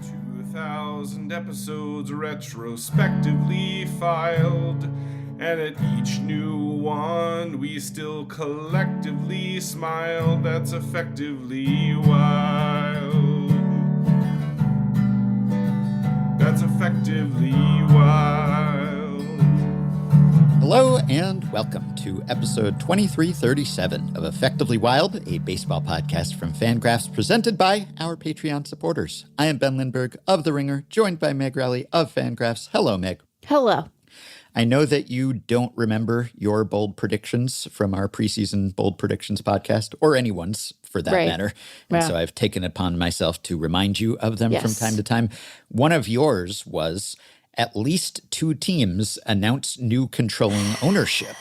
2,000 episodes retrospectively filed, and at each new one we still collectively smile. That's effectively wild. That's effectively wild. Hello and welcome to episode 2337 of Effectively Wild, a baseball podcast from FanGraphs presented by our Patreon supporters. I am Ben Lindbergh of The Ringer, joined by Meg Rowley of FanGraphs. Hello, Meg. Hello. I know that you don't remember your bold predictions from our preseason bold predictions podcast, or anyone's for that matter. And so I've taken it upon myself to remind you of them from time to time. One of yours was at least two teams announce new controlling ownership.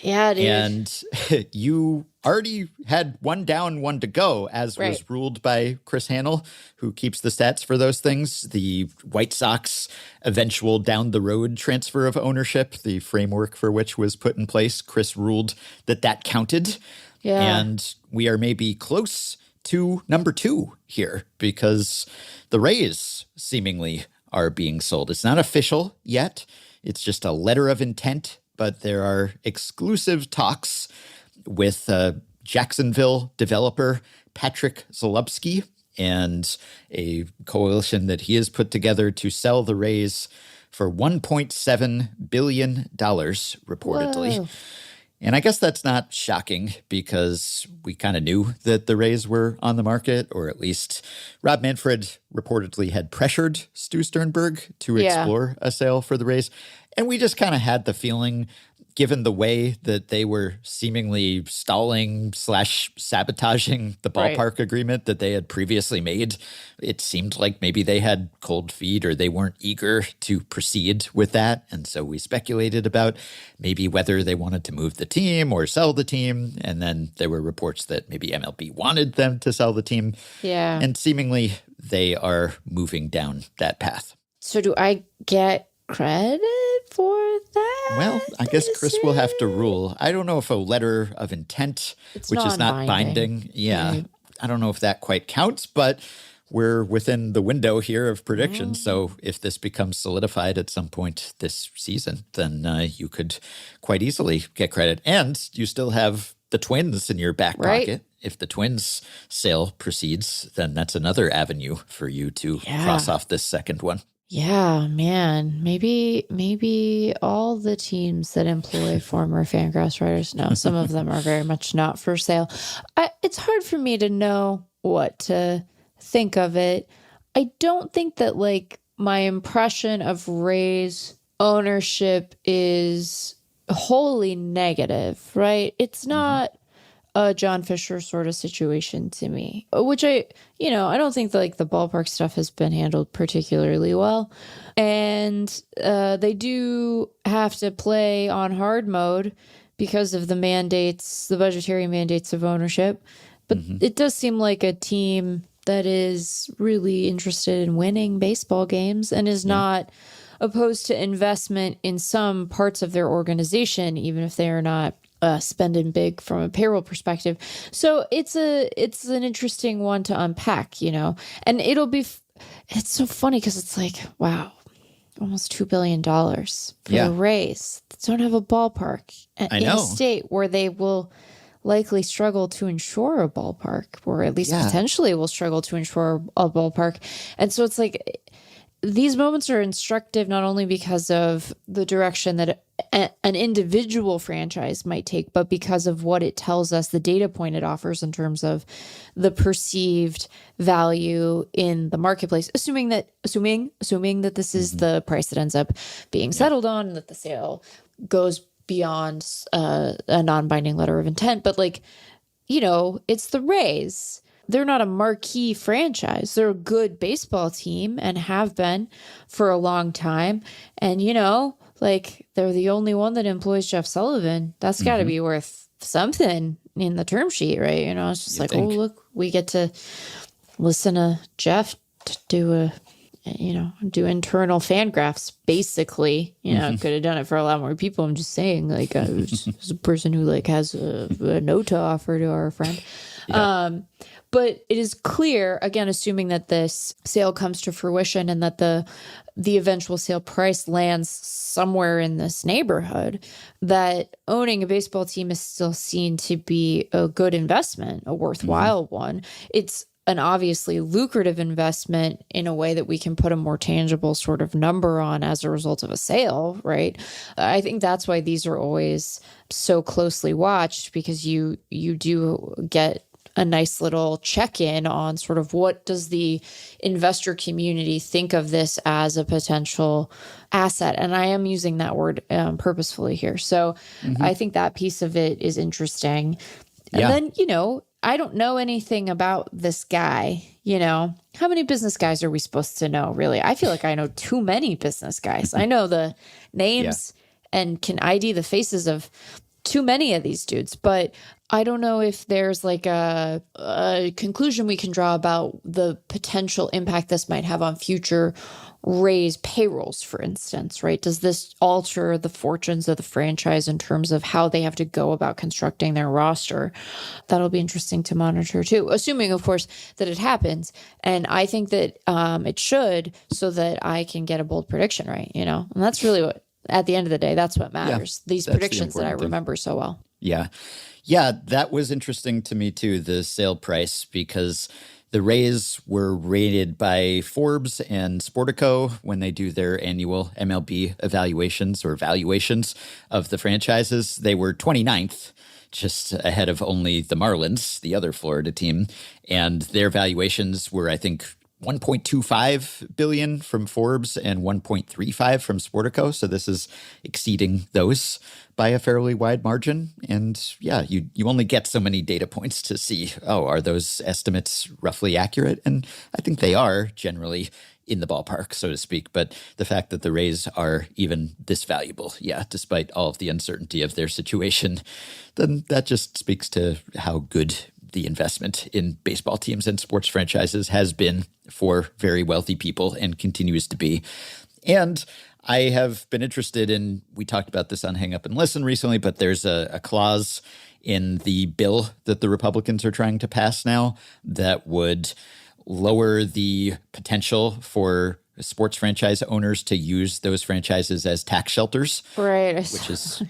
Yeah, dude. And you already had one down, one to go, as was ruled by Chris Hanel, who keeps the stats for those things. The White Sox eventual down the road transfer of ownership, the framework for which was put in place, Chris ruled that that counted. Yeah. And we are maybe close to number two here because the Rays seemingly are being sold. It's not official yet. It's just a letter of intent, but there are exclusive talks with Jacksonville developer Patrick Zalupski and a coalition that he has put together to sell the Rays for $1.7 billion, reportedly. Whoa. And I guess that's not shocking because we kind of knew that the Rays were on the market, or at least Rob Manfred reportedly had pressured Stu Sternberg to explore a sale for the Rays. And we just kind of had the feeling, given the way that they were seemingly stalling / sabotaging the ballpark agreement that they had previously made, it seemed like maybe they had cold feet or they weren't eager to proceed with that. And so we speculated about maybe whether they wanted to move the team or sell the team. And then there were reports that maybe MLB wanted them to sell the team. Yeah. And seemingly they are moving down that path. So do I get credit for that? Well, I guess Chris will have to rule. I don't know if a letter of intent, which is not binding. Yeah. Right. I don't know if that quite counts, but we're within the window here of predictions. So if this becomes solidified at some point this season, then you could quite easily get credit. And you still have the Twins in your back pocket. If the Twins sale proceeds, then that's another avenue for you to cross off this second one. Yeah, man. Maybe all the teams that employ former FanGraphs writers, no, some of them are very much not for sale. It's hard for me to know what to think of it. I don't think that my impression of Rays ownership is wholly negative, right? It's not a John Fisher sort of situation to me, which I don't think that the ballpark stuff has been handled particularly well. And they do have to play on hard mode because of the mandates, the budgetary mandates of ownership. But it does seem like a team that is really interested in winning baseball games and is not opposed to investment in some parts of their organization, even if they are not spending big from a payroll perspective. So it's an interesting one to unpack, and it's so funny because it's wow, almost $2 billion for the Rays that don't have a ballpark in a state where they will likely struggle to insure a ballpark, or at least potentially will struggle to insure a ballpark. And so it's these moments are instructive not only because of the direction that an individual franchise might take, but because of what it tells us, the data point it offers in terms of the perceived value in the marketplace, assuming that this is the price that ends up being settled on, and that the sale goes beyond a non-binding letter of intent. But it's the Rays. They're not a marquee franchise. They're a good baseball team and have been for a long time. And, they're the only one that employs Jeff Sullivan. That's got to be worth something in the term sheet, right? It's just oh, look, we get to listen to Jeff to do internal FanGraphs, basically. Could have done it for a lot more people. I'm just saying, as a person who has a note to offer to our friend. Yeah. But it is clear, again, assuming that this sale comes to fruition and that the eventual sale price lands somewhere in this neighborhood, that owning a baseball team is still seen to be a good investment, a worthwhile one. It's an obviously lucrative investment in a way that we can put a more tangible sort of number on as a result of a sale, right? I think that's why these are always so closely watched, because you do get a nice little check-in on sort of what does the investor community think of this as a potential asset. And I am using that word purposefully here. So I think that piece of it is interesting. And then, I don't know anything about this guy. How many business guys are we supposed to know, really? I feel like I know too many business guys. I know the names and can ID the faces of too many of these dudes, but I don't know if there's like a conclusion we can draw about the potential impact this might have on future Rays payrolls, for instance, right? Does this alter the fortunes of the franchise in terms of how they have to go about constructing their roster? That'll be interesting to monitor too, assuming, of course, that it happens. And I think that it should, so that I can get a bold prediction right, and that's really what, at the end of the day, that's what matters. These predictions that I remember so well. Yeah. Yeah, that was interesting to me too, the sale price, because the Rays were rated by Forbes and Sportico when they do their annual MLB evaluations or valuations of the franchises. They were 29th, just ahead of only the Marlins, the other Florida team. And their valuations were, I think, $1.25 billion from Forbes and $1.35 from Sportico. So this is exceeding those by a fairly wide margin. And yeah, you only get so many data points to see, are those estimates roughly accurate? And I think they are generally in the ballpark, so to speak. But the fact that the Rays are even this valuable, despite all of the uncertainty of their situation, then that just speaks to how good the investment in baseball teams and sports franchises has been for very wealthy people and continues to be. And I have been interested in, we talked about this on Hang Up and Listen recently, but there's a clause in the bill that the Republicans are trying to pass now that would lower the potential for sports franchise owners to use those franchises as tax shelters. Right. Which is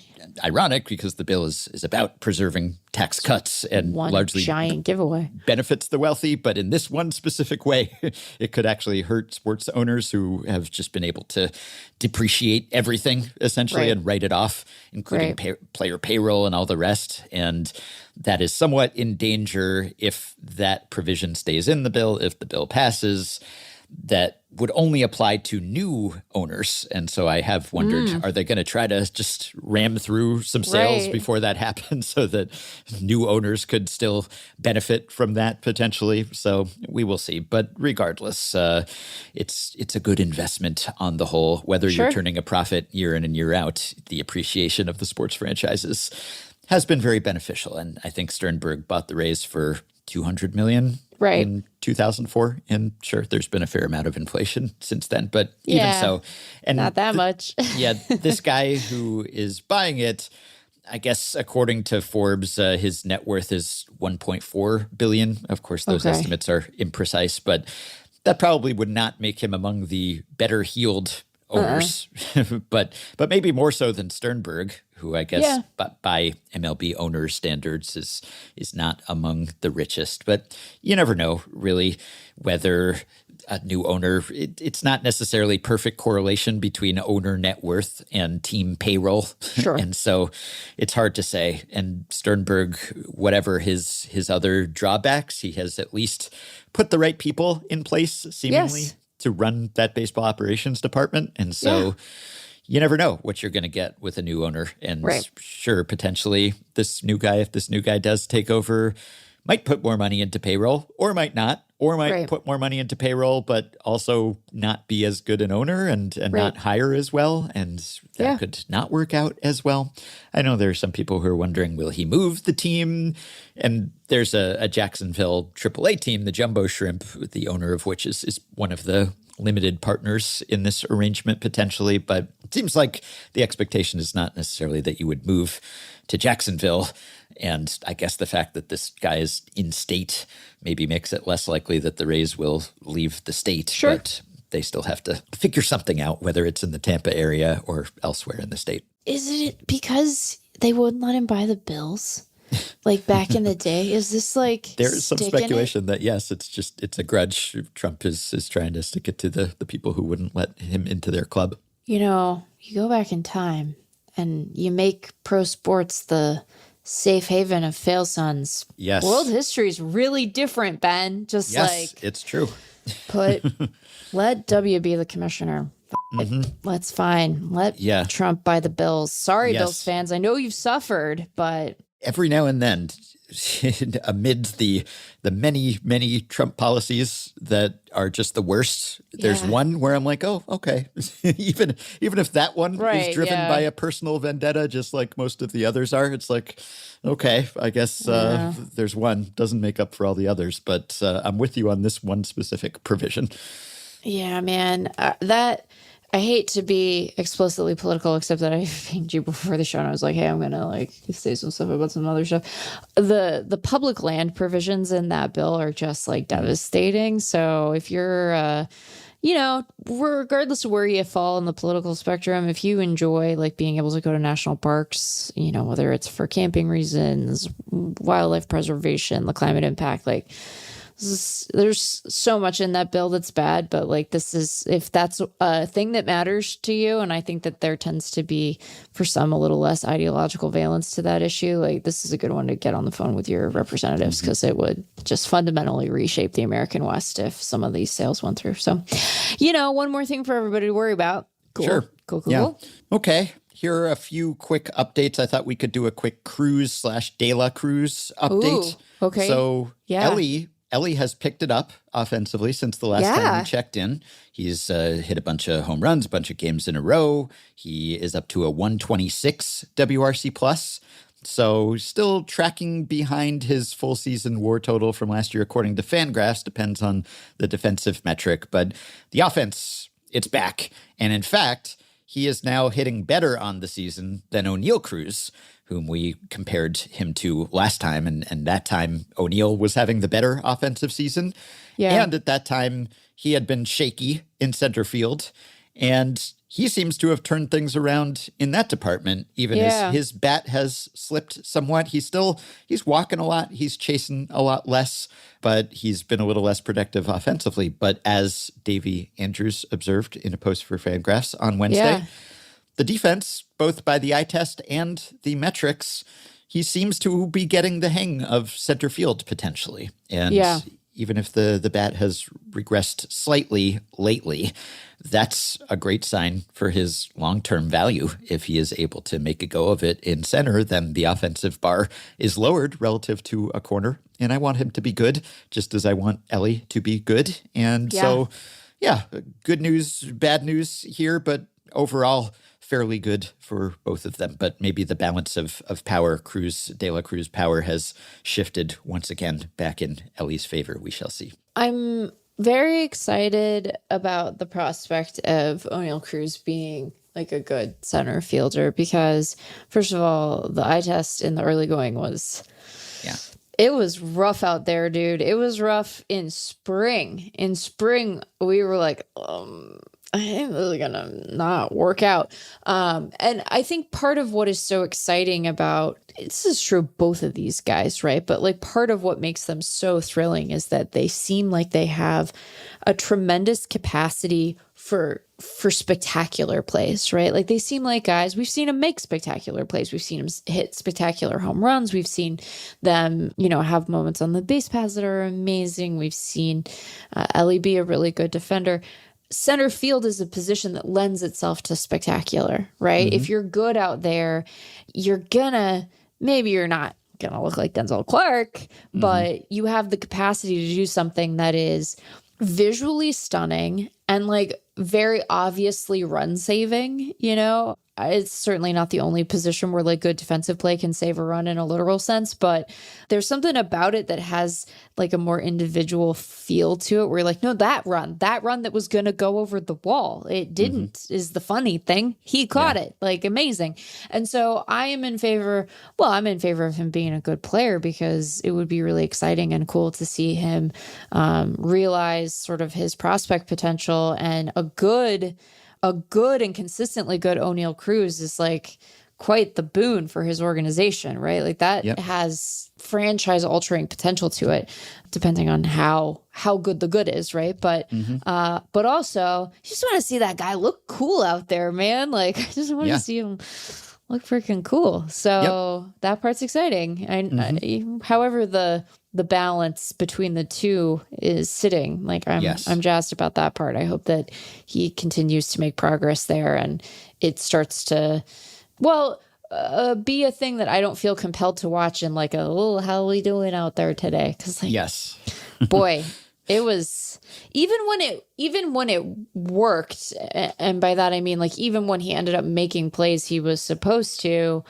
ironic because the bill is about preserving tax cuts and one largely giant giveaway benefits the wealthy. But in this one specific way, it could actually hurt sports owners who have just been able to depreciate everything essentially and write it off, including player payroll and all the rest. And that is somewhat in danger if that provision stays in the bill, if the bill passes. That would only apply to new owners. And so I have wondered, are they going to try to just ram through some sales before that happens so that new owners could still benefit from that potentially? So we will see. But regardless, it's a good investment on the whole. Whether you're turning a profit year in and year out, the appreciation of the sports franchises has been very beneficial. And I think Sternberg bought the Rays for $200 million in 2004. And sure, there's been a fair amount of inflation since then, but even so. And not that much. This guy who is buying it, I guess, according to Forbes, his net worth is $1.4 billion. Of course, those estimates are imprecise, but that probably would not make him among the better heeled owners, but maybe more so than Sternberg, who I guess by MLB owner standards is not among the richest. But you never know, really, whether a new owner, it's not necessarily perfect correlation between owner net worth and team payroll. Sure. And so it's hard to say. And Sternberg, whatever his other drawbacks, he has at least put the right people in place, seemingly, to run that baseball operations department. And so you never know what you're going to get with a new owner. And sure, potentially if this new guy does take over, might put more money into payroll or might not, or might put more money into payroll, but also not be as good an owner and not hire as well. And that could not work out as well. I know there are some people who are wondering, will he move the team? And there's a Jacksonville AAA team, the Jumbo Shrimp, the owner of which is one of the limited partners in this arrangement potentially. But it seems like the expectation is not necessarily that you would move to Jacksonville And I guess the fact that this guy is in state maybe makes it less likely that the Rays will leave the state. Sure. But they still have to figure something out, whether it's in the Tampa area or elsewhere in the state. Is it because they wouldn't let him buy the Bills? Like back in the day? Is this like there's some speculation that, yes, it's a grudge. Trump is trying to stick it to the people who wouldn't let him into their club. You know, you go back in time and you make pro sports the safe haven of fail sons. Yes. World history is really different, Ben. Just yes, it's true. Let W be the commissioner. Let's fine. Let Trump buy the Bills. Sorry, Bills fans. I know you've suffered, but every now and then, amid the many, many Trump policies that are just the worst, there's one where I'm like, oh, okay. even if that one is driven by a personal vendetta, just like most of the others are, it's like, okay, I guess there's one. Doesn't make up for all the others, but I'm with you on this one specific provision. Yeah, man. I hate to be explicitly political, except that I pinged you before the show and I was like, hey, I'm going to say some stuff about some other stuff. The public land provisions in that bill are just devastating. So if you're, regardless of where you fall in the political spectrum, if you enjoy being able to go to national parks, whether it's for camping reasons, wildlife preservation, the climate impact, there's so much in that bill that's bad, but this is, if that's a thing that matters to you, and I think that there tends to be, for some, a little less ideological valence to that issue, this is a good one to get on the phone with your representatives, because it would just fundamentally reshape the American West if some of these sales went through. So, one more thing for everybody to worry about. Cool. Sure. Cool. Okay. Here are a few quick updates. I thought we could do a quick De La Cruz update. Ooh, okay. So, Elly has picked it up offensively since the last time we checked in. He's hit a bunch of home runs, a bunch of games in a row. He is up to a 126 WRC plus. So still tracking behind his full season WAR total from last year, according to FanGraphs. Depends on the defensive metric. But the offense, it's back. And in fact, he is now hitting better on the season than Oneil Cruz, whom we compared him to last time. And that time, Oneil was having the better offensive season. Yeah. And at that time, he had been shaky in center field. And he seems to have turned things around in that department, even as his bat has slipped somewhat. He's walking a lot. He's chasing a lot less, but he's been a little less productive offensively. But as Davey Andrews observed in a post for FanGraphs on Wednesday, the defense, both by the eye test and the metrics, he seems to be getting the hang of center field potentially. And even if the bat has regressed slightly lately, that's a great sign for his long-term value. If he is able to make a go of it in center, then the offensive bar is lowered relative to a corner. And I want him to be good, just as I want Elly to be good. And so, good news, bad news here, but overall, fairly good for both of them. But maybe the balance of power, De La Cruz power, has shifted once again back in Elly's favor. We shall see. I'm very excited about the prospect of Oneil Cruz being a good center fielder because, first of all, the eye test in the early going was... It was rough out there, dude. It was rough in spring. In spring, we were like, I ain't really gonna not work out. And I think part of what is so exciting about, this is true of both of these guys, right? But part of what makes them so thrilling is that they seem like they have a tremendous capacity for spectacular plays, right? They seem like guys, we've seen them make spectacular plays. We've seen them hit spectacular home runs. We've seen them, have moments on the base paths that are amazing. We've seen Elly be a really good defender. Center field is a position that lends itself to spectacular, right? If you're good out there, maybe you're not going to look like Denzel Clark, but you have the capacity to do something that is visually stunning and very obviously run saving, it's certainly not the only position where like good defensive play can save a run in a literal sense, but there's something about it that has like a more individual feel to it where you're like, no, that run that was going to go over the wall, it didn't, is the funny thing. He caught it, like amazing. And so I'm in favor of him being a good player because it would be really exciting and cool to see him realize sort of his prospect potential. And a good and consistently good Oneil Cruz is like quite the boon for his organization, right? Like that has franchise altering potential to it, depending on how good the good is, right? But but also, you just want to see that guy look cool out there, man. Like I just want to see him look freaking cool. So that part's exciting. However, the balance between the two is sitting. Like I'm jazzed about that part. I hope that he continues to make progress there and it starts to, be a thing that I don't feel compelled to watch in like how are we doing out there today? Because like, boy, it was even when it worked, and by that I mean like even when he ended up making plays he was supposed to,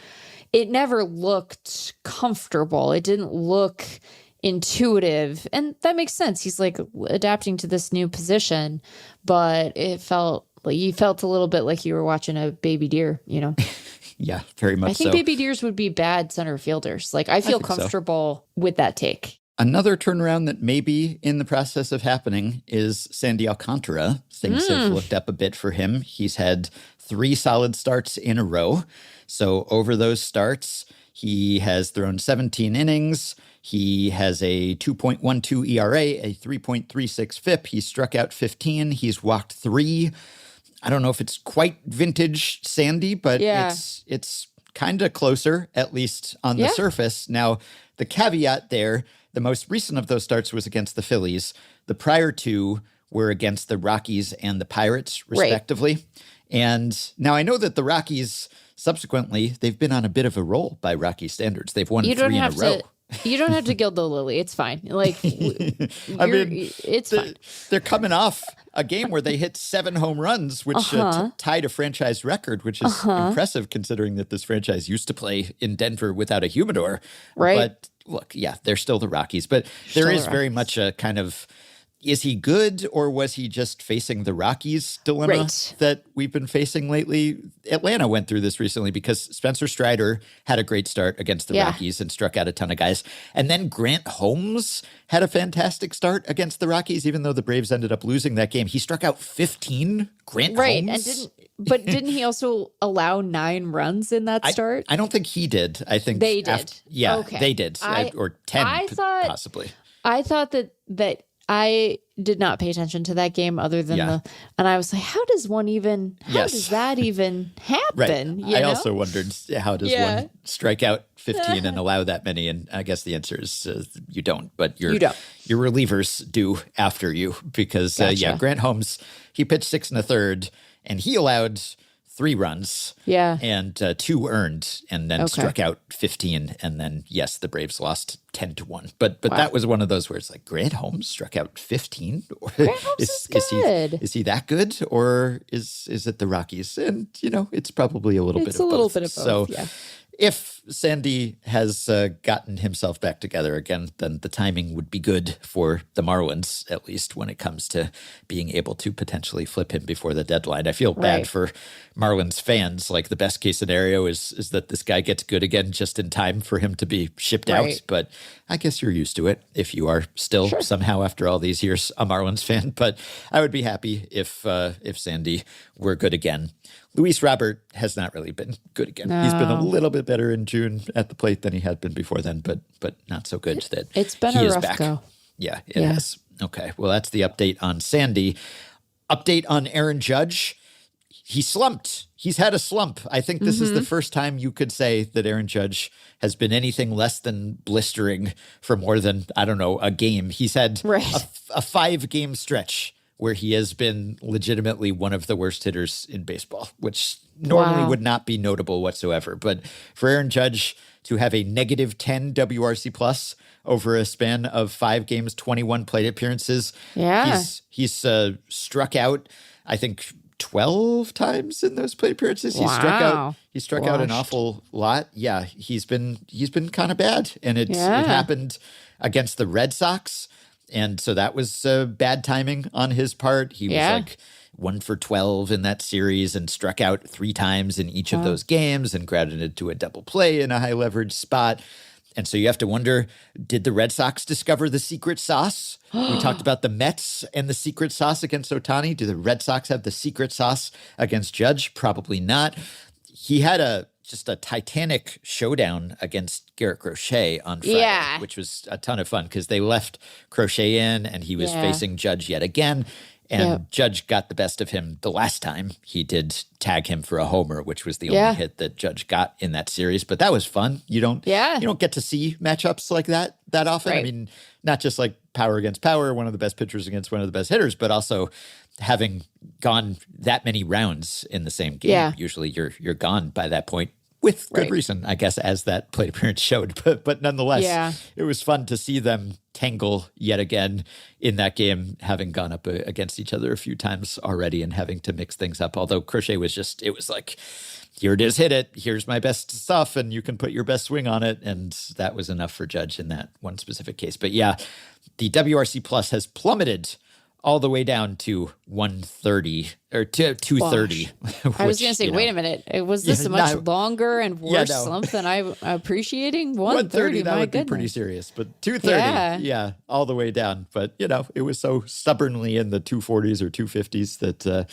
it never looked comfortable. It didn't look intuitive, and that makes sense. He's like adapting to this new position, but it felt like you felt a little bit like you were watching a baby deer, you know? Yeah, very much so. I think baby deers would be bad center fielders. Like I feel comfortable with that take. Another turnaround that may be in the process of happening is Sandy Alcantara. Things have looked up a bit for him. He's had 3 solid starts in a row. So over those starts, he has thrown 17 innings. He has a 2.12 ERA, a 3.36 FIP. He struck out 15. He's walked 3. I don't know if it's quite vintage Sandy, but it's kind of closer, at least on the surface. Now, the caveat there, the most recent of those starts was against the Phillies. The prior 2 were against the Rockies and the Pirates, respectively. Right. And now I know that the Rockies, subsequently, they've been on a bit of a roll by Rocky standards. They've won 3 in a row. You don't have to gild the lily. It's fine. Like, it's fine. They're coming off a game where they hit 7 home runs, which tied a franchise record, which is impressive considering that this franchise used to play in Denver without a humidor. Right. But look, they're still the Rockies. But there is very much a kind of, is he good or was he just facing the Rockies dilemma that we've been facing lately? Atlanta went through this recently because Spencer Strider had a great start against the Rockies and struck out a ton of guys. And then Grant Holmes had a fantastic start against the Rockies, even though the Braves ended up losing that game. He struck out 15, Grant Holmes. And didn't he also allow 9 runs in that start? I don't think he did. I think they did. They did. Or 10 possibly. I thought that I did not pay attention to that game other than and I was like, how does that even happen? Right. I also wondered, how does one strike out 15 and allow that many? And I guess the answer is you don't, but your relievers do after you because, Grant Holmes, he pitched 6 1/3 and he allowed 3 runs and 2 earned and then struck out 15. And then, yes, the Braves lost 10-1. But that was one of those where it's like, Grant Holmes struck out 15? Grant Holmes is good. Is he that good? Or is it the Rockies? And, it's probably a little bit of both. It's a little bit of both, So if Sandy has gotten himself back together again, then the timing would be good for the Marlins, at least when it comes to being able to potentially flip him before the deadline. I feel bad for Marlins fans. Like the best case scenario is that this guy gets good again just in time for him to be shipped out. But I guess you're used to it if you are still somehow after all these years a Marlins fan. But I would be happy if Sandy were good again. Luis Robert has not really been good again. No. He's been a little bit better in June at the plate than he had been before then, but not so good that it's been he a is rough back. Go. Yeah, it has. Okay, well, that's the update on Sandy. Update on Aaron Judge. He slumped. He's had a slump. I think this is the first time you could say that Aaron Judge has been anything less than blistering for more than, I don't know, a game. He's had a 5-game stretch where he has been legitimately one of the worst hitters in baseball, which normally would not be notable whatsoever. But for Aaron Judge to have a -10 WRC plus over a span of 5 games, 21 plate appearances, he's struck out, I think, 12 times in those plate appearances. Wow. He struck out an awful lot. Yeah, he's been kind of bad, and it happened against the Red Sox, and so that was bad timing on his part. He was like 1 for 12 in that series and struck out 3 times in each of those games and grounded into a double play in a high leverage spot. And so you have to wonder, did the Red Sox discover the secret sauce? We talked about the Mets and the secret sauce against Ohtani. Do the Red Sox have the secret sauce against Judge? Probably not. He had just a titanic showdown against Garrett Crochet on Friday, which was a ton of fun because they left Crochet in and he was facing Judge yet again. And Judge got the best of him the last time. He did tag him for a homer, which was the only hit that Judge got in that series. But that was fun. You don't get to see matchups like that often. Right. I mean, not just like power against power, one of the best pitchers against one of the best hitters, but also having gone that many rounds in the same game. Yeah. Usually you're gone by that point. With good reason, I guess, as that plate appearance showed. But nonetheless, it was fun to see them tangle yet again in that game, having gone up against each other a few times already and having to mix things up. Although Crochet was it was like, here it is, hit it. Here's my best stuff, and you can put your best swing on it. And that was enough for Judge in that one specific case. But yeah, the WRC Plus has plummeted all the way down to 130 or to 230. I was going to say, wait a minute. Was this a much longer and worse slump than I'm appreciating? 130, that would be pretty serious. But 230, all the way down. But, it was so stubbornly in the 240s or 250s that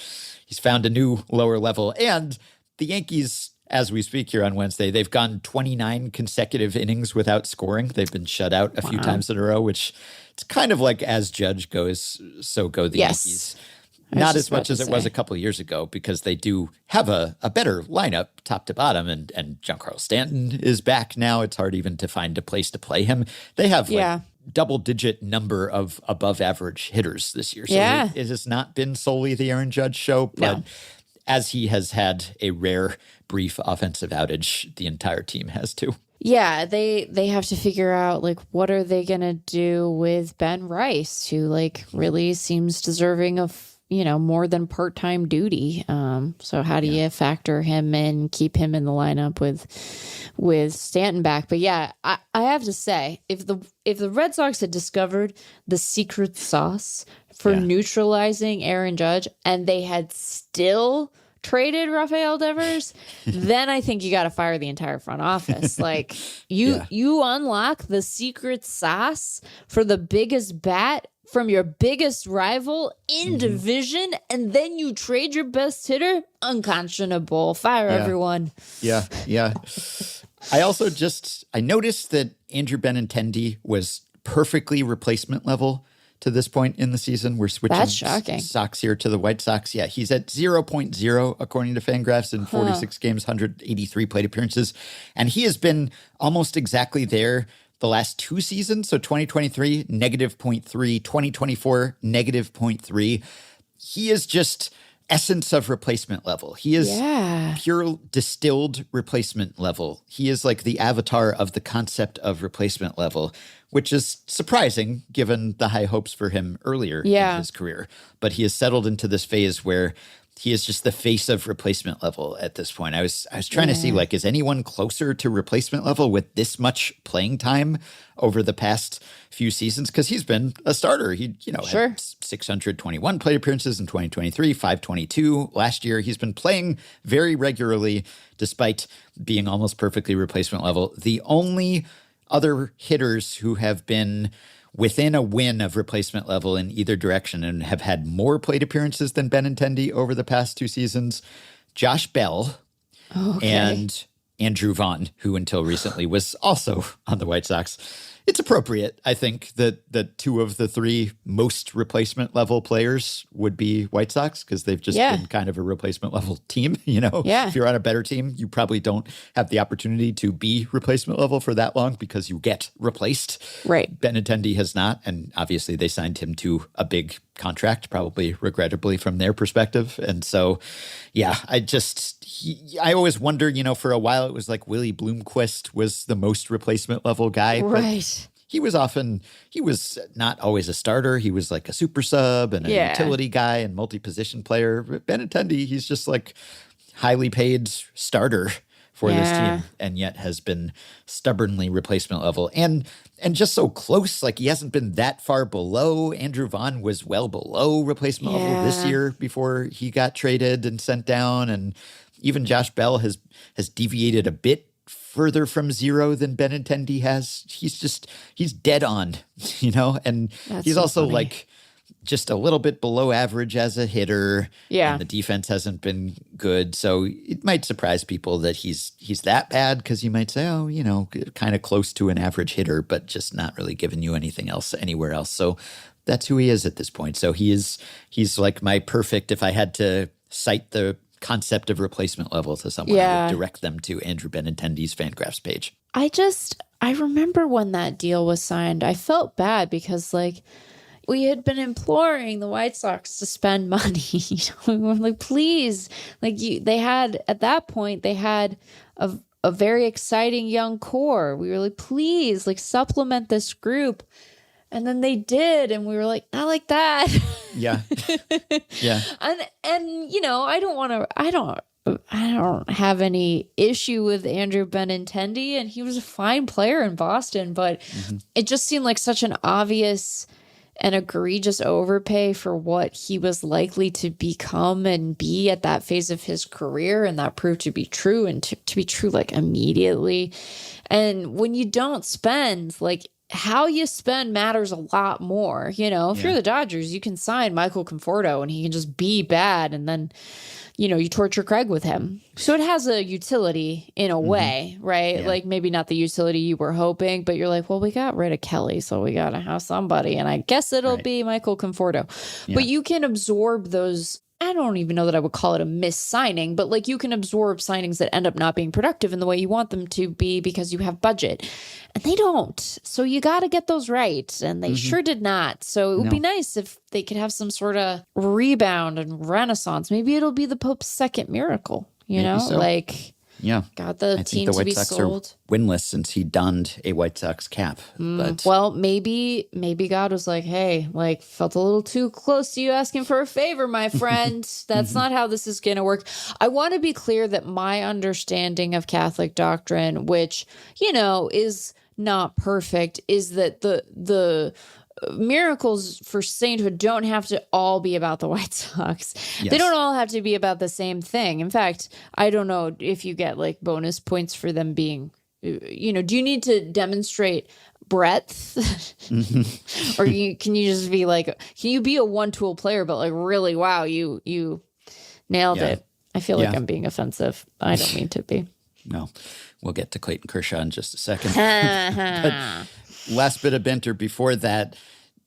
he's found a new lower level. And the Yankees, as we speak here on Wednesday, they've gone 29 consecutive innings without scoring. They've been shut out a few times in a row, which it's kind of like as Judge goes, so go the Yankees. Not as much as it was a couple of years ago because they do have a better lineup top to bottom. And Giancarlo Stanton is back now. It's hard even to find a place to play him. They have double-digit number of above-average hitters this year. So it has not been solely the Aaron Judge show, but as he has had a rare, brief offensive outage, the entire team has too. Yeah, they have to figure out, what are they going to do with Ben Rice, who, really seems deserving of, more than part-time duty. So how do you factor him in, keep him in the lineup with Stanton back? But yeah, I have to say, if the Red Sox had discovered the secret sauce for neutralizing Aaron Judge and they had still traded Rafael Devers, then I think you got to fire the entire front office. You unlock the secret sauce for the biggest bat from your biggest rival in division, and then you trade your best hitter? Unconscionable. Fire everyone. Yeah. I also I noticed that Andrew Benintendi was perfectly replacement level to this point in the season. We're switching Sox here to the White Sox. Yeah, he's at 0.0 according to FanGraphs in 46 games, 183 plate appearances. And he has been almost exactly there the last 2 seasons. So 2023, negative 0.3, 2024, negative 0.3. He is just essence of replacement level. He is pure distilled replacement level. He is like the avatar of the concept of replacement level, which is surprising given the high hopes for him earlier in his career. But he has settled into this phase where he is just the face of replacement level at this point. I was trying to see, is anyone closer to replacement level with this much playing time over the past few seasons? Because he's been a starter. He, had 621 plate appearances in 2023, 522 last year. He's been playing very regularly despite being almost perfectly replacement level. The only other hitters who have been within a win of replacement level in either direction and have had more plate appearances than Benintendi over the past 2 seasons, Josh Bell and Andrew Vaughn, who until recently was also on the White Sox. It's appropriate, I think, that 2 of the 3 most replacement level players would be White Sox because they've just been kind of a replacement level team. If you're on a better team, you probably don't have the opportunity to be replacement level for that long because you get replaced. Right. Benintendi has not, and obviously they signed him to a big contract, probably regrettably from their perspective. And so, I always wonder, for a while it was like Willie Bloomquist was the most replacement level guy. Right. he was not always a starter. He was like a super sub and a utility guy and multi-position player. But Benintendi, he's just like highly paid starter for this team, and yet has been stubbornly replacement level and just so close. Like, he hasn't been that far below. Andrew Vaughn was well below replacement level this year before he got traded and sent down, and even Josh Bell has deviated a bit further from zero than Benintendi has. He's dead on, and he's also funny. like just a little bit below average as a hitter. Yeah. And the defense hasn't been good. So it might surprise people that he's that bad, because you might say, oh, kind of close to an average hitter, but just not really giving you anything else anywhere else. So that's who he is at this point. So he's like my perfect, if I had to cite the concept of replacement level to someone, I would direct them to Andrew Benintendi's FanGraphs page. I remember when that deal was signed, I felt bad because we had been imploring the White Sox to spend money. We were like, please, they had a very exciting young core. We were like, please, supplement this group. And then they did, and we were like, not like that. Yeah. Yeah. And I don't have any issue with Andrew Benintendi, and he was a fine player in Boston, but it just seemed like such an obvious and egregious overpay for what he was likely to become and be at that phase of his career. And that proved to be true, and to be true immediately. And when you don't spend, how you spend matters a lot more. If you're the Dodgers, you can sign Michael Conforto and he can just be bad, and then you torture Craig with him. So it has a utility in a way, right? Yeah. Maybe not the utility you were hoping, but you're like, well, we got rid of Kelly, so we got to have somebody. And I guess it'll be Michael Conforto. Yeah. But you can absorb those. I don't even know that I would call it a mis-signing, but you can absorb signings that end up not being productive in the way you want them to be because you have budget. And they don't. So you got to get those right. And they sure did not. So it would be nice if they could have some sort of rebound and renaissance. Maybe it'll be the Pope's second miracle, so. Yeah. Got the team to be sold. I think the White Sox are winless since he donned a White Sox cap. But well, maybe God was like, hey, felt a little too close to you asking for a favor, my friend. That's not how this is going to work. I want to be clear that my understanding of Catholic doctrine, which, is not perfect, is that the miracles for sainthood don't have to all be about the White Sox. Yes. They don't all have to be about the same thing. In fact, I don't know if you get bonus points for them being, do you need to demonstrate breadth? Or can you just be can you be a one-tool player, but really, wow, you nailed it. I feel like I'm being offensive. I don't mean to be. No, we'll get to Clayton Kershaw in just a second. But last bit of banter before that,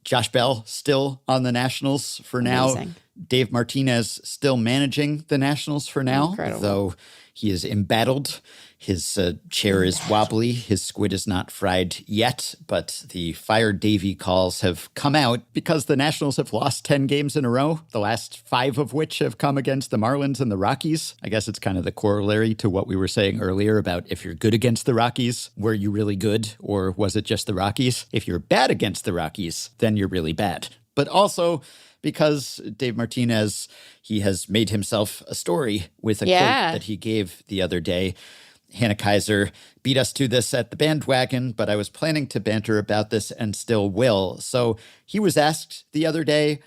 Josh Bell still on the Nationals for now. Amazing. Dave Martinez still managing the Nationals for now, though he is embattled. His chair is wobbly. His squid is not fried yet, but the Fire Davey calls have come out because the Nationals have lost 10 games in a row, the last 5 of which have come against the Marlins and the Rockies. I guess it's kind of the corollary to what we were saying earlier about if you're good against the Rockies, were you really good, or was it just the Rockies? If you're bad against the Rockies, then you're really bad. But also because Dave Martinez, he has made himself a story with a quote that he gave the other day. Hannah Kaiser beat us to this at the bandwagon, but I was planning to banter about this and still will. So he was asked the other day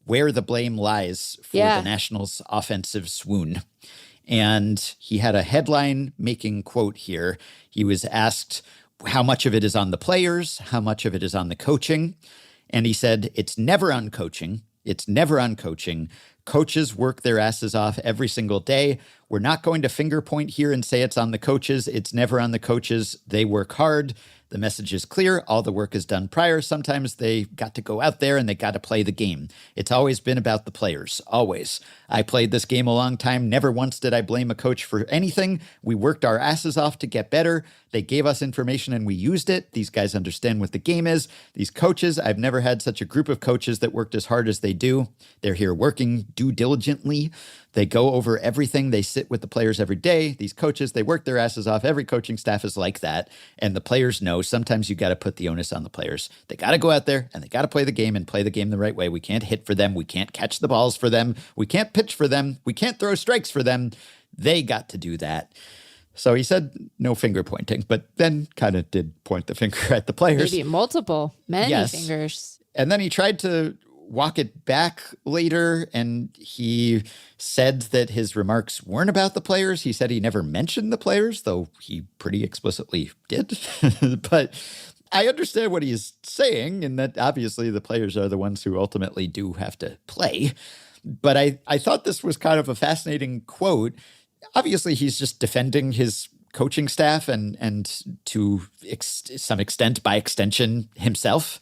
where the blame lies for the Nationals' offensive swoon. And he had a headline-making quote here. He was asked how much of it is on the players, how much of it is on the coaching. And he said, it's never on coaching. It's never on coaching. Coaches work their asses off every single day. We're not going to finger point here and say it's on the coaches. It's never on the coaches. They work hard. The message is clear. All the work is done prior. Sometimes they got to go out there and they got to play the game. It's always been about the players, always. I played this game a long time. Never once did I blame a coach for anything. We worked our asses off to get better. They gave us information and we used it. These guys understand what the game is. These coaches, I've never had such a group of coaches that worked as hard as they do. They're here working due diligently. They go over everything. They sit with the players every day. These coaches, they work their asses off. Every coaching staff is like that. And the players know sometimes you got to put the onus on the players. They got to go out there and they got to play the game and play the game the right way. We can't hit for them. We can't catch the balls for them. We can't pitch for them. We can't throw strikes for them. They got to do that. So he said no finger pointing, but then kind of did point the finger at the players. Maybe many fingers. And then he tried to walk it back later, and he said that his remarks weren't about the players. He said he never mentioned the players, though he pretty explicitly did. But I understand what he's saying, and that obviously the players are the ones who ultimately do have to play. But I thought this was kind of a fascinating quote. Obviously, he's just defending his coaching staff and to some extent, by extension, himself.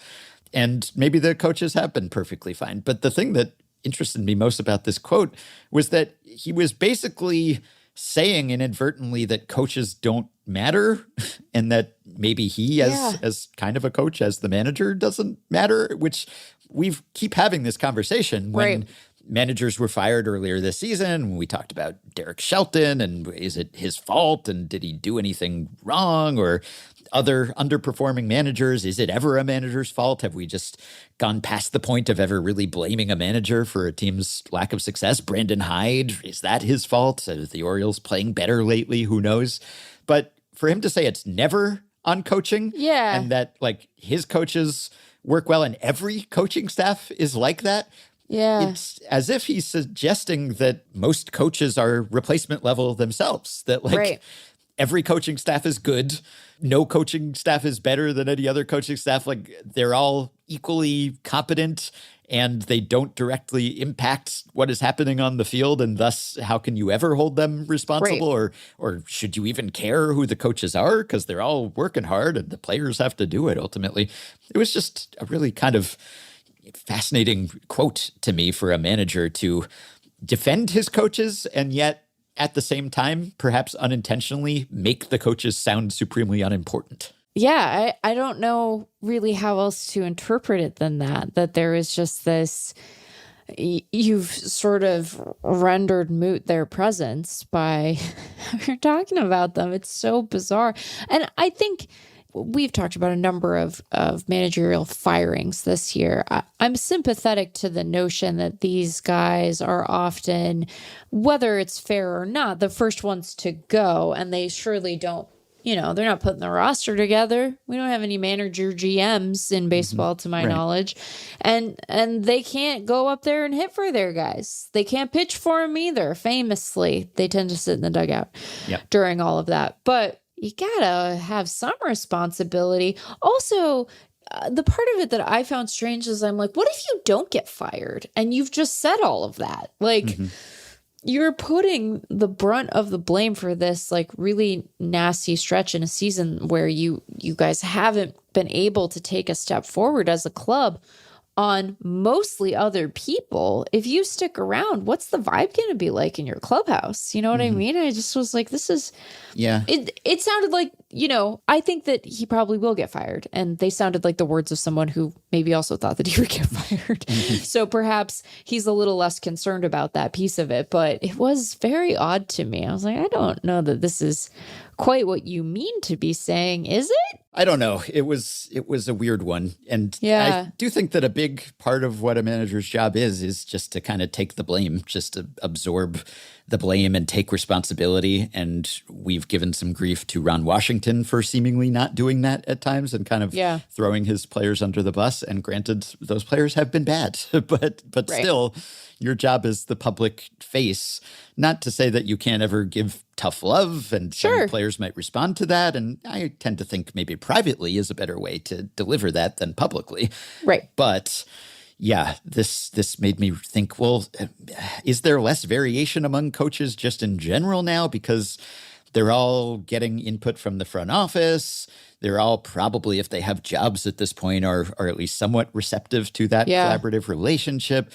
And maybe the coaches have been perfectly fine. But the thing that interested me most about this quote was that he was basically saying inadvertently that coaches don't matter and that maybe he as kind of a coach, as the manager, doesn't matter, which we keep having this conversation when managers were fired earlier this season. When we talked about Derek Shelton and is it his fault and did he do anything wrong, or other underperforming managers. Is it ever a manager's fault? Have we just gone past the point of ever really blaming a manager for a team's lack of success? Brandon Hyde, is that his fault? Are the Orioles playing better lately? Who knows? But for him to say it's never on coaching, and that like his coaches work well and every coaching staff is like that, it's as if he's suggesting that most coaches are replacement level themselves, that like every coaching staff is good. No coaching staff is better than any other coaching staff. Like they're all equally competent and they don't directly impact what is happening on the field. And thus, how can you ever hold them responsible? Or should you even care who the coaches are? Because they're all working hard and the players have to do it ultimately. It was just a really kind of fascinating quote to me for a manager to defend his coaches and yet at the same time, perhaps unintentionally, make the coaches sound supremely unimportant. Yeah, I don't know really how else to interpret it than that there is just this, you've sort of rendered moot their presence by how you're talking about them. It's so bizarre. And I think we've talked about a number of managerial firings this year. I'm sympathetic to the notion that these guys are often, whether it's fair or not, the first ones to go, and they surely don't, they're not putting the roster together. We don't have any manager GMs in baseball, to my knowledge. And they can't go up there and hit for their guys. They can't pitch for them either. Famously, they tend to sit in the dugout during all of that. But you gotta have some responsibility. Also, the part of it that I found strange is I'm like, what if you don't get fired and you've just said all of that? Like, you're putting the brunt of the blame for this like really nasty stretch in a season where you guys haven't been able to take a step forward as a club on mostly other people. If you stick around, what's the vibe going to be like in your clubhouse? You know what I mean? I just was like, this is, it sounded like, I think that he probably will get fired. And they sounded like the words of someone who maybe also thought that he would get fired. So perhaps he's a little less concerned about that piece of it, but it was very odd to me. I was like, I don't know that this is quite what you mean to be saying, is it? I don't know. It was a weird one. And I do think that a big part of what a manager's job is just to kind of take the blame, just to absorb the blame and take responsibility. And we've given some grief to Ron Washington for seemingly not doing that at times and kind of throwing his players under the bus. And granted, those players have been bad, but still, your job is the public face. Not to say that you can't ever give tough love and some players might respond to that. And I tend to think maybe privately is a better way to deliver that than publicly. Right. But yeah, this made me think, well, is there less variation among coaches just in general now? Because they're all getting input from the front office. They're all probably, if they have jobs at this point, are at least somewhat receptive to that collaborative relationship.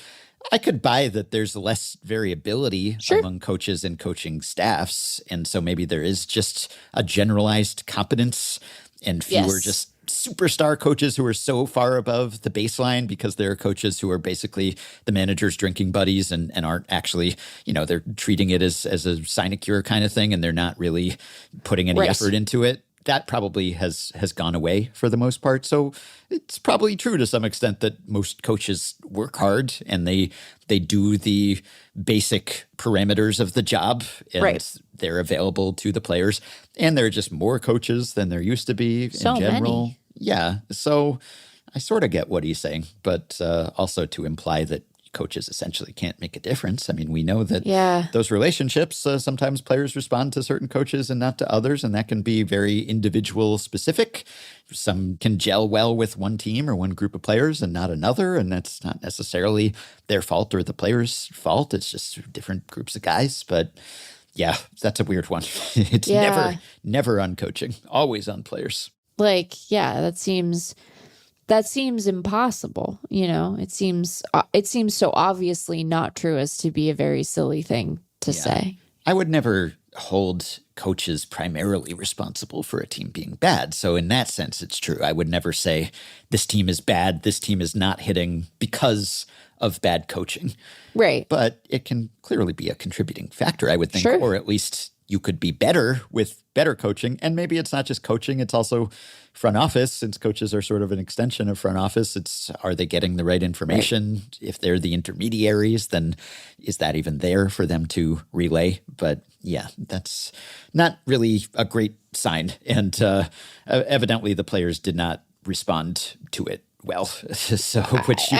I could buy that there's less variability among coaches and coaching staffs. And so maybe there is just a generalized competence and fewer just superstar coaches who are so far above the baseline because they're coaches who are basically the manager's drinking buddies and aren't actually, they're treating it as a sinecure kind of thing and they're not really putting any effort into it. That probably has gone away for the most part. So it's probably true to some extent that most coaches work hard and they do the basic parameters of the job and they're available to the players. And there are just more coaches than there used to be in general. Many. Yeah. So I sort of get what he's saying, but also to imply that coaches essentially can't make a difference. I mean, we know that those relationships, sometimes players respond to certain coaches and not to others, and that can be very individual specific. Some can gel well with one team or one group of players and not another, and that's not necessarily their fault or the player's fault. It's just different groups of guys. But yeah, that's a weird one. It's never on coaching, always on players. That seems impossible, It seems so obviously not true as to be a very silly thing to say. I would never hold coaches primarily responsible for a team being bad. So in that sense, it's true. I would never say this team is bad, this team is not hitting because of bad coaching. Right. But it can clearly be a contributing factor, I would think, Sure. or at least you could be better with better coaching. And maybe it's not just coaching, it's also front office. Since coaches are sort of an extension of front office, are they getting the right information? Right. If they're the intermediaries, then is that even there for them to relay? But yeah, that's not really a great sign. And evidently the players did not respond to it well. So, which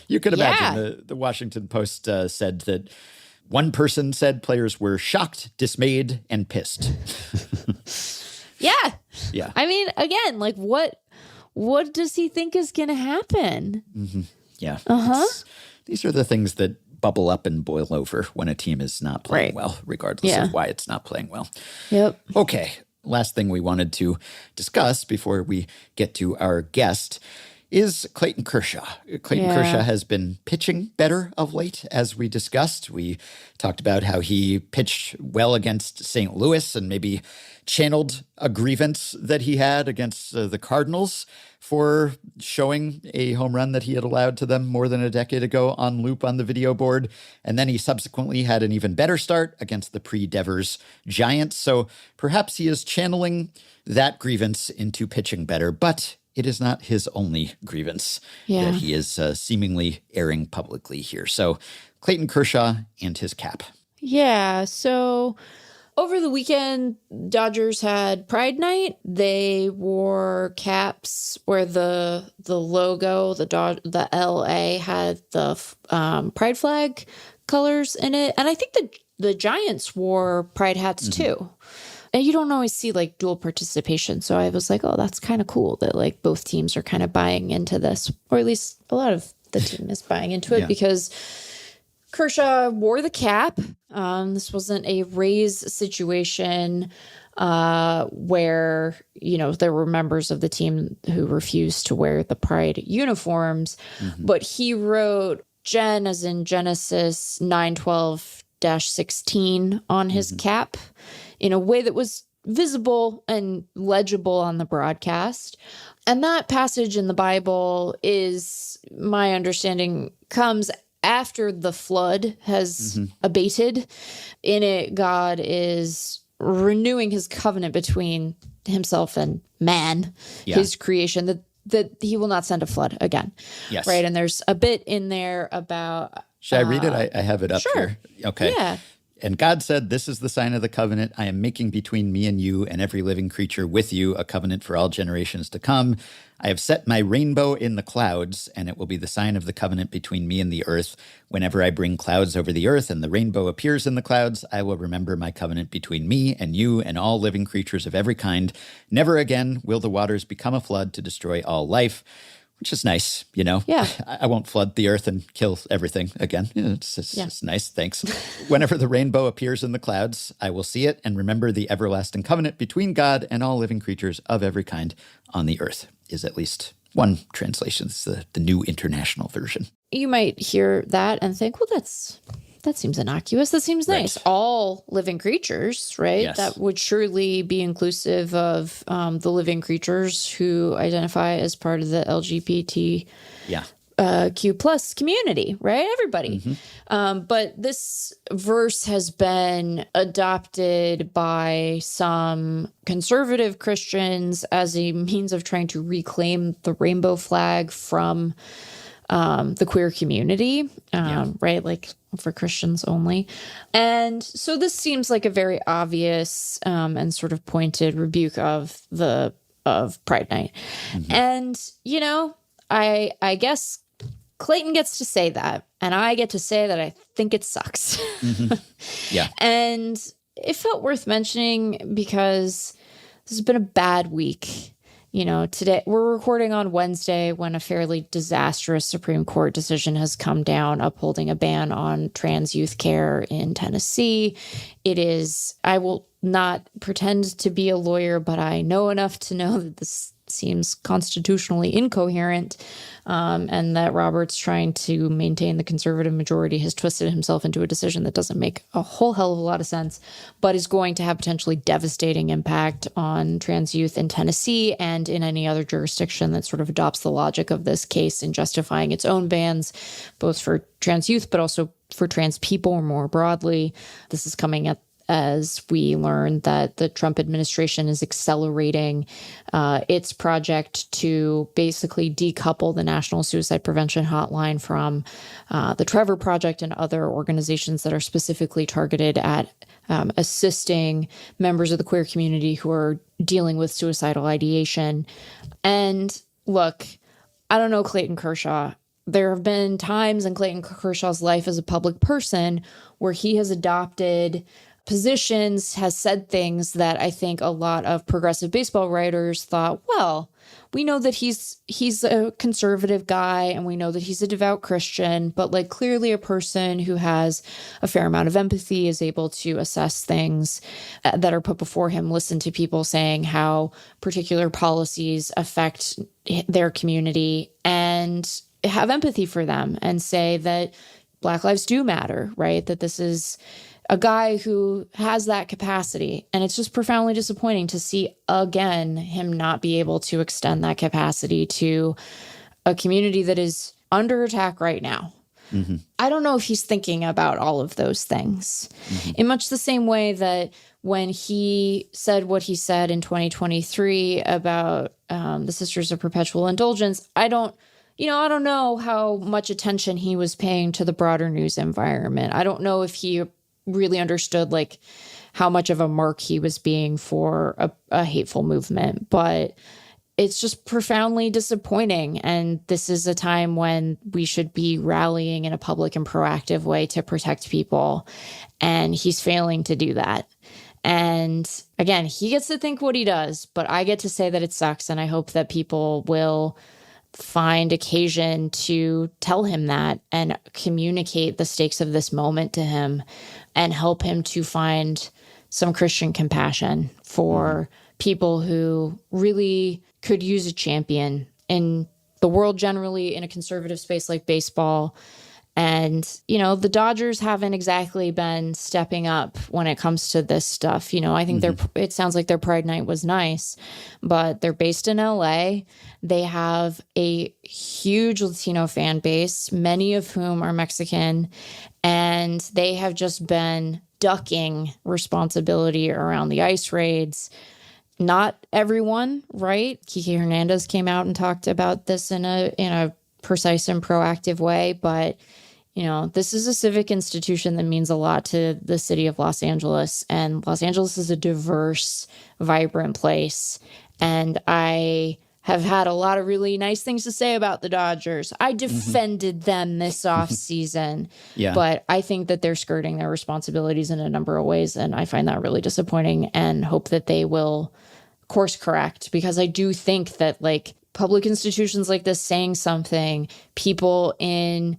you could imagine. The Washington Post said that one person said players were shocked, dismayed, and pissed. Yeah. Yeah. I mean, again, like what does he think is going to happen? Mm-hmm. Yeah. Uh-huh. These are the things that bubble up and boil over when a team is not playing well, regardless of why it's not playing well. Yep. Okay. Last thing we wanted to discuss before we get to our guest is Clayton Kershaw. Clayton Kershaw has been pitching better of late, as we discussed. We talked about how he pitched well against St. Louis and maybe channeled a grievance that he had against the Cardinals for showing a home run that he had allowed to them more than a decade ago on loop on the video board. And then he subsequently had an even better start against the pre-Devers Giants. So perhaps he is channeling that grievance into pitching better, but it is not his only grievance that he is seemingly airing publicly here. So Clayton Kershaw and his cap. Yeah, so over the weekend, Dodgers had Pride Night. They wore caps where the logo, the LA had the Pride flag colors in it. And I think the Giants wore Pride hats too. And you don't always see like dual participation. So I was like, oh, that's kind of cool that like both teams are kind of buying into this, or at least a lot of the team is buying into it because Kershaw wore the cap. This wasn't a Rays situation where, there were members of the team who refused to wear the Pride uniforms, but he wrote Gen as in Genesis 912-16 on his cap in a way that was visible and legible on the broadcast. And that passage in the Bible is, my understanding, comes after the flood has abated. In it, God is renewing his covenant between himself and man, his creation, that he will not send a flood again. Yes. Right. And there's a bit in there about... Should I read it? I have it up here. Okay. Yeah. And God said, "This is the sign of the covenant I am making between me and you and every living creature with you, a covenant for all generations to come. I have set my rainbow in the clouds, and it will be the sign of the covenant between me and the earth. Whenever I bring clouds over the earth and the rainbow appears in the clouds, I will remember my covenant between me and you and all living creatures of every kind. Never again will the waters become a flood to destroy all life." Which is nice, Yeah. I won't flood the earth and kill everything again. It's nice, thanks. Whenever the rainbow appears in the clouds, I will see it and remember the everlasting covenant between God and all living creatures of every kind on the earth, is at least one translation. It's the New International Version. You might hear that and think, well, that's that seems innocuous. That seems nice. Right. All living creatures, right? Yes. That would surely be inclusive of the living creatures who identify as part of the LGBT Q plus community, right? Everybody. But this verse has been adopted by some conservative Christians as a means of trying to reclaim the rainbow flag from the queer community, right? Like for Christians only. And so this seems like a very obvious and sort of pointed rebuke of Pride Night. And, you know, I guess Clayton gets to say that, and I get to say that I think it sucks. Yeah. And it felt worth mentioning because this has been a bad week. You know, today we're recording on Wednesday when a fairly disastrous Supreme Court decision has come down upholding a ban on trans youth care in Tennessee. It is, I will not pretend to be a lawyer, but I know enough to know that this seems constitutionally incoherent, and that Roberts, trying to maintain the conservative majority, has twisted himself into a decision that doesn't make a whole hell of a lot of sense, but is going to have potentially devastating impact on trans youth in Tennessee and in any other jurisdiction that sort of adopts the logic of this case in justifying its own bans, both for trans youth, but also for trans people more broadly. This is coming at as we learn that the Trump administration is accelerating its project to basically decouple the National Suicide Prevention Hotline from the Trevor Project and other organizations that are specifically targeted at assisting members of the queer community who are dealing with suicidal ideation. And look, I don't know Clayton Kershaw. There have been times in Clayton Kershaw's life as a public person where he has adopted positions, has said things that I think a lot of progressive baseball writers thought, well, we know that he's a conservative guy and we know that he's a devout Christian, but like clearly a person who has a fair amount of empathy, is able to assess things that are put before him, listen to people saying how particular policies affect their community and have empathy for them and say that Black lives do matter, right? That this is a guy who has that capacity. And it's just profoundly disappointing to see, again, him not be able to extend that capacity to a community that is under attack right now. I don't know if he's thinking about all of those things in much the same way that when he said what he said in 2023 about the Sisters of Perpetual Indulgence, I don't know how much attention he was paying to the broader news environment. I don't know if he really understood like how much of a mark he was being for a hateful movement, but it's just profoundly disappointing. And this is a time when we should be rallying in a public and proactive way to protect people. And he's failing to do that. And again, he gets to think what he does, but I get to say that it sucks. And I hope that people will find occasion to tell him that and communicate the stakes of this moment to him and help him to find some Christian compassion for people who really could use a champion in the world generally, in a conservative space like baseball. And, you know, the Dodgers haven't exactly been stepping up when it comes to this stuff. You know, I think it sounds like their Pride Night was nice, but they're based in LA. They have a huge Latino fan base, many of whom are Mexican, and they have just been ducking responsibility around the ICE raids. Not everyone, right? Kiki Hernandez came out and talked about this in a precise and proactive way, but you know, this is a civic institution that means a lot to the city of Los Angeles, and Los Angeles is a diverse, vibrant place. And I have had a lot of really nice things to say about the Dodgers. I defended them this offseason, but I think that they're skirting their responsibilities in a number of ways, and I find that really disappointing and hope that they will course correct, because I do think that like public institutions like this saying something, people in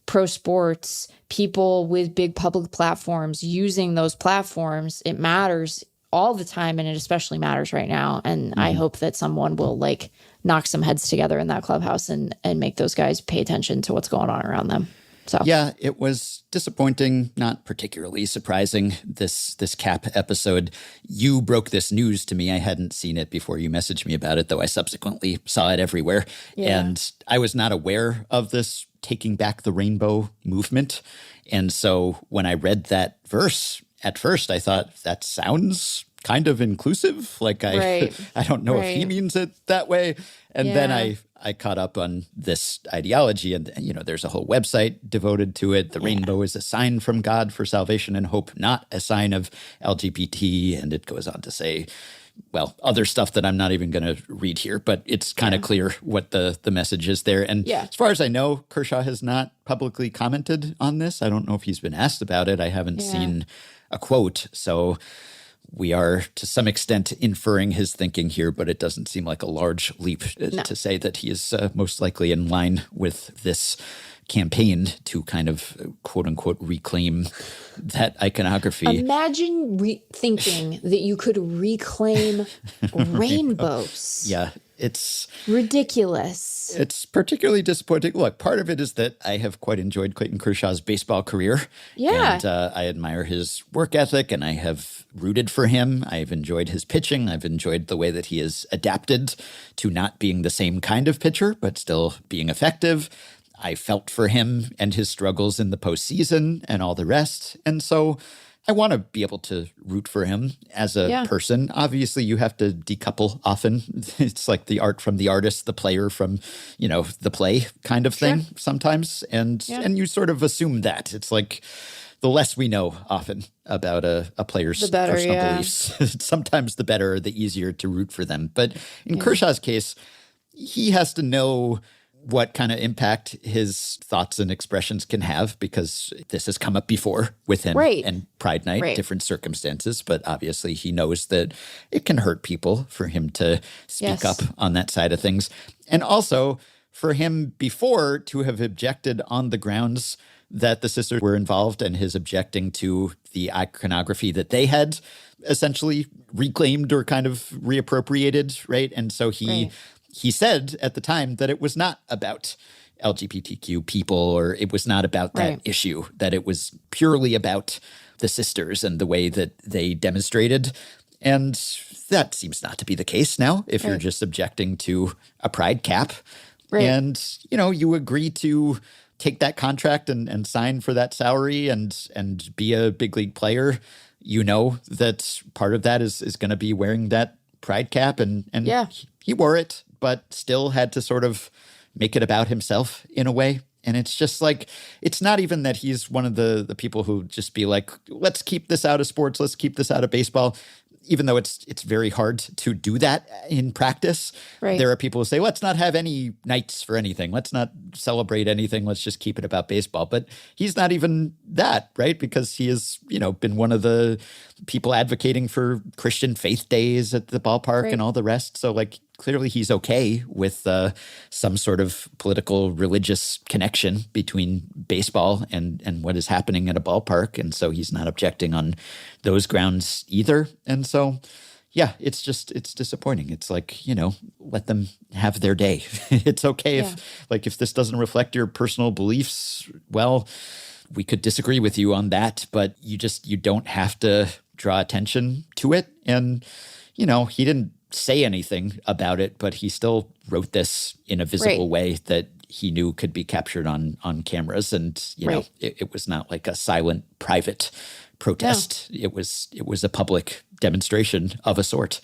pro sports, people with big public platforms using those platforms, it matters all the time, and it especially matters right now. And I hope that someone will like knock some heads together in that clubhouse and make those guys pay attention to what's going on around them. So yeah, it was disappointing, not particularly surprising, this Cap episode. You broke this news to me. I hadn't seen it before you messaged me about it, though I subsequently saw it everywhere. Yeah. And I was not aware of this Taking Back the Rainbow movement. And so when I read that verse, at first I thought, that sounds kind of inclusive. Like I don't know if he means it that way. And then I caught up on this ideology, and there's a whole website devoted to it. The rainbow is a sign from God for salvation and hope, not a sign of LGBT. And it goes on to say, well, other stuff that I'm not even going to read here, but it's kind of clear what the message is there. And as far as I know, Kershaw has not publicly commented on this. I don't know if he's been asked about it. I haven't seen a quote. So we are to some extent inferring his thinking here, but it doesn't seem like a large leap to say that he is most likely in line with this campaign to kind of quote unquote reclaim that iconography. Imagine thinking that you could reclaim rainbows. Yeah, it's ridiculous. It's particularly disappointing. Look, part of it is that I have quite enjoyed Clayton Kershaw's baseball career. Yeah. And I admire his work ethic, and I have rooted for him. I've enjoyed his pitching. I've enjoyed the way that he has adapted to not being the same kind of pitcher, but still being effective. I felt for him and his struggles in the postseason and all the rest. And so I want to be able to root for him as a person. Obviously, you have to decouple often. It's like the art from the artist, the player from, the play kind of thing sometimes. And you sort of assume that. It's like the less we know often about a player's personal beliefs, sometimes the better, the easier to root for them. But in Kershaw's case, he has to know what kind of impact his thoughts and expressions can have, because this has come up before with him and Pride Night, different circumstances. But obviously he knows that it can hurt people for him to speak up on that side of things. And also for him before to have objected on the grounds that the sisters were involved, and his objecting to the iconography that they had essentially reclaimed or kind of reappropriated, right? And so he said at the time that it was not about LGBTQ people, or it was not about that issue, that it was purely about the sisters and the way that they demonstrated. And that seems not to be the case now if you're just objecting to a pride cap. And, you agree to take that contract and sign for that salary and be a big league player. You know that part of that is going to be wearing that pride cap, and he wore it, but still had to sort of make it about himself in a way. And it's just like, it's not even that he's one of the people who just be like, let's keep this out of sports, let's keep this out of baseball. Even though it's very hard to do that in practice. There are people who say, let's not have any nights for anything. Let's not celebrate anything. Let's just keep it about baseball. But he's not even that, right? Because he has, been one of the people advocating for Christian faith days at the ballpark and all the rest. So clearly he's okay with some sort of political religious connection between baseball and what is happening at a ballpark. And so he's not objecting on those grounds either. And so, it's disappointing. It's like, let them have their day. It's okay if this doesn't reflect your personal beliefs, well, we could disagree with you on that, but you don't have to draw attention to it. And, he didn't say anything about it, but he still wrote this in a visible way that he knew could be captured on cameras. And, it was not like a silent private protest. No. It was a public demonstration of a sort.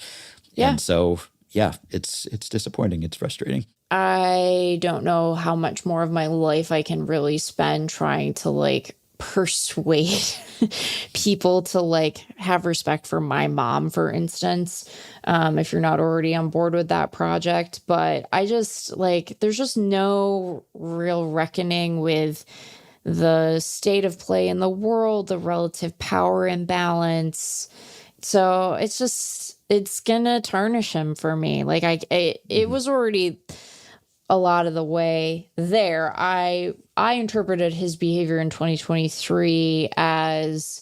Yeah. And so, it's disappointing. It's frustrating. I don't know how much more of my life I can really spend trying to persuade people to have respect for my mom, for instance, if you're not already on board with that project. But I just there's just no real reckoning with the state of play in the world, the relative power imbalance. So it's gonna tarnish him for me. It was already a lot of the way there. I interpreted his behavior in 2023 as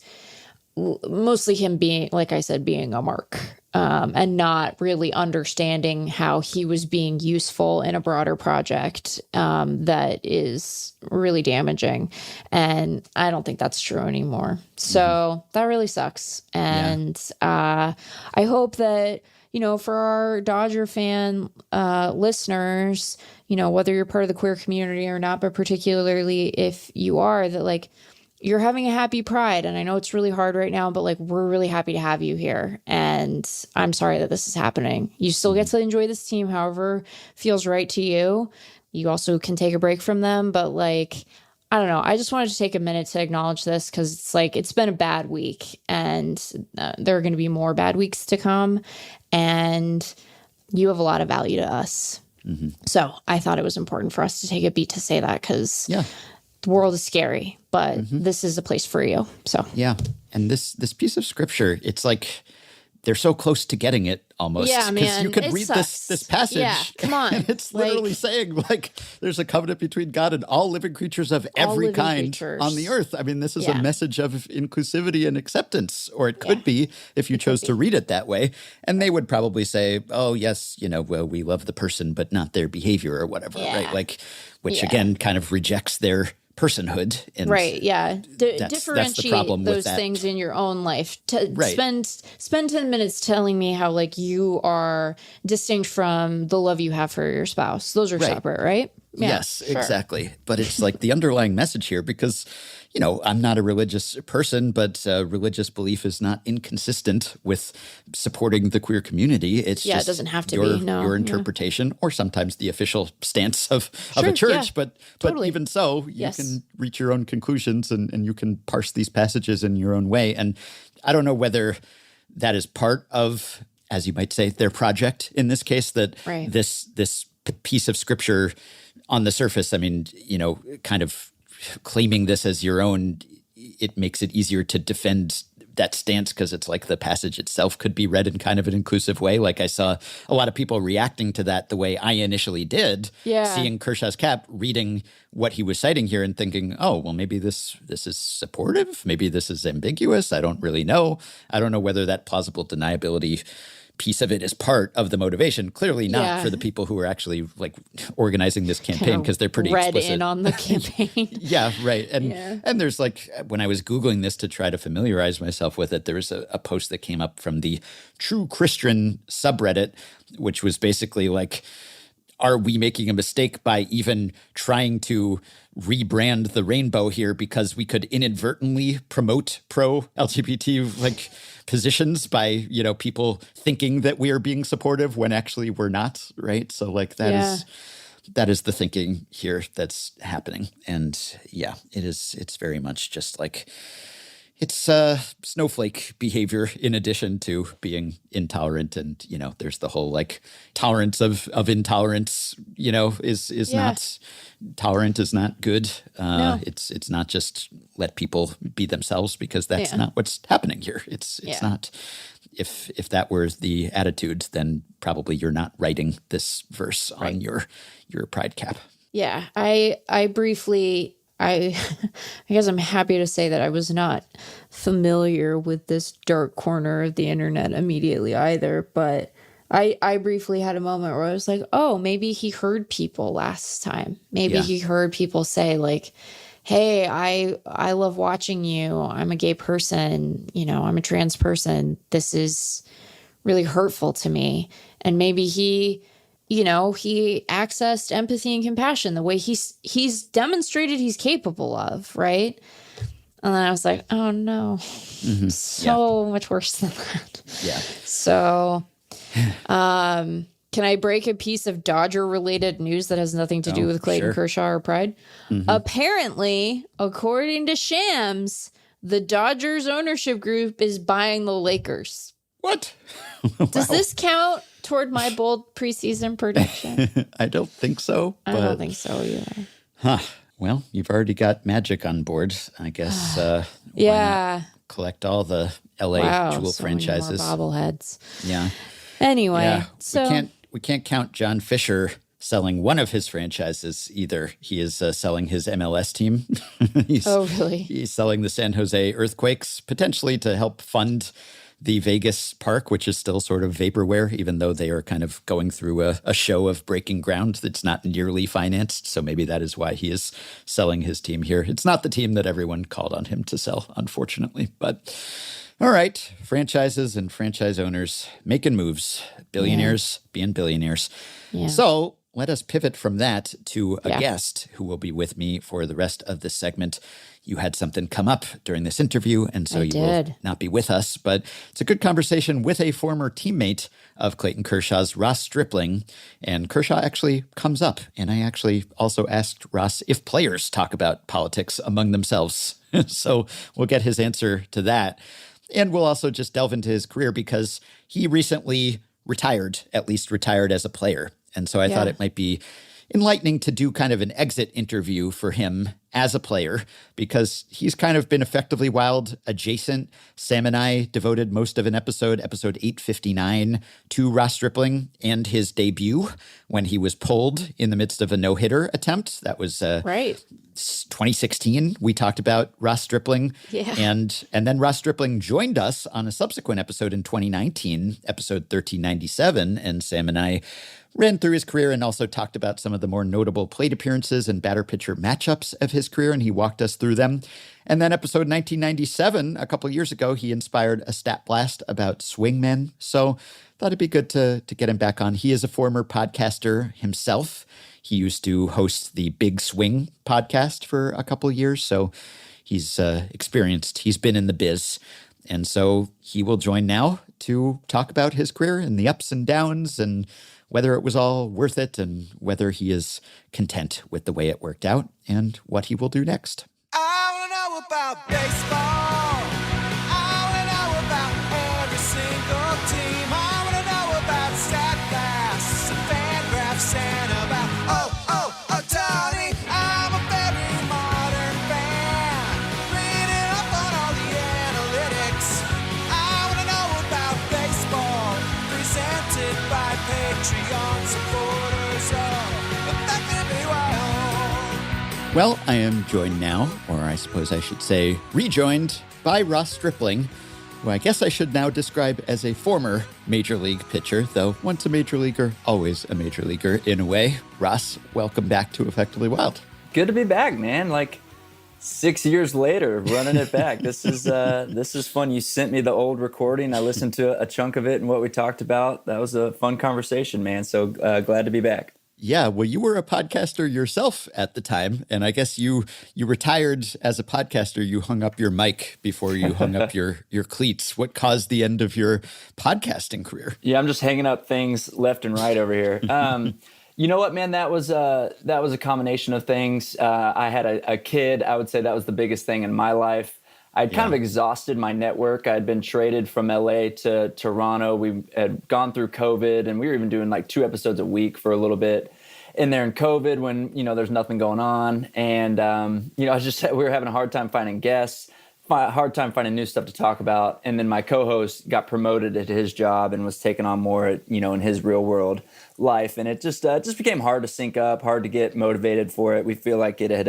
mostly him being, like I said, being a mark, and not really understanding how he was being useful in a broader project that is really damaging. And I don't think that's true anymore. So that really sucks. And I hope that, for our Dodger fan listeners, whether you're part of the queer community or not, but particularly if you are, that like, you're having a happy Pride. And I know it's really hard right now, but like, we're really happy to have you here. And I'm sorry that this is happening. You still get to enjoy this team however feels right to you. You also can take a break from them. But like, I don't know. I just wanted to take a minute to acknowledge this because it's like, it's been a bad week and there are going to be more bad weeks to come. And you have a lot of value to us. So I thought it was important for us to take a beat to say that because the world is scary, but this is a place for you. So yeah, and this piece of scripture, it's like they're so close to getting it almost. Yeah, man. You could read this passage. Yeah, come on. And it's literally saying like there's a covenant between God and all living creatures of every kind on the earth. I mean, this is a message of inclusivity and acceptance, or it could be if you chose to read it that way. And they would probably say, oh, yes, well, we love the person, but not their behavior or whatever, right? Like, which again kind of rejects their personhood. And differentiate that's the problem those with that. Things in your own life. Spend 10 minutes telling me how like you are distinct from the love you have for your spouse. Those are separate, right? Yeah, yes, exactly. But it's like the underlying message here because, I'm not a religious person, but religious belief is not inconsistent with supporting the queer community. It's just it doesn't have to be your interpretation or sometimes the official stance of a church. But even so, you can reach your own conclusions and you can parse these passages in your own way. And I don't know whether that is part of, as you might say, their project in this case, that this piece of scripture on the surface, I mean, kind of claiming this as your own, it makes it easier to defend that stance because it's like the passage itself could be read in kind of an inclusive way. Like I saw a lot of people reacting to that the way I initially did, seeing Kershaw's cap, reading what he was citing here and thinking, oh, well, maybe this is supportive. Maybe this is ambiguous. I don't really know. I don't know whether that plausible deniability piece of it is part of the motivation. Clearly not for the people who are actually like organizing this campaign because they're pretty explicit. In on the campaign. Right. And there's like, when I was Googling this to try to familiarize myself with it, there was a post that came up from the True Christian subreddit, which was basically like, are we making a mistake by even trying to rebrand the rainbow here because we could inadvertently promote pro-LGBT like positions by, people thinking that we are being supportive when actually we're not, right? So like that is the thinking here that's happening. And it's very much just like it's snowflake behavior in addition to being intolerant. And, there's the whole like tolerance of intolerance, is not tolerant is not good. No. It's not just let people be themselves because that's not what's happening here. It's not. If that were the attitude, then probably you're not writing this verse on your pride cap. Yeah, I briefly. I guess I'm happy to say that I was not familiar with this dark corner of the internet immediately either, but I briefly had a moment where I was like, oh, maybe he heard people last time. Maybe he heard people say like, hey, I love watching you. I'm a gay person. I'm a trans person. This is really hurtful to me. And maybe he accessed empathy and compassion the way he's demonstrated he's capable of, right? And then I was like, oh no, so much worse than that. Yeah. So, can I break a piece of Dodger-related news that has nothing to do with Clayton Kershaw or Pride? Apparently, according to Shams, the Dodgers ownership group is buying the Lakers. What? Does this count toward my bold preseason prediction? I don't think so. I don't think so either. Huh. Well, you've already got Magic on board. I guess why not collect all the LA Jewel franchises. Many more bobbleheads. Yeah. Anyway, so we can't count John Fisher selling one of his franchises. Either he is selling his MLS team. Oh, really? He's selling the San Jose Earthquakes, potentially to help fund the Vegas park, which is still sort of vaporware, even though they are kind of going through a show of breaking ground that's not nearly financed. So maybe that is why he is selling his team here. It's not the team that everyone called on him to sell, unfortunately. But all right, franchises and franchise owners making moves, billionaires being billionaires. Yeah. So let us pivot from that to a guest who will be with me for the rest of this segment. You had something come up during this interview, and so you will not be with us. But it's a good conversation with a former teammate of Clayton Kershaw's, Ross Stripling. And Kershaw actually comes up. And I actually also asked Ross if players talk about politics among themselves. So we'll get his answer to that. And we'll also just delve into his career because he recently retired, at least retired as a player. And so I thought it might be enlightening to do kind of an exit interview for him as a player, because he's kind of been effectively Wild adjacent. Sam and I devoted most of an episode 859, to Ross Stripling and his debut when he was pulled in the midst of a no-hitter attempt. That was 2016. We talked about Ross Stripling. Yeah. And then Ross Stripling joined us on a subsequent episode in 2019, episode 1397, and Sam and I ran through his career and also talked about some of the more notable plate appearances and batter-pitcher matchups of his career, and he walked us through them. And then episode 1997, a couple years ago, he inspired a stat blast about swingmen. So thought it'd be good to get him back on. He is a former podcaster himself. He used to host the Big Swing podcast for a couple years, so he's experienced. He's been in the biz. And so he will join now to talk about his career and the ups and downs and whether it was all worth it and whether he is content with the way it worked out and what he will do next. I want to know about baseball. I want to know about every single team. I want to know about StatGlass and FanGraphs and about Tony. I'm a very modern fan, reading up on all the analytics. I want to know about baseball, presented by Patreon supporters of Effectively Wild. Well, I am joined now, or I suppose I should say rejoined, by Ross Stripling, who I guess I should now describe as a former Major League pitcher, though once a Major Leaguer, always a Major Leaguer in a way. Ross, welcome back to Effectively Wild. Good to be back, man. Like 6 years later, running it back. This is fun. You sent me the old recording. I listened to a chunk of it and what we talked about. That was a fun conversation, man. So glad to be back. Yeah, well, you were a podcaster yourself at the time, and I guess you retired as a podcaster. You hung up your mic before you hung up your cleats. What caused the end of your podcasting career? Yeah, I'm just hanging up things left and right over here. You know what, man? That was a combination of things. I had a kid. I would say that was the biggest thing in my life. I'd kind of exhausted my network. I'd been traded from LA to Toronto. We had gone through COVID, and we were even doing like 2 episodes a week for a little bit in there in COVID when, there's nothing going on. And, we were having a hard time finding guests, hard time finding new stuff to talk about. And then my co-host got promoted at his job and was taking on more, in his real world life. And it just became hard to sync up, hard to get motivated for it. We feel like it had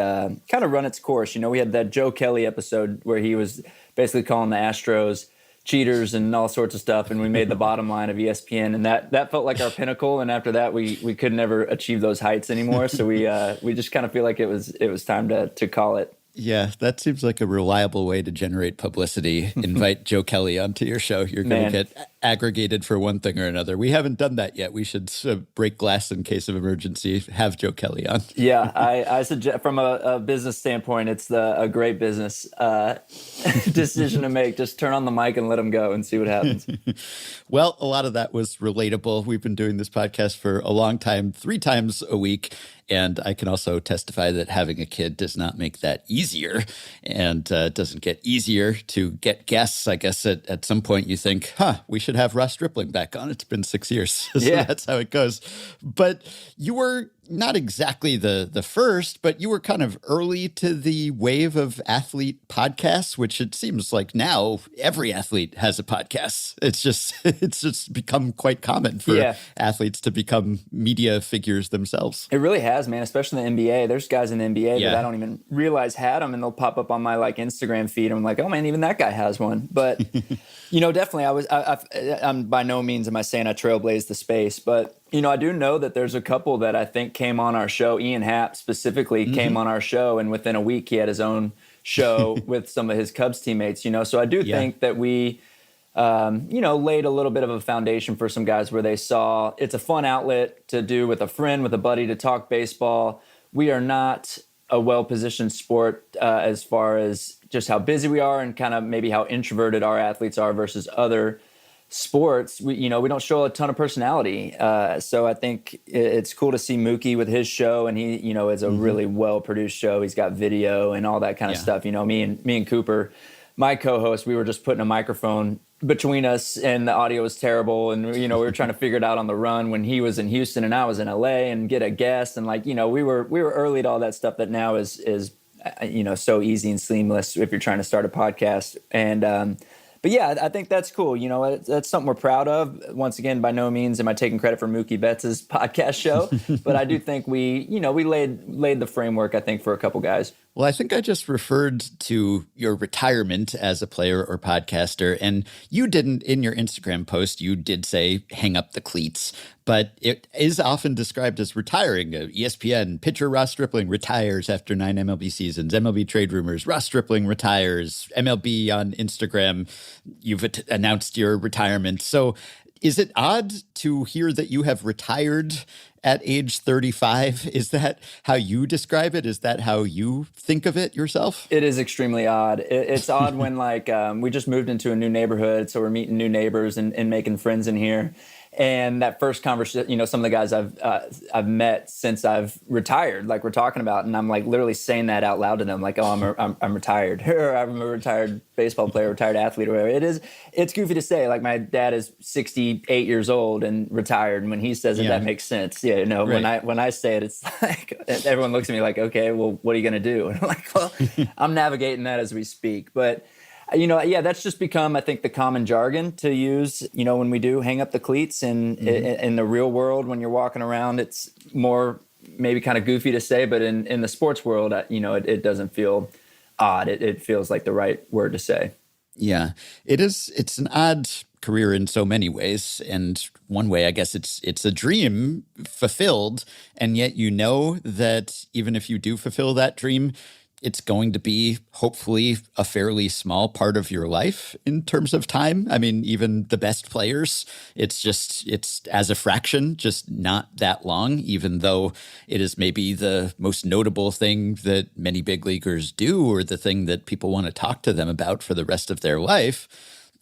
kind of run its course. We had that Joe Kelly episode where he was basically calling the Astros cheaters and all sorts of stuff, and we made the bottom line of ESPN, and that felt like our pinnacle. And after that, we could never achieve those heights anymore. So we just kind of feel like it was time to call it. Yeah, that seems like a reliable way to generate publicity. Invite Joe Kelly onto your show. You're going to get aggregated for one thing or another. We haven't done that yet. We should break glass in case of emergency. Have Joe Kelly on. Yeah, I suggest from a business standpoint, it's a great business decision to make. Just turn on the mic and let him go and see what happens. Well, a lot of that was relatable. We've been doing this podcast for a long time, 3 times a week. And I can also testify that having a kid does not make that easier, and doesn't get easier to get guests. I guess at some point you think, we should have Ross Stripling back on. It's been 6 years. So yeah. That's how it goes. But you were not exactly the first, but you were kind of early to the wave of athlete podcasts, which it seems like now every athlete has a podcast. It's just become quite common for athletes to become media figures themselves. It really has, man, especially in the NBA. There's guys in the NBA that I don't even realize had them, and they'll pop up on my like Instagram feed. And I'm like, oh man, even that guy has one. But definitely I'm by no means am I saying I trailblazed the space, but I do know that there's a couple that I think came on our show. Ian Happ specifically came on our show, and within a week he had his own show with some of his Cubs teammates, So I do think that we, laid a little bit of a foundation for some guys where they saw it's a fun outlet to do with a friend, with a buddy, to talk baseball. We are not a well-positioned sport as far as just how busy we are and kind of maybe how introverted our athletes are versus other sports. We don't show a ton of personality. So I think it's cool to see Mookie with his show, and he, is a really well-produced show. He's got video and all that kind of stuff. Me and Cooper, my co-host, we were just putting a microphone between us, and the audio was terrible. And, we were trying to figure it out on the run when he was in Houston and I was in LA, and get a guest. And we were early to all that stuff that now is so easy and seamless if you're trying to start a podcast. And, but yeah, I think that's cool. That's something we're proud of. Once again, by no means am I taking credit for Mookie Betts' podcast show, but I do think we laid the framework, I think, for a couple guys. Well, I think I just referred to your retirement as a player or podcaster, and you didn't, in your Instagram post, you did say hang up the cleats, but it is often described as retiring. ESPN, pitcher Ross Stripling retires after 9 MLB seasons. MLB trade rumors, Ross Stripling retires. MLB on Instagram, you've announced your retirement. So is it odd to hear that you have retired at age 35? Is that how you describe it? Is that how you think of it yourself? It is extremely odd. It's odd when we just moved into a new neighborhood, so we're meeting new neighbors and making friends in here. And that first conversation, some of the guys I've met since I've retired, like we're talking about, and I'm like literally saying that out loud to them, like, oh, I'm retired, or I'm a retired baseball player, retired athlete, or whatever. It's goofy to say. Like my dad is 68 years old and retired, and when he says it, that makes sense. Yeah, right. When I say it, it's like everyone looks at me like, okay, well, what are you gonna do? And I'm like, well, I'm navigating that as we speak, but. That's just become, I think, the common jargon to use, when we do hang up the cleats. And in the real world, when you're walking around, it's more maybe kind of goofy to say. But in the sports world, it doesn't feel odd. It feels like the right word to say. Yeah, it is. It's an odd career in so many ways. And one way, I guess it's a dream fulfilled. And yet, that even if you do fulfill that dream, it's going to be hopefully a fairly small part of your life in terms of time. I mean, even the best players, it's as a fraction, just not that long, even though it is maybe the most notable thing that many big leaguers do, or the thing that people want to talk to them about for the rest of their life.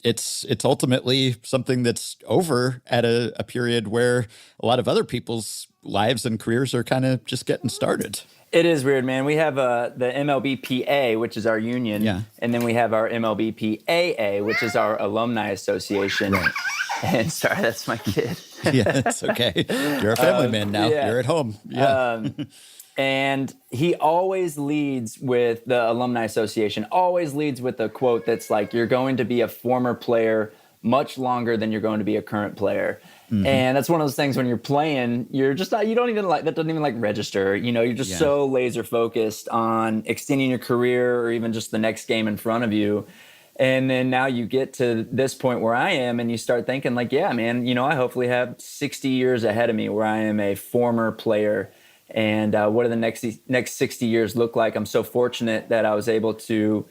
It's ultimately something that's over at a period where a lot of other people's lives and careers are kind of just getting started. It is weird, man. We have the MLBPA, which is our union, and then we have our MLBPAA, which is our alumni association. Right. And sorry, that's my kid. Yeah, it's okay. You're a family man now. Yeah. You're at home. Yeah. And he always leads with the alumni association, always leads with a quote that's like, you're going to be a former player much longer than you're going to be a current player. Mm-hmm. And that's one of those things when you're playing, you're just not, you don't even like, that doesn't even like register. You're just so laser focused on extending your career or even just the next game in front of you. And then now you get to this point where I am and you start thinking like, yeah, man, I hopefully have 60 years ahead of me where I am a former player. And what do the next 60 years look like? I'm so fortunate that I was able to,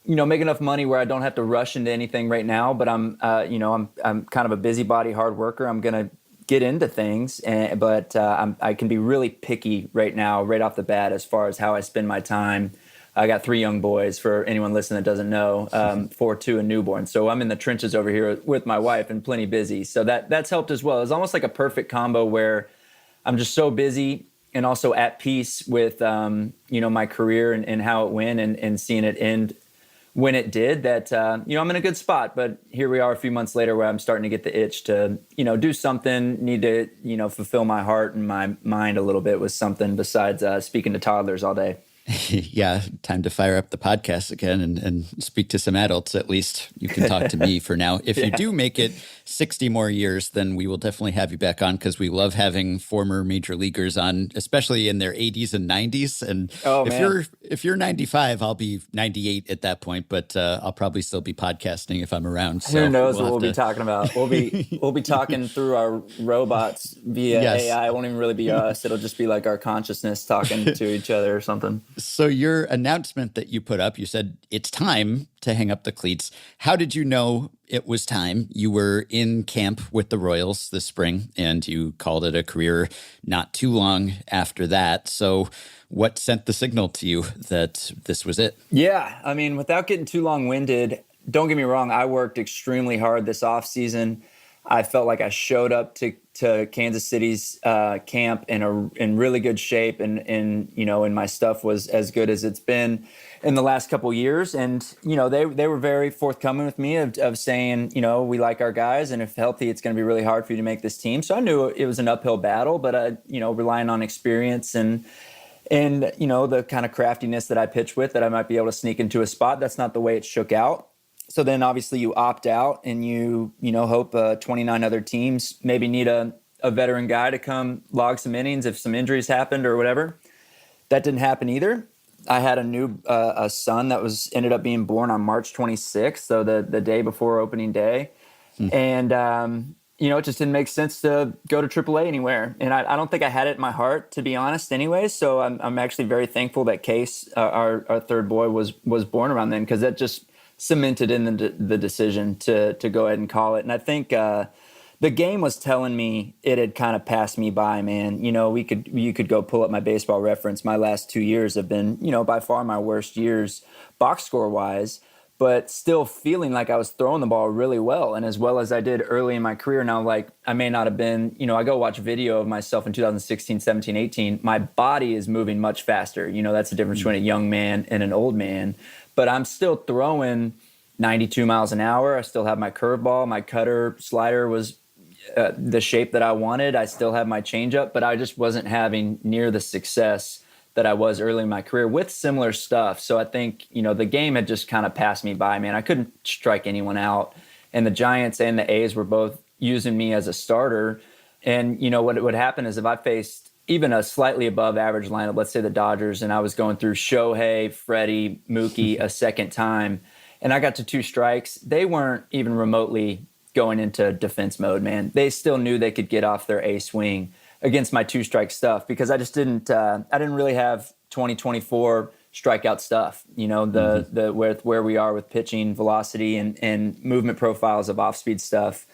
make enough money where I don't have to rush into anything right now. But I'm kind of a busybody, hard worker. I'm gonna get into things, but I can be really picky right now, right off the bat, as far as how I spend my time. I got 3 young boys, for anyone listening that doesn't know, 4, 2, and newborn. So I'm in the trenches over here with my wife and plenty busy. So that's helped as well. It's almost like a perfect combo where I'm just so busy and also at peace with, my career and how it went and seeing it end when it did that, I'm in a good spot. But here we are a few months later where I'm starting to get the itch to, do something, need to, fulfill my heart and my mind a little bit with something besides speaking to toddlers all day. Yeah, time to fire up the podcast again and speak to some adults at least. You can talk to me for now. If you do make it 60 more years, then we will definitely have you back on because we love having former major leaguers on, especially in their 80s and 90s. And if you're 95, I'll be 98 at that point, but I'll probably still be podcasting if I'm around. So who knows what we'll be talking about? We'll be talking through our robots via AI. It won't even really be us. It'll just be like our consciousness talking to each other or something. So your announcement that you put up, you said it's time to hang up the cleats. How did you know it was time? You were in camp with the Royals this spring, and you called it a career not too long after that. So what sent the signal to you that this was it? Yeah, I mean, without getting too long-winded, don't get me wrong, I worked extremely hard this offseason. I felt like I showed up to Kansas City's camp in really good shape, and my stuff was as good as it's been in the last couple of years. And they were very forthcoming with me of saying, we like our guys, and if healthy, it's going to be really hard for you to make this team. So I knew it was an uphill battle, but relying on experience and the kind of craftiness that I pitch with, that I might be able to sneak into a spot. That's not the way it shook out. So then obviously you opt out and you hope 29 other teams maybe need a veteran guy to come log some innings if some injuries happened or whatever. That didn't happen either. I had a son that ended up being born on March 26th, so the day before opening day. And, it just didn't make sense to go to AAA anywhere. And I don't think I had it in my heart, to be honest, anyway. So I'm actually very thankful that Case, our third boy, was born around then, because that just cemented in the decision to go ahead and call it. And I think the game was telling me it had kind of passed me by, man. You could go pull up my Baseball Reference. My last 2 years have been, by far my worst years box score wise, but still feeling like I was throwing the ball really well, and as well as I did early in my career. Now, like, I may not have been, I go watch video of myself in 2016, 17, 18. My body is moving much faster. That's the difference between a young man and an old man. But I'm still throwing 92 miles an hour. I still have my curveball. My cutter slider was the shape that I wanted. I still have my changeup, but I just wasn't having near the success that I was early in my career with similar stuff. So I think, the game had just kind of passed me by, man. I couldn't strike anyone out. And the Giants and the A's were both using me as a starter. And, what would happen is if I faced even a slightly above average lineup, let's say the Dodgers, and I was going through Shohei, Freddie, Mookie a second time, and I got to 2 strikes, they weren't even remotely going into defense mode, man. They still knew they could get off their A swing against my 2-strike stuff, because I just didn't really have 2024 strikeout stuff, the where we are with pitching velocity and movement profiles of off-speed stuff.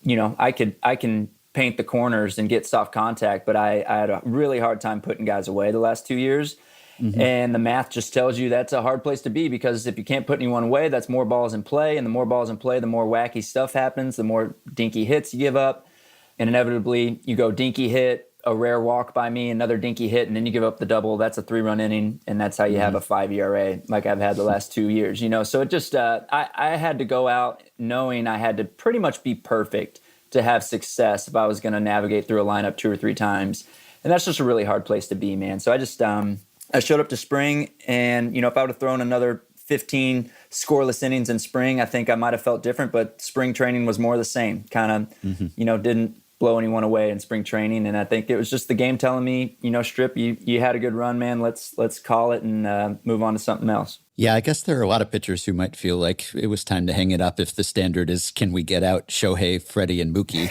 I can paint the corners and get soft contact, but I had a really hard time putting guys away the last 2 years. And the math just tells you that's a hard place to be, because if you can't put anyone away, that's more balls in play. And the more balls in play, the more wacky stuff happens, the more dinky hits you give up. And inevitably, you go dinky hit, a rare walk by me, another dinky hit, and then you give up the double. That's a 3-run inning, and that's how you have a 5 ERA like I've had the last 2 years. So it just I had to go out knowing I had to pretty much be perfect to have success if I was going to navigate through a lineup 2 or 3 times. And that's just a really hard place to be, man. So I just I showed up to spring, and if I would have thrown another 15 scoreless innings in spring, I think I might have felt different. But spring training was more the same. Kind of, didn't blow anyone away in spring training. And I think it was just the game telling me, Strip, you had a good run, man. Let's call it and move on to something else. Yeah, I guess there are a lot of pitchers who might feel like it was time to hang it up if the standard is, can we get out Shohei, Freddie, and Mookie?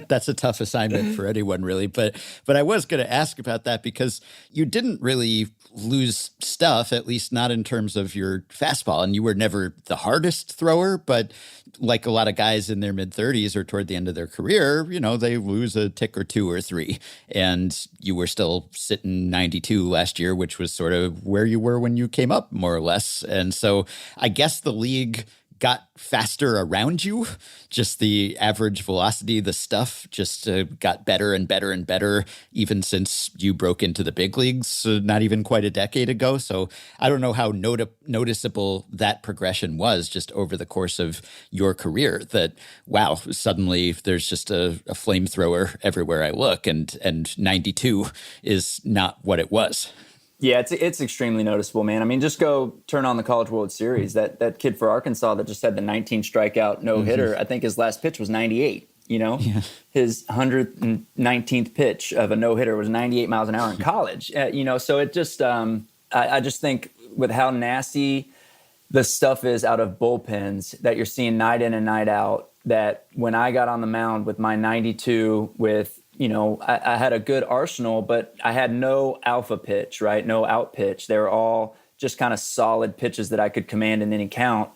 That's a tough assignment for anyone, really. But I was going to ask about that, because you didn't really lose stuff, at least not in terms of your fastball. And you were never the hardest thrower, but like a lot of guys in their mid-30s or toward the end of their career, they lose a tick or 2 or 3. And you were still sitting 92 last year, which was sort of where you were when you came up, more or less. And so I guess the league got faster around you. Just the average velocity, the stuff just got better and better and better, even since you broke into the big leagues not even quite a decade ago. So I don't know how noticeable that progression was just over the course of your career, that, wow, suddenly there's just a flamethrower everywhere I look, and 92 is not what it was. Yeah, it's extremely noticeable, man. I mean, just go turn on the College World Series. That kid for Arkansas that just had the 19 strikeout no-hitter, I think his last pitch was 98, His 119th pitch of a no-hitter was 98 miles an hour in college. So it just, I just think with how nasty the stuff is out of bullpens that you're seeing night in and night out, that when I got on the mound with my 92 with, I had a good arsenal, but I had no alpha pitch, right? No out pitch. They were all just kind of solid pitches that I could command in any count.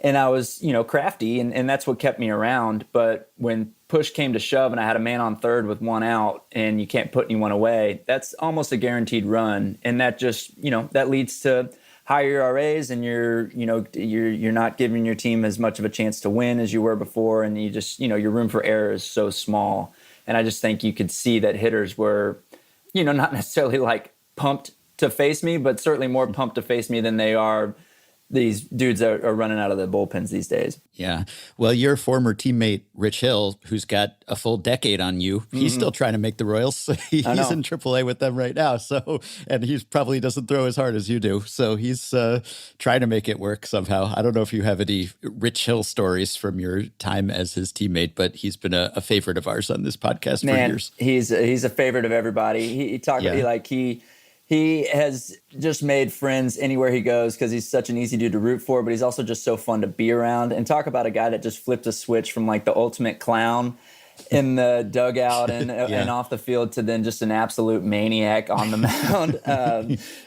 And I was, crafty, and that's what kept me around. But when push came to shove and I had a man on third with one out and you can't put anyone away, that's almost a guaranteed run. And that just, that leads to higher ERAs, and you're not giving your team as much of a chance to win as you were before. And you just, your room for error is so small. And I just think you could see that hitters were, not necessarily like pumped to face me, but certainly more pumped to face me than they are these dudes that are running out of the bullpens these days. Yeah. Well, your former teammate, Rich Hill, who's got a full decade on you, he's still trying to make the Royals. He's in AAA with them right now. So, and he probably doesn't throw as hard as you do. So he's trying to make it work somehow. I don't know if you have any Rich Hill stories from your time as his teammate, but he's been a favorite of ours on this podcast for years. He's a favorite of everybody. He has just made friends anywhere he goes because he's such an easy dude to root for, but he's also just so fun to be around. And talk about a guy that just flipped a switch from like the ultimate clown in the dugout and off the field to then just an absolute maniac on the mound.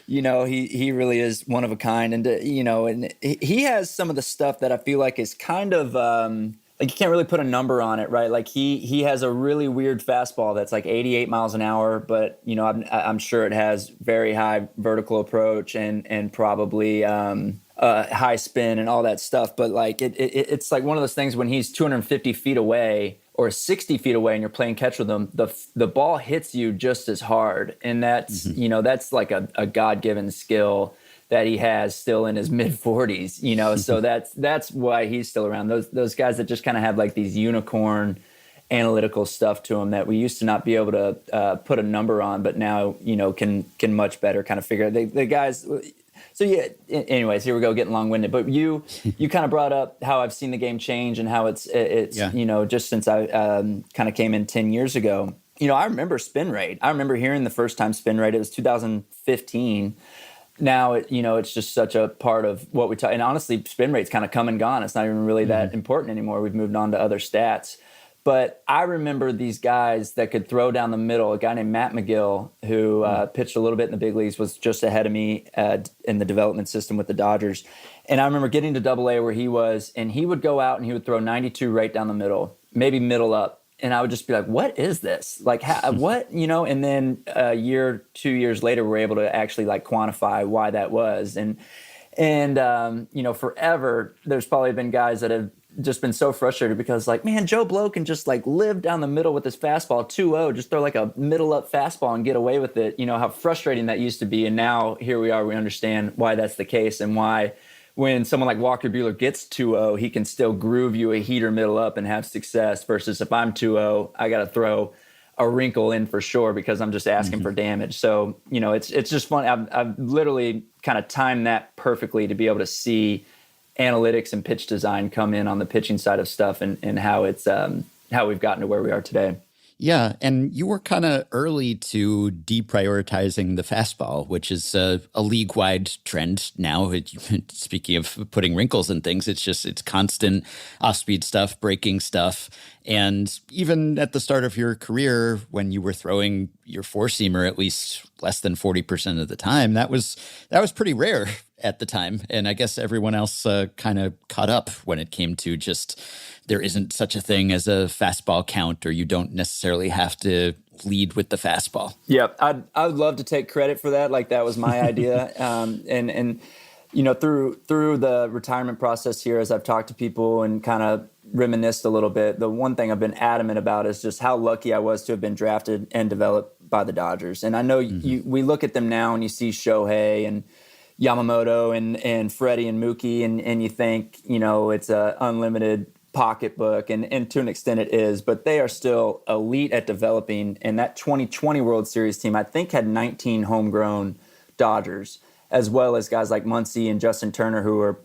He really is one of a kind. And, and he has some of the stuff that I feel like is kind of like you can't really put a number on it, right? Like he has a really weird fastball that's like 88 miles an hour, but I'm sure it has very high vertical approach and probably high spin and all that stuff. But like it's like one of those things when he's 250 feet away or 60 feet away and you're playing catch with him, the ball hits you just as hard, and that's that's like a God-given skill that he has still in his mid 40s, so that's why he's still around. Those guys that just kind of have like these unicorn analytical stuff to them that we used to not be able to put a number on, but now, can much better kind of figure out the guys. So yeah, anyways, here we go, getting long-winded, but you kind of brought up how I've seen the game change and how it's just since I kind of came in 10 years ago, I remember spin rate. I remember hearing the first time spin rate, it was 2015. Now, it's just such a part of what we talk. And honestly, spin rate's kind of come and gone. It's not even really that important anymore. We've moved on to other stats. But I remember these guys that could throw down the middle. A guy named Matt McGill, who pitched a little bit in the big leagues, was just ahead of me in the development system with the Dodgers. And I remember getting to AA where he was, and he would go out and he would throw 92 right down the middle, maybe middle up. And I would just be like, what is this? Like, what, and then a year, 2 years later, we're able to actually like quantify why that was. And forever, there's probably been guys that have just been so frustrated because like, man, Joe Blow can just like live down the middle with his fastball 2-0, just throw like a middle up fastball and get away with it. How frustrating that used to be. And now here we are, we understand why that's the case and why when someone like Walker Buehler gets 2-0, he can still groove you a heater middle up and have success versus if I'm 2-0, I got to throw a wrinkle in for sure because I'm just asking for damage. So, it's just fun. I've literally kind of timed that perfectly to be able to see analytics and pitch design come in on the pitching side of stuff and how it's how we've gotten to where we are today. Yeah, and you were kind of early to deprioritizing the fastball, which is a league-wide trend now. Speaking of putting wrinkles in things, it's constant off-speed stuff, breaking stuff. And even at the start of your career, when you were throwing your four-seamer at least less than 40% of the time, that was pretty rare at the time. And I guess everyone else kind of caught up when it came to just there isn't such a thing as a fastball count, or you don't necessarily have to lead with the fastball. Yeah, I'd love to take credit for that. Like that was my idea. And through the retirement process here, as I've talked to people and kind of reminisced a little bit, the one thing I've been adamant about is just how lucky I was to have been drafted and developed by the Dodgers. And I know we look at them now and you see Shohei and Yamamoto and Freddie and Mookie, and you think, it's a unlimited pocketbook, and to an extent it is, but they are still elite at developing. And that 2020 World Series team, I think, had 19 homegrown Dodgers, as well as guys like Muncy and Justin Turner, who are,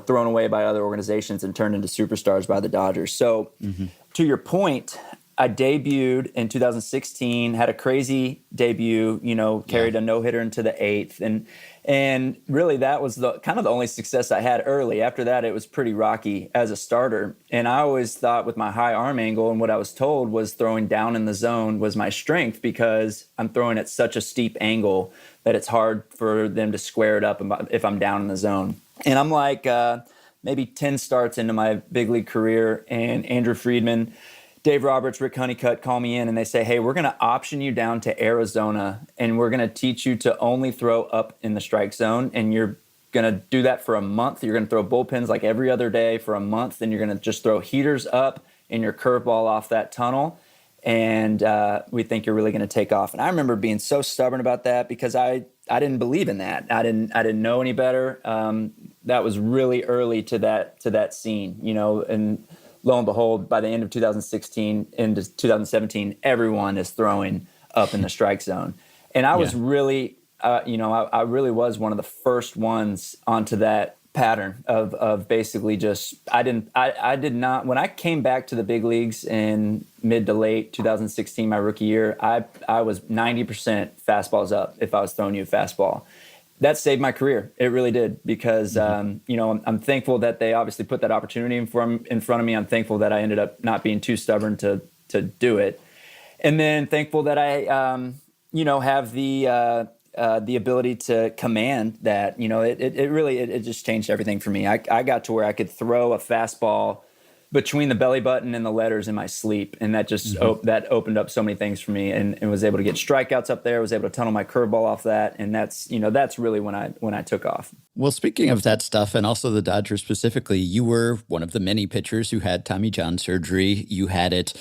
thrown away by other organizations and turned into superstars by the Dodgers. So to your point, I debuted in 2016, had a crazy debut, carried a no-hitter into the 8th. And really that was the kind of the only success I had early. After that, it was pretty rocky as a starter. And I always thought with my high arm angle, and what I was told was throwing down in the zone was my strength, because I'm throwing at such a steep angle that it's hard for them to square it up if I'm down in the zone. And I'm like maybe 10 starts into my big league career, and Andrew Friedman, Dave Roberts, Rick Honeycutt call me in and they say, hey, we're going to option you down to Arizona, and we're going to teach you to only throw up in the strike zone. And you're going to do that for a month. You're going to throw bullpens like every other day for a month. Then you're going to just throw heaters up and your curveball off that tunnel. And we think you're really going to take off. And I remember being so stubborn about that, because I didn't believe in that. I didn't know any better. That was really early to that scene, and lo and behold, by the end of 2016 into 2017, everyone is throwing up in the strike zone. And I was really, I really was one of the first ones onto that pattern of basically just, I did not, when I came back to the big leagues in mid to late 2016, my rookie year, I was 90% fastballs up if I was throwing you a fastball. That saved my career. It really did, because, I'm thankful that they obviously put that opportunity in front of me. I'm thankful that I ended up not being too stubborn to do it. And then thankful that I, have the ability to command that. It just changed everything for me. I got to where I could throw a fastball between the belly button and the letters in my sleep. And that just that opened up so many things for me, and was able to get strikeouts up there, was able to tunnel my curveball off that. And that's really when I took off. Well, speaking of that stuff, and also the Dodgers specifically, you were one of the many pitchers who had Tommy John surgery. You had it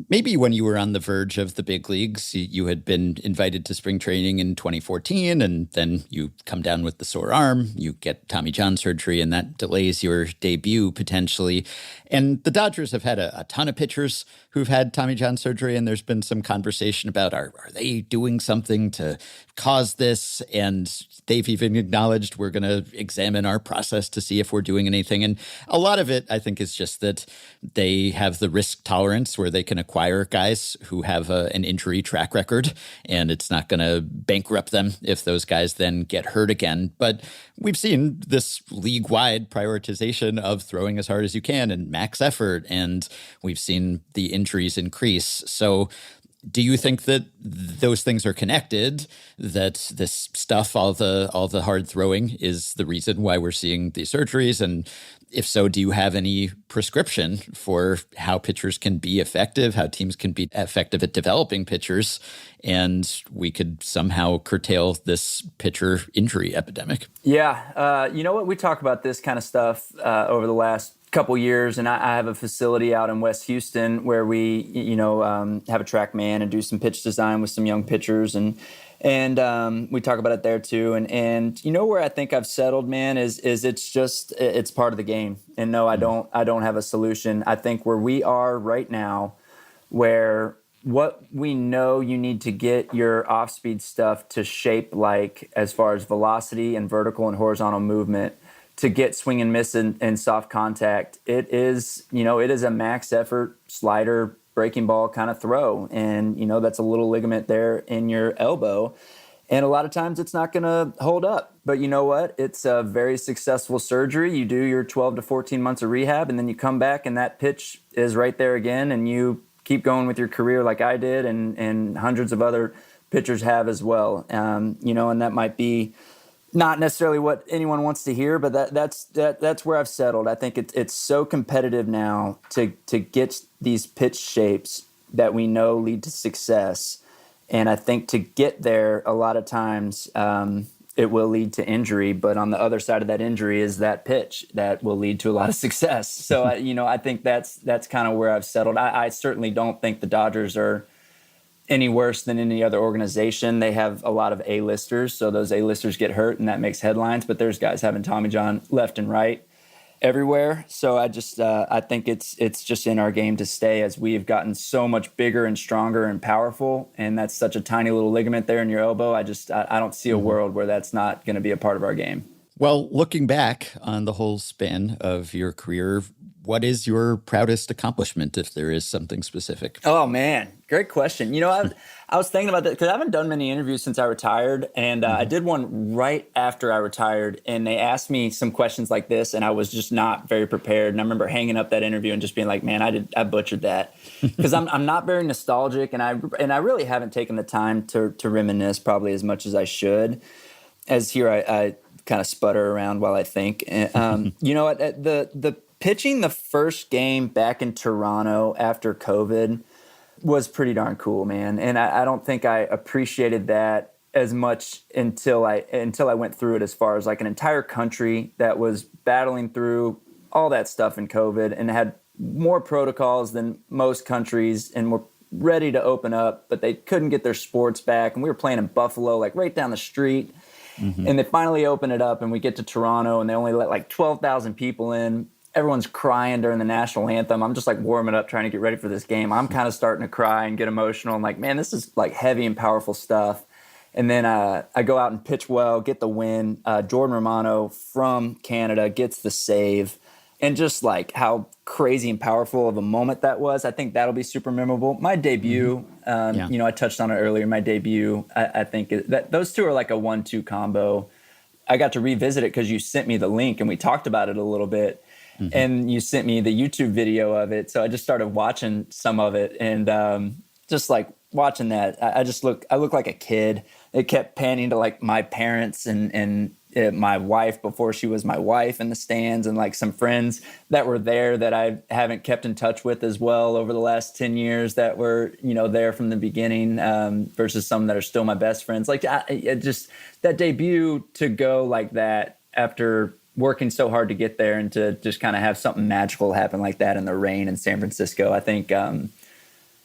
maybe when you were on the verge of the big leagues. You had been invited to spring training in 2014, and then you come down with the sore arm. You get Tommy John surgery, and that delays your debut potentially. And the Dodgers have had a ton of pitchers who've had Tommy John surgery, and there's been some conversation about are they doing something to cause this? And they've even acknowledged we're going to examine our process to see if we're doing anything. And a lot of it, I think, is just that they have the risk tolerance where they can acquire guys who have an injury track record, and it's not going to bankrupt them if those guys then get hurt again. But we've seen this league-wide prioritization of throwing as hard as you can and max effort, and we've seen the injuries increase. So do you think that those things are connected, that this stuff, all the hard throwing, is the reason why we're seeing these surgeries? And if so, do you have any prescription for how pitchers can be effective, how teams can be effective at developing pitchers, and we could somehow curtail this pitcher injury epidemic? Yeah. You know what? We talk about this kind of stuff over the last couple years, and I have a facility out in West Houston where we, have a track man and do some pitch design with some young pitchers, and we talk about it there too. And where I think I've settled, man, is it's part of the game. And no, I don't have a solution. I think where we are right now, where what we know you need to get your off-speed stuff to shape, like as far as velocity and vertical and horizontal movement, to get swing and miss and soft contact, it is a max effort slider breaking ball kind of throw. And, that's a little ligament there in your elbow. And a lot of times it's not going to hold up. But you know what? It's a very successful surgery. You do your 12 to 14 months of rehab, and then you come back and that pitch is right there again. And you keep going with your career like I did, and hundreds of other pitchers have as well. And that might be not necessarily what anyone wants to hear, but that's where I've settled. I think it's so competitive now to get these pitch shapes that we know lead to success. And I think to get there, a lot of times it will lead to injury, but on the other side of that injury is that pitch that will lead to a lot of success. So, I think that's kind of where I've settled. I certainly don't think the Dodgers are any worse than any other organization. They have a lot of A-listers, so those A-listers get hurt, and that makes headlines, but there's guys having Tommy John left and right everywhere. So I think it's just in our game to stay, as we have gotten so much bigger and stronger and powerful, and that's such a tiny little ligament there in your elbow. I don't see a world where that's not going to be a part of our game. Well, looking back on the whole span of your career, what is your proudest accomplishment, if there is something specific? Oh, man. Great question. I was thinking about that because I haven't done many interviews since I retired, and I did one right after I retired, and they asked me some questions like this, and I was just not very prepared. And I remember hanging up that interview and just being like, man, I butchered that, because I'm not very nostalgic, and I really haven't taken the time to reminisce probably as much as I should. As here, I kind of sputter around while I think. The pitching the first game back in Toronto after COVID was pretty darn cool, man. And I don't think I appreciated that as much until I went through it, as far as like an entire country that was battling through all that stuff in COVID and had more protocols than most countries and were ready to open up, but they couldn't get their sports back. And we were playing in Buffalo, like right down the street. Mm-hmm. And they finally open it up, and we get to Toronto, and they only let like 12,000 people in. Everyone's crying during the national anthem. I'm just like warming up, trying to get ready for this game. I'm kind of starting to cry and get emotional. I'm like, man, this is like heavy and powerful stuff. And then I go out and pitch well, get the win. Jordan Romano from Canada gets the save. And just like how crazy and powerful of a moment that was, I think that'll be super memorable. My debut, I touched on it earlier. My debut, I think that those two are like a 1-2 combo. I got to revisit it because you sent me the link and we talked about it a little bit. Mm-hmm. And you sent me the YouTube video of it. So I just started watching some of it, and just like watching that, I look like a kid. It kept panning to like my parents and my wife before she was my wife in the stands, and like some friends that were there that I haven't kept in touch with as well over the last 10 years that were, there from the beginning, versus some that are still my best friends. Like just that debut, to go like that after working so hard to get there, and to just kind of have something magical happen like that in the rain in San Francisco. I think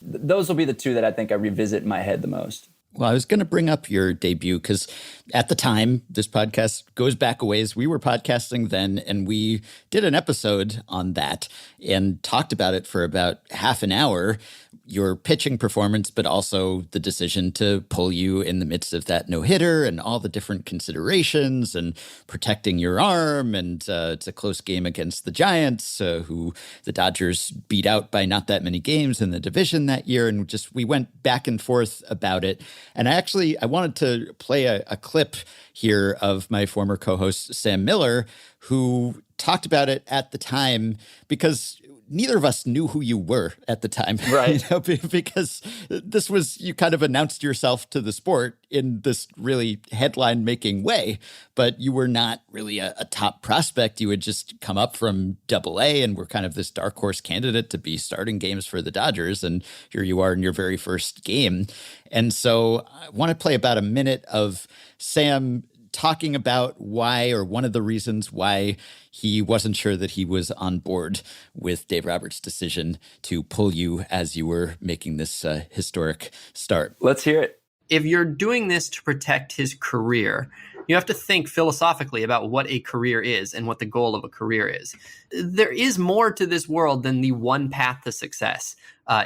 those will be the two that I think I revisit in my head the most. Well, I was going to bring up your debut because at the time, this podcast goes back a ways. We were podcasting then, and we did an episode on that and talked about it for about half an hour, your pitching performance, but also the decision to pull you in the midst of that no-hitter and all the different considerations and protecting your arm. And it's a close game against the Giants, who the Dodgers beat out by not that many games in the division that year. And we went back and forth about it. And I wanted to play a clip here of my former co-host, Sam Miller, who talked about it at the time, because neither of us knew who you were at the time. Right. Because this was, you kind of announced yourself to the sport in this really headline-making way, but you were not really a top prospect. You had just come up from Double-A and were kind of this dark horse candidate to be starting games for the Dodgers, and here you are in your very first game. And so I want to play about a minute of Sam talking about why, or one of the reasons why, he wasn't sure that he was on board with Dave Roberts' decision to pull you as you were making this historic start. Let's hear it. If you're doing this to protect his career, you have to think philosophically about what a career is and what the goal of a career is. There is more to this world than the one path to success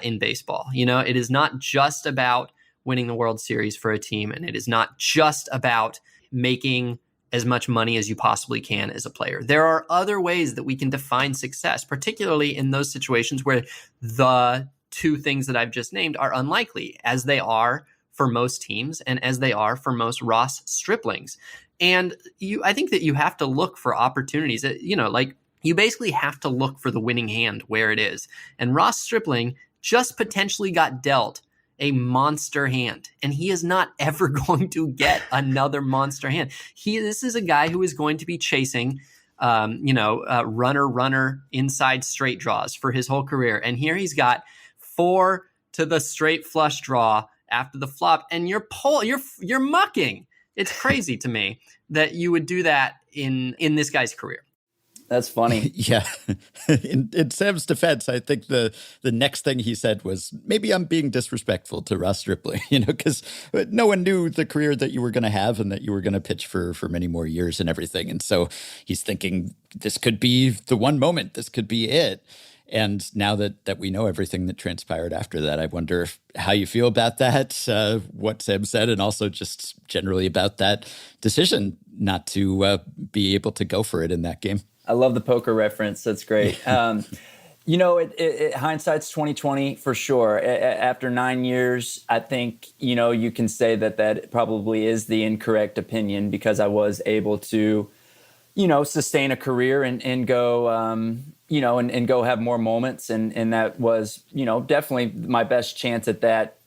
in baseball. It is not just about winning the World Series for a team, and it is not just about making as much money as you possibly can as a player. There are other ways that we can define success, particularly in those situations where the two things that I've just named are unlikely, as they are for most teams and as they are for most Ross striplings. And I think that you have to look for opportunities that, you basically have to look for the winning hand where it is. And Ross Stripling just potentially got dealt a monster hand, and he is not ever going to get another monster hand. This is a guy who is going to be chasing, runner inside straight draws for his whole career. And here he's got 4 to the straight flush draw after the flop, and you're mucking It's crazy to me that you would do that in this guy's career. That's funny. Yeah. In Sam's defense, I think the next thing he said was, maybe I'm being disrespectful to Ross Stripling, because no one knew the career that you were going to have and that you were going to pitch for many more years and everything. And so he's thinking, this could be the one moment. This could be it. And now that we know everything that transpired after that, I wonder how you feel about that, what Sam said, and also just generally about that decision not to be able to go for it in that game. I love the poker reference. That's great. Hindsight's 2020 for sure. After 9 years, I think, you can say that probably is the incorrect opinion, because I was able to, sustain a career and go, and go have more moments. And that was, definitely my best chance at that,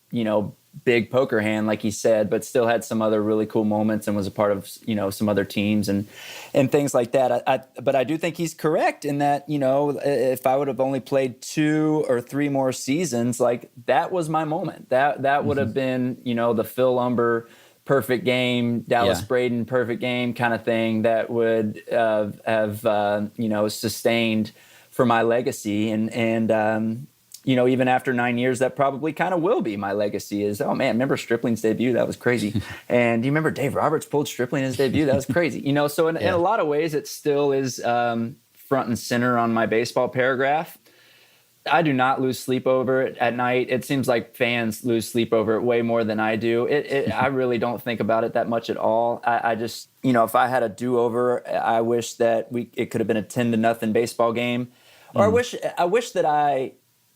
big poker hand, like he said, but still had some other really cool moments and was a part of, some other teams and things like that. But I do think he's correct in that, if I would have only played 2 or 3 more seasons, like that was my moment. That would have been, the Phil Umber perfect game, Dallas Braden perfect game kind of thing that would have sustained for my legacy. And even after 9 years, that probably kind of will be my legacy is, oh man, remember Stripling's debut? That was crazy. And do you remember Dave Roberts pulled Stripling in his debut? That was crazy. So in a lot of ways, it still is front and center on my baseball paragraph. I do not lose sleep over it at night. It seems like fans lose sleep over it way more than I do. I really don't think about it that much at all. I just, if I had a do-over, I wish that it could have been a 10-0 baseball game. Or I wish that I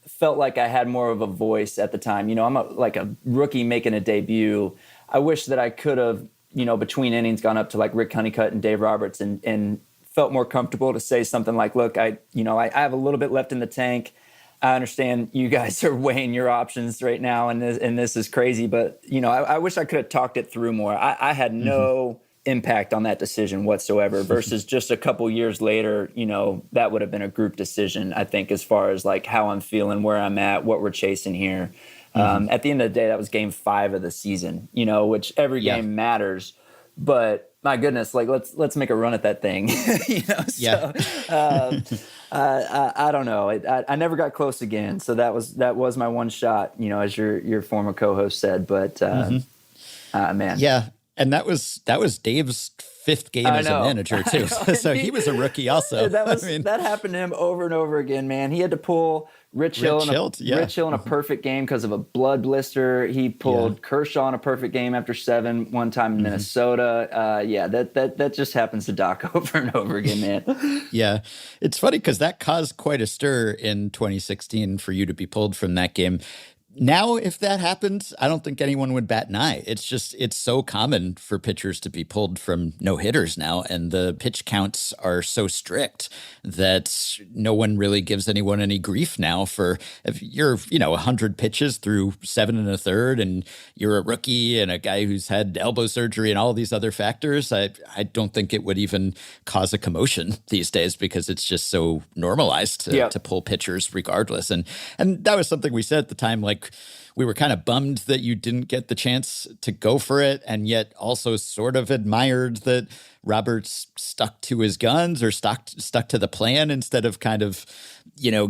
felt like I had more of a voice at the time. I'm like a rookie making a debut. I wish that I could have, between innings gone up to like Rick Honeycutt and Dave Roberts and felt more comfortable to say something like, look, I have a little bit left in the tank. I understand you guys are weighing your options right now, and this is crazy, but I wish I could have talked it through more. I had no impact on that decision whatsoever versus just a couple years later, that would have been a group decision, I think, as far as like how I'm feeling, where I'm at, what we're chasing here. At the end of the day, that was game 5 of the season, which every game matters, but my goodness, like let's make a run at that thing. I don't know. I never got close again. So that was my one shot, as your former co-host said, but man. Yeah. And that was Dave's 5th game as a manager too. So he was a rookie also. That happened to him over and over again, man. He had to pull Rich Hill in a perfect game because of a blood blister. He pulled Kershaw in a perfect game after 7 one time in Minnesota. That just happens to Doc over and over again, man. Yeah. It's funny because that caused quite a stir in 2016 for you to be pulled from that game. Now, if that happened, I don't think anyone would bat an eye. It's so common for pitchers to be pulled from no-hitters now, and the pitch counts are so strict that no one really gives anyone any grief now for if you're, 100 pitches through 7 1/3, and you're a rookie and a guy who's had elbow surgery and all these other factors. I don't think it would even cause a commotion these days because it's just so normalized to pull pitchers regardless. And that was something we said at the time, like, we were kind of bummed that you didn't get the chance to go for it, and yet also sort of admired that Roberts stuck to his guns or stuck to the plan instead of kind of,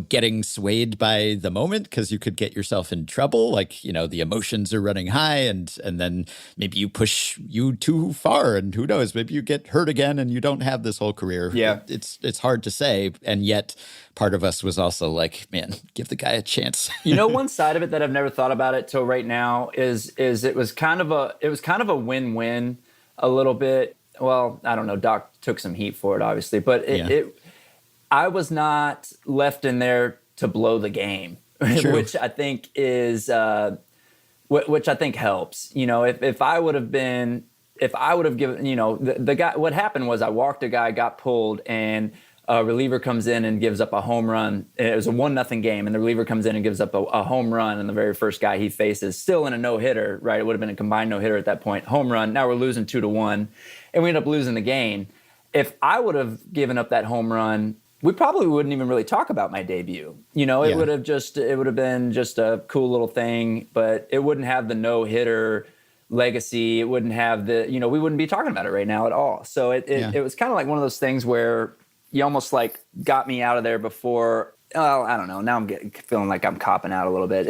getting swayed by the moment, because you could get yourself in trouble. Like, the emotions are running high and then maybe you push you too far, and who knows, maybe you get hurt again and you don't have this whole career. Yeah. It's hard to say. And yet part of us was also like, man, give the guy a chance. One side of it that I've never thought about it till right now is it was kind of a win-win a little bit. Well, I don't know. Doc took some heat for it, obviously, but I was not left in there to blow the game, which I think is, which I think helps. If I would have given, the guy, what happened was I walked a guy, got pulled, and a reliever comes in and gives up a home run. It was a 1-0 game, and the reliever comes in and gives up a home run, and the very first guy he faces, still in a no-hitter, right? It would have been a combined no-hitter at that point. Home run. Now we're losing 2-1, and we end up losing the game. If I would have given up that home run, we probably wouldn't even really talk about my debut. It would have been just a cool little thing, but it wouldn't have the no-hitter legacy. It wouldn't have we wouldn't be talking about it right now at all. So it was kind of like one of those things where you almost like got me out of there before. Oh, I don't know. Now I'm feeling like I'm copping out a little bit.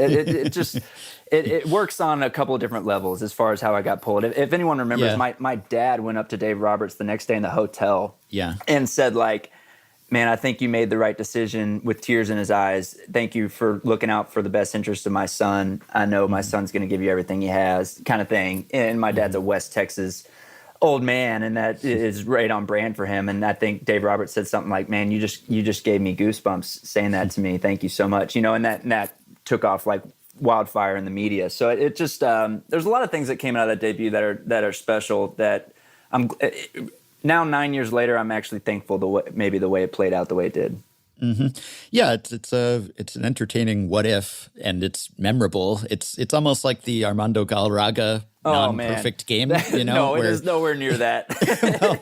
It works on a couple of different levels as far as how I got pulled. If anyone remembers, my dad went up to Dave Roberts the next day in the hotel and said, like, man, I think you made the right decision, with tears in his eyes. Thank you for looking out for the best interest of my son. I know my son's going to give you everything he has, kind of thing. And my dad's a West Texas old man, and that is right on brand for him. And I think Dave Roberts said something like, man, you just gave me goosebumps saying that to me. Thank you so much. And that took off like wildfire in the media. So it just there's a lot of things that came out of that debut that are special, that I'm now 9 years later, I'm actually thankful the way it played out the way it did. Mm-hmm. Yeah, it's an entertaining what if, and it's memorable. It's almost like the Armando Galarraga non-perfect game, No, it is nowhere near that. Well,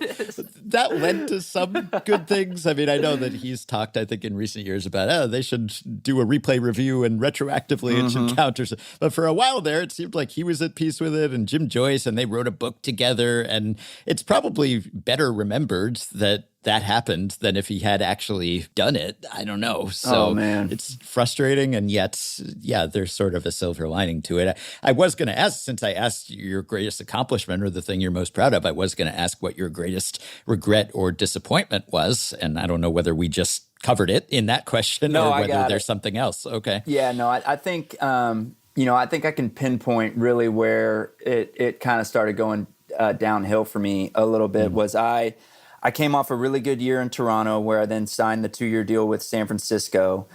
that led to some good things. I mean, I know that he's talked, I think, in recent years about, they should do a replay review and retroactively it should count. But for a while there, it seemed like he was at peace with it, and Jim Joyce, and they wrote a book together. And it's probably better remembered that happened than if he had actually done it. I don't know. So it's frustrating, and yet, there's sort of a silver lining to it. I was going to ask, since I asked your greatest accomplishment or the thing you're most proud of, I was going to ask what your greatest regret or disappointment was. And I don't know whether we just covered it in that question or whether there's something else. Okay. Yeah, no, I think, I think I can pinpoint really where it kind of started going downhill for me a little bit. Was I came off a really good year in Toronto, where I then signed the 2-year deal with San Francisco.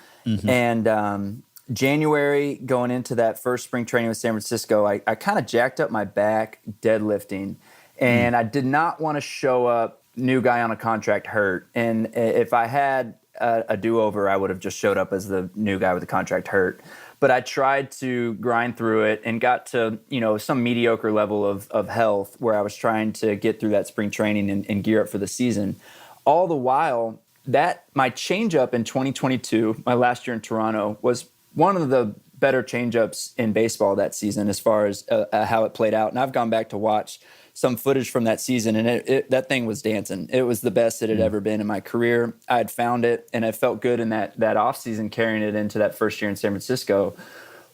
And January, going into that first spring training with San Francisco, I kind of jacked up my back deadlifting. And I did not want to show up new guy on a contract hurt. And if I had a do-over, I would have just showed up as the new guy with the contract hurt. But I tried to grind through it and got to, some mediocre level of health, where I was trying to get through that spring training and gear up for the season. All the while, my changeup in 2022, my last year in Toronto, was one of the better changeups in baseball that season, as far as how it played out. And I've gone back to watch some footage from that season, and that thing was dancing. It was the best it had ever been in my career. I had found it, and it felt good in that offseason, carrying it into that first year in San Francisco.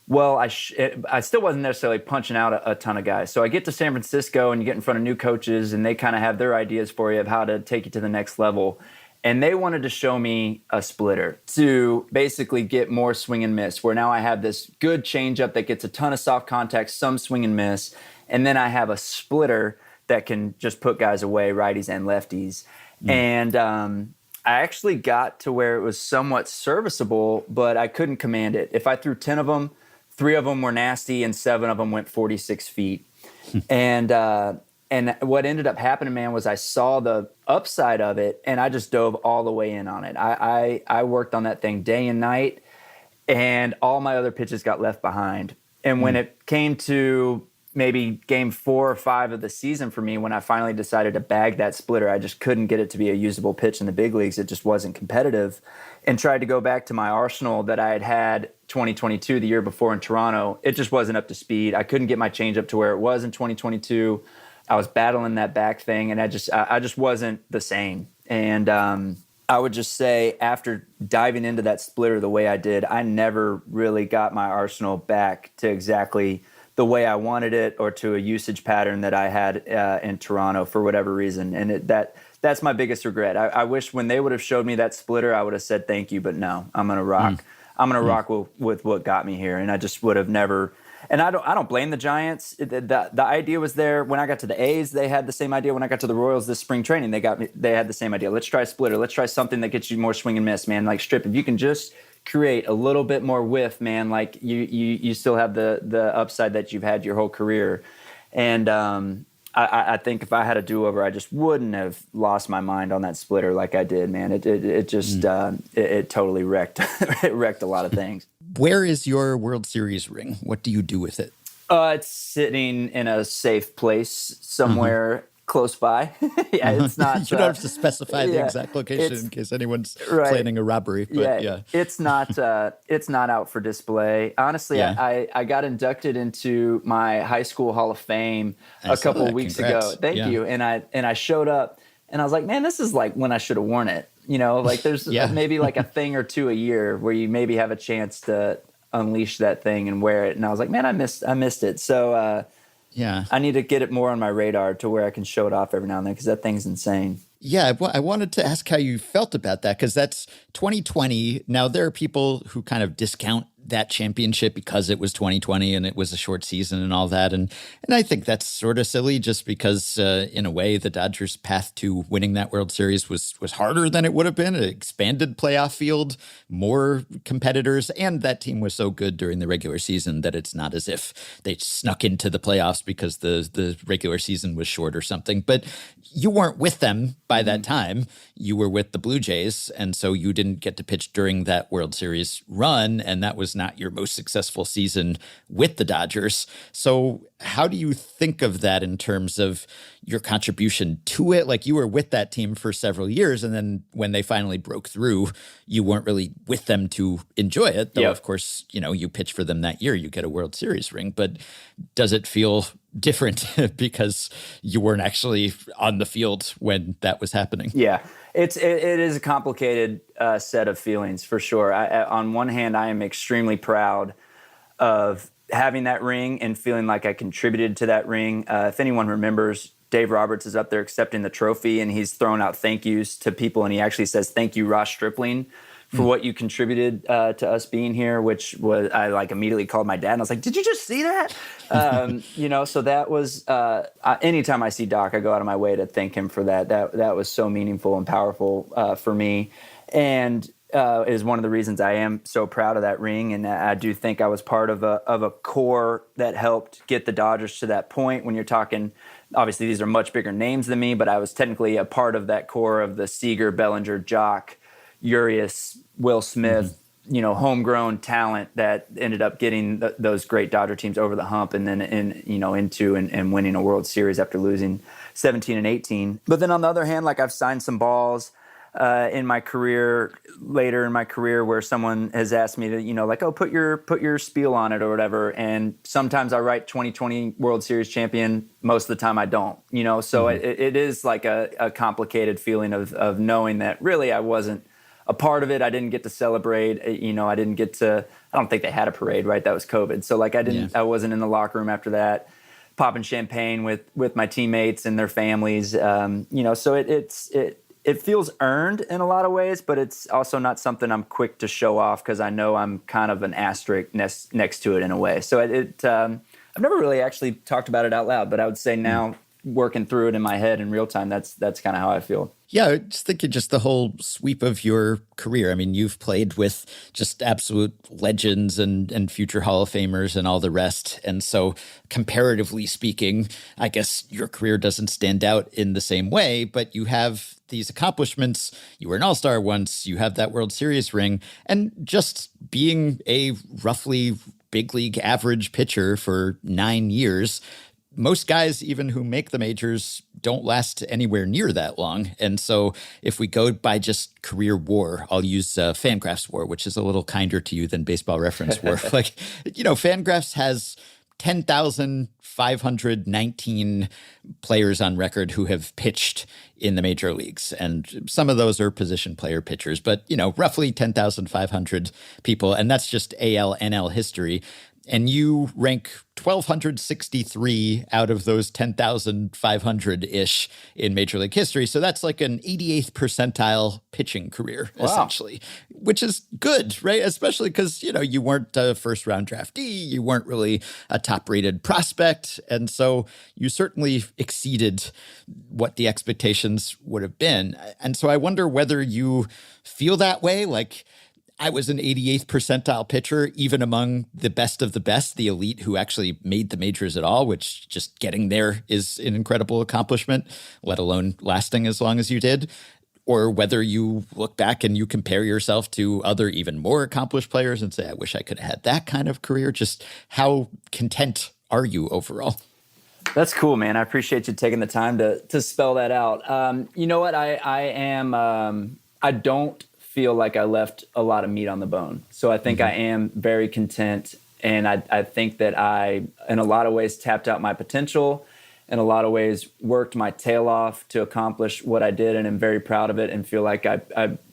Well, I still wasn't necessarily punching out a ton of guys. So I get to San Francisco, and you get in front of new coaches, and they kind of have their ideas for you of how to take you to the next level. And they wanted to show me a splitter to basically get more swing and miss, where now I have this good changeup that gets a ton of soft contact, some swing and miss. And then I have a splitter that can just put guys away, righties and lefties. And I actually got to where it was somewhat serviceable, but I couldn't command it. If I threw 10 of them, 3 of them were nasty, and 7 of them went 46 feet. And what ended up happening, man, was I saw the upside of it, and I just dove all the way in on it. I worked on that thing day and night, and all my other pitches got left behind. And when it came to maybe game 4 or 5 of the season for me, when I finally decided to bag that splitter, I just couldn't get it to be a usable pitch in the big leagues. It just wasn't competitive. And tried to go back to my arsenal that I had 2022, the year before in Toronto. It just wasn't up to speed. I couldn't get my changeup to where it was in 2022. I was battling that back thing, and I just wasn't the same. And I would just say, after diving into that splitter the way I did, I never really got my arsenal back to exactly the way I wanted it, or to a usage pattern that I had in Toronto for whatever reason. And that's my biggest regret. I wish when they would have showed me that splitter, I would have said thank you, but no, I'm going to rock. I'm going to rock with what got me here. And I just would have never. And I don't blame the Giants. The idea was there. When I got to the A's, they had the same idea. When I got to the Royals this spring training, they had the same idea. Let's try a splitter. Let's try something that gets you more swing and miss, man. Like strip. If you can just create a little bit more whiff, man, like you still have the upside that you've had your whole career. And I think if I had a do-over, I just wouldn't have lost my mind on that splitter like I did, man. It just it totally wrecked it wrecked a lot of things. Where is your World Series ring? What do you do with it? It's sitting in a safe place somewhere, close by. Yeah, it's not. You don't have to specify the exact location in case anyone's planning a robbery. But it's not out for display. Honestly, I got inducted into my high school Hall of Fame a couple of weeks ago. Thank you. And I showed up, and I was like, man, this is like when I should have worn it. You know, like there's maybe like a thing or two a year where you maybe have a chance to unleash that thing and wear it. And I was like, man, I missed it. So I need to get it more on my radar to where I can show it off every now and then, because that thing's insane. Yeah, I wanted to ask how you felt about that, because that's 2020. Now, there are people who kind of discount that championship because it was 2020 and it was a short season and all that. And I think that's sort of silly, just because in a way the Dodgers' path to winning that World Series was harder than it would have been. An expanded playoff field, more competitors, and that team was so good during the regular season that it's not as if they snuck into the playoffs because the regular season was short or something. But you weren't with them by that time. You were with the Blue Jays, and so you didn't get to pitch during that World Series run, and that was not your most successful season with the Dodgers. So how do you think of that in terms of your contribution to it? Like, you were with that team for several years, and then when they finally broke through, you weren't really with them to enjoy it. Though, of course, you pitch for them that year, you get a World Series ring. But does it feel different because you weren't actually on the field when that was happening? Yeah, it is a complicated set of feelings, for sure. On one hand, I am extremely proud of having that ring and feeling like I contributed to that ring. If anyone remembers, Dave Roberts is up there accepting the trophy, and he's throwing out thank yous to people, and he actually says, "Thank you, Ross Stripling, for what you contributed to us being here," which was, I like immediately called my dad and I was like, "Did you just see that?" So that was, anytime I see Doc, I go out of my way to thank him for that. That was so meaningful and powerful for me. And is one of the reasons I am so proud of that ring. And I do think I was part of a core that helped get the Dodgers to that point. When you're talking, obviously these are much bigger names than me, but I was technically a part of that core of the Seager, Bellinger, Jock, Urias, Will Smith, homegrown talent that ended up getting those great Dodger teams over the hump, and then into winning a World Series after losing 17 and 18. But then on the other hand, like, I've signed some balls in my career, later in my career, where someone has asked me to, put your spiel on it or whatever. And sometimes I write 2020 World Series champion. Most of the time I don't, so it is like a complicated feeling of knowing that really I wasn't a part of it. I didn't get to celebrate, I didn't get to, I don't think they had a parade, right? That was COVID. So like I wasn't in the locker room after that, popping champagne with my teammates and their families. So it feels earned in a lot of ways, but it's also not something I'm quick to show off, because I know I'm kind of an asterisk next to it in a way. So I've never really actually talked about it out loud, but I would say now, working through it in my head in real time, that's kind of how I feel. Yeah, I just think just the whole sweep of your career. I mean, you've played with just absolute legends and future Hall of Famers and all the rest. And so comparatively speaking, I guess your career doesn't stand out in the same way, but you have these accomplishments. You were an all-star once, you have that World Series ring, and just being a roughly big league average pitcher for 9 years. Most guys, even who make the majors, don't last anywhere near that long. And so if we go by just career WAR, I'll use FanGraphs WAR, which is a little kinder to you than Baseball Reference WAR. FanGraphs has 10,519 players on record who have pitched in the major leagues. And some of those are position player pitchers, but, roughly 10,500 people. And that's just AL, NL history. And you rank 1,263 out of those 10,500-ish in Major League history. So that's like an 88th percentile pitching career, essentially, which is good, right? Especially because, you weren't a first-round draftee. You weren't really a top-rated prospect. And so you certainly exceeded what the expectations would have been. And so I wonder whether you feel that way, like, I was an 88th percentile pitcher, even among the best of the best, the elite who actually made the majors at all, which just getting there is an incredible accomplishment, let alone lasting as long as you did. Or whether you look back and you compare yourself to other even more accomplished players and say, I wish I could have had that kind of career. Just how content are you overall? That's cool, man. I appreciate you taking the time to spell that out. You know what? I don't feel like I left a lot of meat on the bone. So I think I am very content. And I think that I, in a lot of ways, tapped out my potential. In a lot of ways, worked my tail off to accomplish what I did, and I'm very proud of it, and feel like I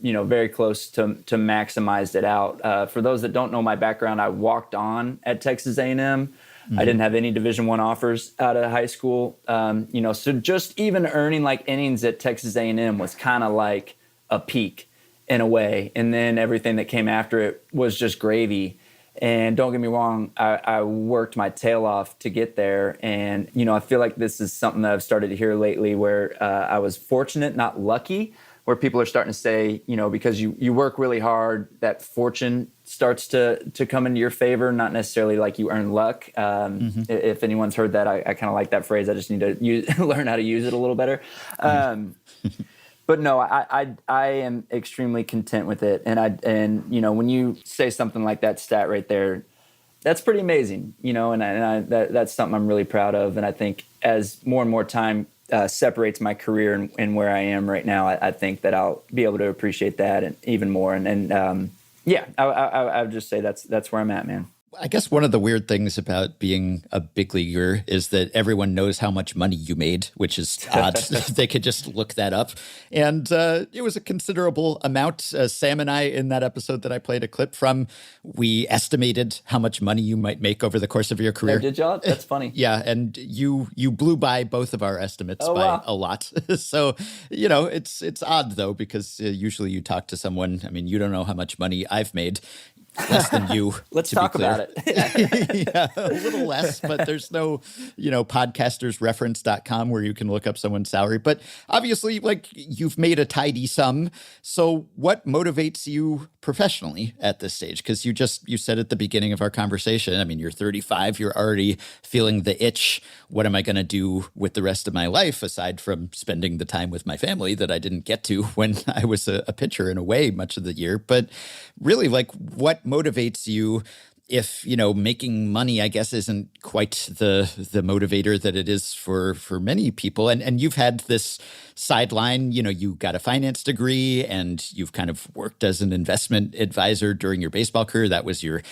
very close to maximized it out. For those that don't know my background, I walked on at Texas A&M. I didn't have any Division I offers out of high school. So just even earning like innings at Texas A&M was kind of like a peak in a way, and then everything that came after it was just gravy. And don't get me wrong, I worked my tail off to get there. And, I feel like this is something that I've started to hear lately where I was fortunate, not lucky, where people are starting to say, because you work really hard, that fortune starts to come into your favor, not necessarily like you earn luck. If anyone's heard that, I kind of like that phrase. I just need to learn how to use it a little better. But no, I am extremely content with it, and when you say something like that stat right there, that's pretty amazing, that's something I'm really proud of, and I think as more and more time separates my career and where I am right now, I think that I'll be able to appreciate that and even more, I would just say that's where I'm at, man. I guess one of the weird things about being a big leaguer is that everyone knows how much money you made, which is odd. They could just look that up. And it was a considerable amount. Sam and I, in that episode that I played a clip from, we estimated how much money you might make over the course of your career. Oh, did y'all? That's funny. Yeah, and you blew by both of our estimates a lot. So, it's odd, though, because usually you talk to someone, you don't know how much money I've made. Less than you. Let's talk about it. Yeah, a little less, but there's no, podcastersreference.com where you can look up someone's salary. But obviously, you've made a tidy sum. So what motivates you professionally at this stage? Because you said at the beginning of our conversation, you're 35, you're already feeling the itch. What am I going to do with the rest of my life aside from spending the time with my family that I didn't get to when I was a pitcher in a way much of the year? But really, what motivates you if, making money, I guess, isn't quite the motivator that it is for many people. And you've had this sideline, you got a finance degree and you've kind of worked as an investment advisor during your baseball career. That was your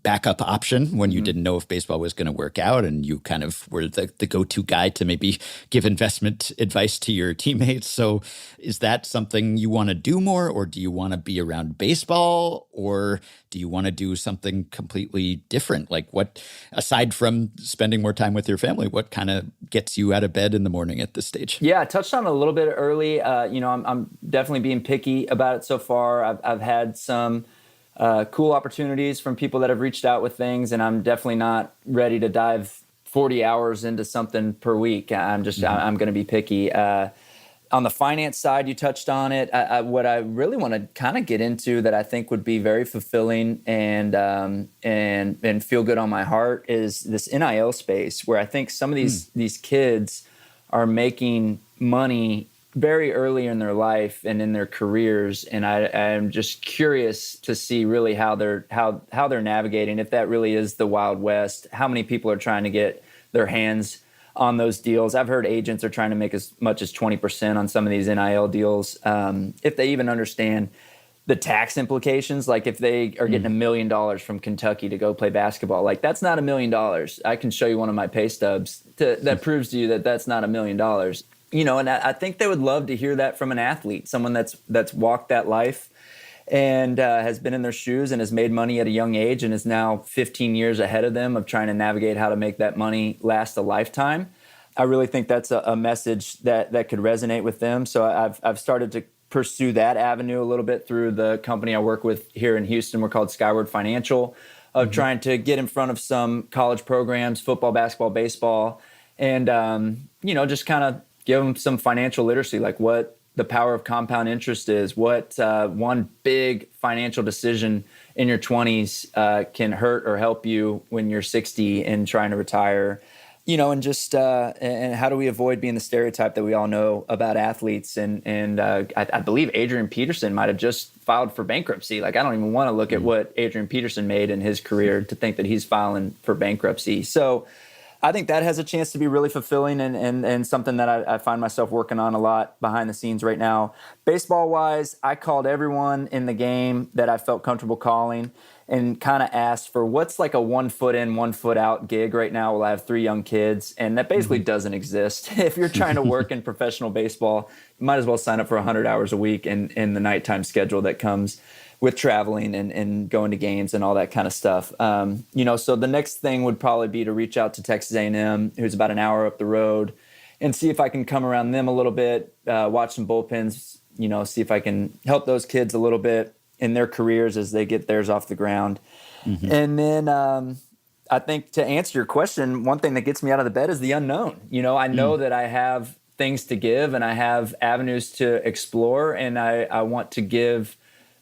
backup option when you didn't know if baseball was going to work out. And you kind of were the go-to guy to maybe give investment advice to your teammates. So is that something you want to do more, or do you want to be around baseball, or do you want to do something completely different? What, aside from spending more time with your family, what kind of gets you out of bed in the morning at this stage? Yeah, I touched on it a little bit early. I'm definitely being picky about it so far. I've had some cool opportunities from people that have reached out with things, and I'm definitely not ready to dive 40 hours into something per week. I'm going to be picky. On the finance side, you touched on it. What I really want to kind of get into that I think would be very fulfilling and feel good on my heart is this NIL space, where I think some of these kids are making money very early in their life and in their careers, and I'm just curious to see really how they're navigating. If that really is the Wild West, how many people are trying to get their hands on those deals? I've heard agents are trying to make as much as 20% on some of these NIL deals. If they even understand the tax implications, if they are getting $1 million from Kentucky to go play basketball, that's not $1 million. I can show you one of my pay stubs that proves to you that that's not $1 million. And I think they would love to hear that from an athlete, someone that's walked that life and has been in their shoes and has made money at a young age and is now 15 years ahead of them of trying to navigate how to make that money last a lifetime. I really think that's a message that could resonate with them. So I've started to pursue that avenue a little bit through the company I work with here in Houston. We're called Skyward Financial, of trying to get in front of some college programs, football, basketball, baseball, and just kind of give them some financial literacy, what the power of compound interest is, what one big financial decision in your 20s can hurt or help you when you're 60 and trying to retire, and just and how do we avoid being the stereotype that we all know about athletes? And I believe Adrian Peterson might have just filed for bankruptcy. I don't even want to look at what Adrian Peterson made in his career to think that he's filing for bankruptcy. So I think that has a chance to be really fulfilling and something that I find myself working on a lot behind the scenes right now. Baseball-wise, I called everyone in the game that I felt comfortable calling and kind of asked for what's like a 1 foot in, 1 foot out gig right now. Well, I have 3 young kids, and that basically doesn't exist. If you're trying to work in professional baseball, you might as well sign up for 100 hours a week in the nighttime schedule that comes with traveling and going to games and all that kind of stuff. So the next thing would probably be to reach out to Texas A&M, who's about an hour up the road, and see if I can come around them a little bit, watch some bullpens, see if I can help those kids a little bit in their careers as they get theirs off the ground. And then I think to answer your question, one thing that gets me out of the bed is the unknown. I know that I have things to give and I have avenues to explore, and I want to give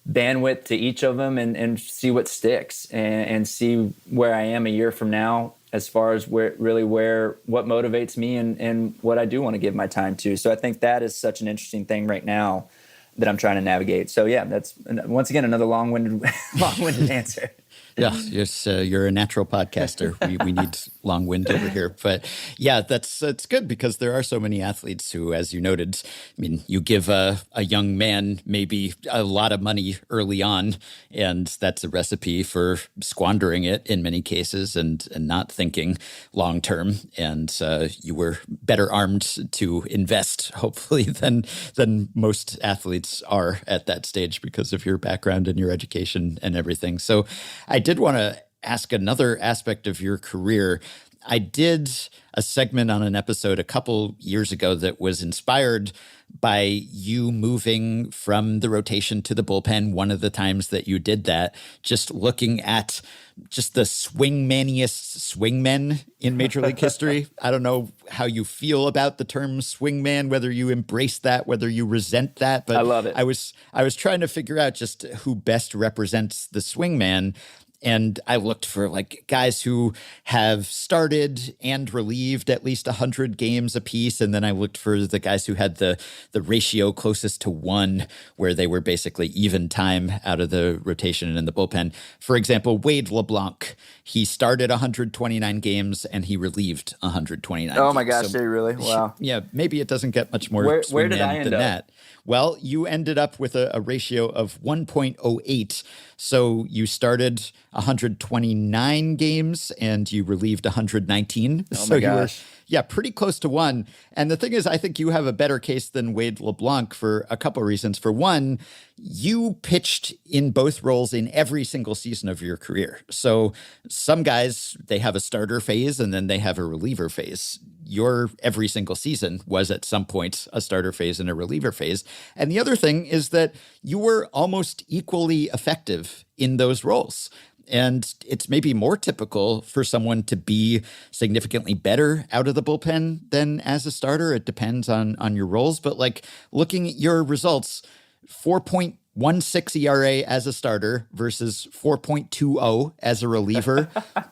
bandwidth to each of them and see what sticks and see where I am a year from now as far as what motivates me and what I do want to give my time to. So I think that is such an interesting thing right now that I'm trying to navigate. So yeah, that's once again another long-winded answer. Yeah, you're a natural podcaster. We need long wind over here. But yeah, it's good because there are so many athletes who, as you noted, you give a young man maybe a lot of money early on, and that's a recipe for squandering it in many cases and not thinking long term. And you were better armed to invest, hopefully, than most athletes are at that stage because of your background and your education and everything. So I did want to ask another aspect of your career. I did a segment on an episode a couple years ago that was inspired by you moving from the rotation to the bullpen. One of the times that you did that, just looking at just the swingmaniest swingmen in Major League history. I don't know how you feel about the term swingman, whether you embrace that, whether you resent that, but I love it. I was trying to figure out just who best represents the swingman. And I looked for guys who have started and relieved at least 100 games apiece. And then I looked for the guys who had the ratio closest to 1, where they were basically even time out of the rotation and in the bullpen. For example, Wade LeBlanc, he started 129 games and he relieved 129 Oh my games. gosh, did he really? Wow. Yeah, maybe it doesn't get much more Where did I end than up? that. Well, you ended up with a ratio of 1.08. So you started 129 games and you relieved 119. Oh So my you were, gosh. pretty close to 1. And the thing is, I think you have a better case than Wade LeBlanc for a couple of reasons. For one, you pitched in both roles in every single season of your career. So some guys, they have a starter phase and then they have a reliever phase. Your every single season was at some point a starter phase and a reliever phase. And the other thing is that you were almost equally effective in those roles. And it's maybe more typical for someone to be significantly better out of the bullpen than as a starter. It depends on your roles. But looking at your results, 4.16 ERA as a starter versus 4.20 as a reliever,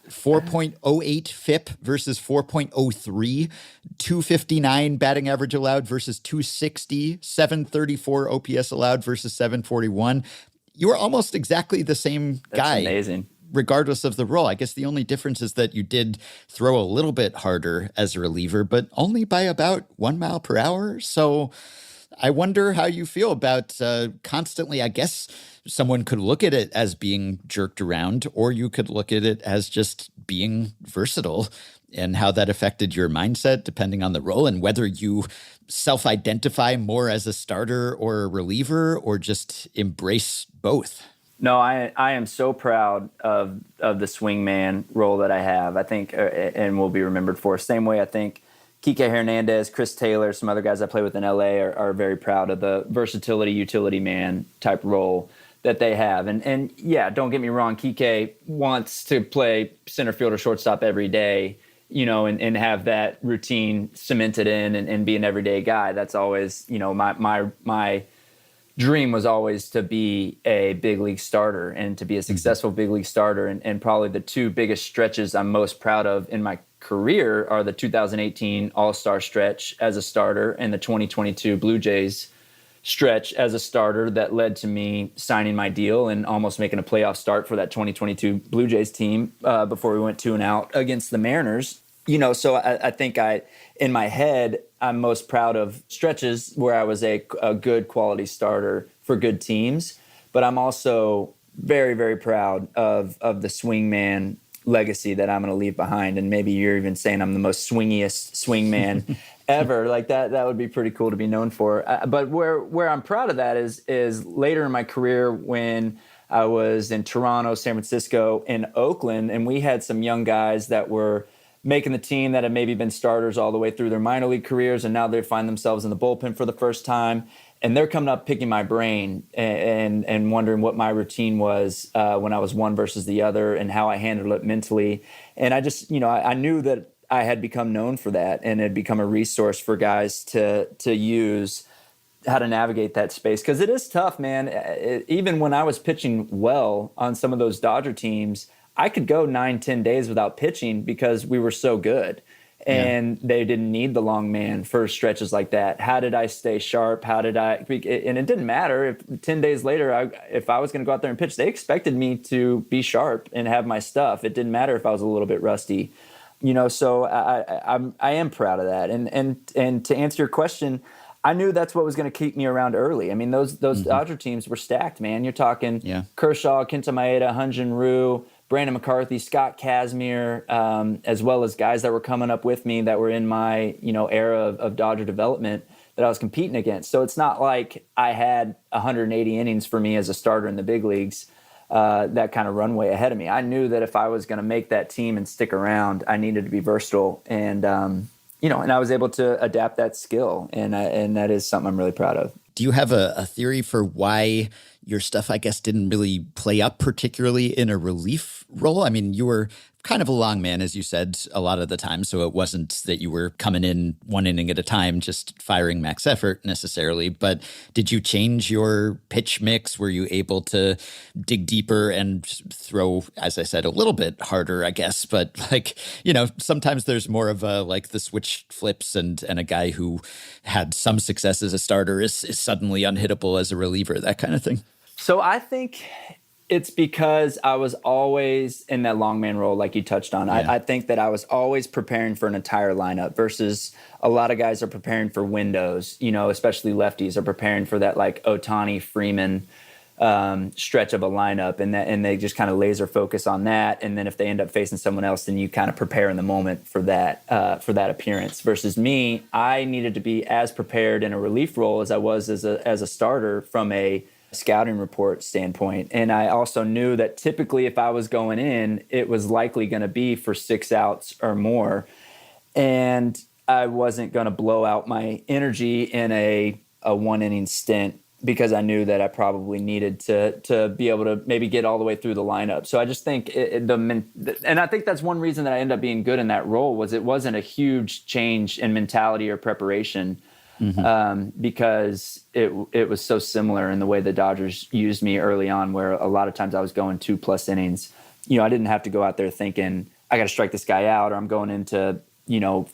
4.08 FIP versus 4.03, 259 batting average allowed versus 260, 734 OPS allowed versus 741. You were almost exactly the same guy. That's amazing. Regardless of the role. I guess the only difference is that you did throw a little bit harder as a reliever, but only by about 1 mile per hour. So I wonder how you feel about constantly, I guess someone could look at it as being jerked around, or you could look at it as just being versatile, and how that affected your mindset depending on the role, and whether you self-identify more as a starter or a reliever or just embrace both. No, I am so proud of the swingman role that I have. I think, and will be remembered for. Same way I think Kike Hernandez, Chris Taylor, some other guys I play with in LA are very proud of the versatility, utility man type role that they have. And yeah, don't get me wrong, Kike wants to play center field or shortstop every day, and have that routine cemented in and be an everyday guy. That's always, my dream was always to be a big league starter and to be a successful big league starter. And probably the 2 biggest stretches I'm most proud of in my career are the 2018 All-Star stretch as a starter and the 2022 Blue Jays stretch as a starter that led to me signing my deal and almost making a playoff start for that 2022 Blue Jays team before we went 2-0 against the Mariners. So I think in my head, I'm most proud of stretches where I was a good quality starter for good teams, but I'm also very, very proud of the swingman legacy that I'm going to leave behind. And maybe you're even saying I'm the most swingiest swingman ever. Like that would be pretty cool to be known for. But where I'm proud of that is later in my career when I was in Toronto, San Francisco, and Oakland, and we had some young guys that were making the team that had maybe been starters all the way through their minor league careers, and now they find themselves in the bullpen for the first time. And they're coming up picking my brain and wondering what my routine was when I was one versus the other and how I handled it mentally. And I just, I knew that I had become known for that and had become a resource for guys to use how to navigate that space. Because it is tough, man. Even when I was pitching well on some of those Dodger teams, I could go 9-10 days without pitching because we were so good. And they didn't need the long man for stretches like that. How did I stay sharp? And it didn't matter if 10 days later, if I was going to go out there and pitch, they expected me to be sharp and have my stuff. It didn't matter if I was a little bit rusty, so I am proud of that. And to answer your question, I knew that's what was going to keep me around early. I mean, those Dodger teams were stacked, man. You're talking Kershaw, Kenta Maeda, Hyun-Jin Ryu, Brandon McCarthy, Scott Kazmir, as well as guys that were coming up with me that were in my, era of Dodger development that I was competing against. So it's not like I had 180 innings for me as a starter in the big leagues, that kind of runway ahead of me. I knew that if I was going to make that team and stick around, I needed to be versatile. And, and I was able to adapt that skill. And that is something I'm really proud of. Do you have a theory for why your stuff, I guess, didn't really play up particularly in a relief role? I mean, you were kind of a long man, as you said, a lot of the time. So it wasn't that you were coming in one inning at a time, just firing max effort necessarily. But did you change your pitch mix? Were you able to dig deeper and throw, as I said, a little bit harder, I guess? But sometimes there's more of a, the switch flips and a guy who had some success as a starter is suddenly unhittable as a reliever, that kind of thing. So I think it's because I was always in that long man role, like you touched on. I think that I was always preparing for an entire lineup versus a lot of guys are preparing for windows, especially lefties are preparing for that Ohtani, Freeman stretch of a lineup. And they just kind of laser focus on that. And then if they end up facing someone else, then you kind of prepare in the moment for that appearance. Versus me, I needed to be as prepared in a relief role as I was as a starter from a scouting report standpoint. And I also knew that typically if I was going in, it was likely going to be for 6 outs or more. And I wasn't going to blow out my energy in a 1-inning stint because I knew that I probably needed to be able to maybe get all the way through the lineup. So I just think and I think that's one reason that I ended up being good in that role was it wasn't a huge change in mentality or preparation. Because it was so similar in the way the Dodgers used me early on, where a lot of times I was going 2+ innings. I didn't have to go out there thinking I got to strike this guy out, or I'm going into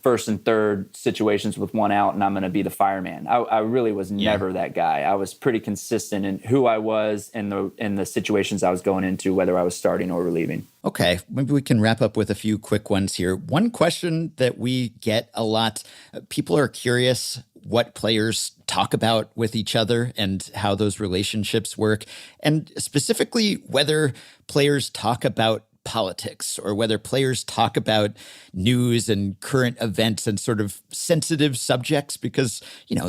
first and third situations with 1 out, and I'm going to be the fireman. I really was never that guy. I was pretty consistent in who I was and the situations I was going into, whether I was starting or relieving. Okay, maybe we can wrap up with a few quick ones here. One question that we get a lot, people are curious what players talk about with each other and how those relationships work, and specifically whether players talk about politics or whether players talk about news and current events and sort of sensitive subjects, because,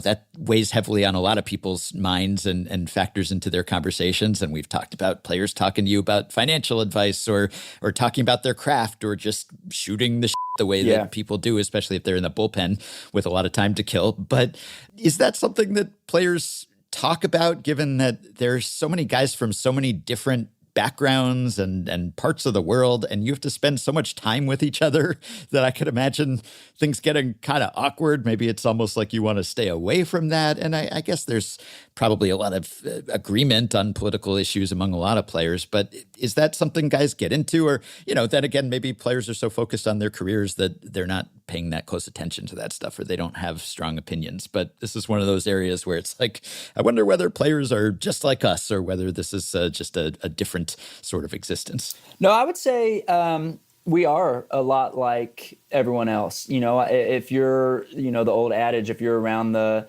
that weighs heavily on a lot of people's minds and factors into their conversations. And we've talked about players talking to you about financial advice or talking about their craft or just shooting the the way that people do, especially if they're in the bullpen with a lot of time to kill. But is that something that players talk about, given that there's so many guys from so many different backgrounds and parts of the world, and you have to spend so much time with each other that I could imagine things getting kind of awkward? Maybe it's almost like you want to stay away from that. And I guess there's probably a lot of agreement on political issues among a lot of players, but is that something guys get into? Or, then again, maybe players are so focused on their careers that they're not paying that close attention to that stuff, or they don't have strong opinions. But this is one of those areas where it's like, I wonder whether players are just like us or whether this is just a different sort of existence. No, I would say, we are a lot like everyone else. If you're, the old adage, if you're around the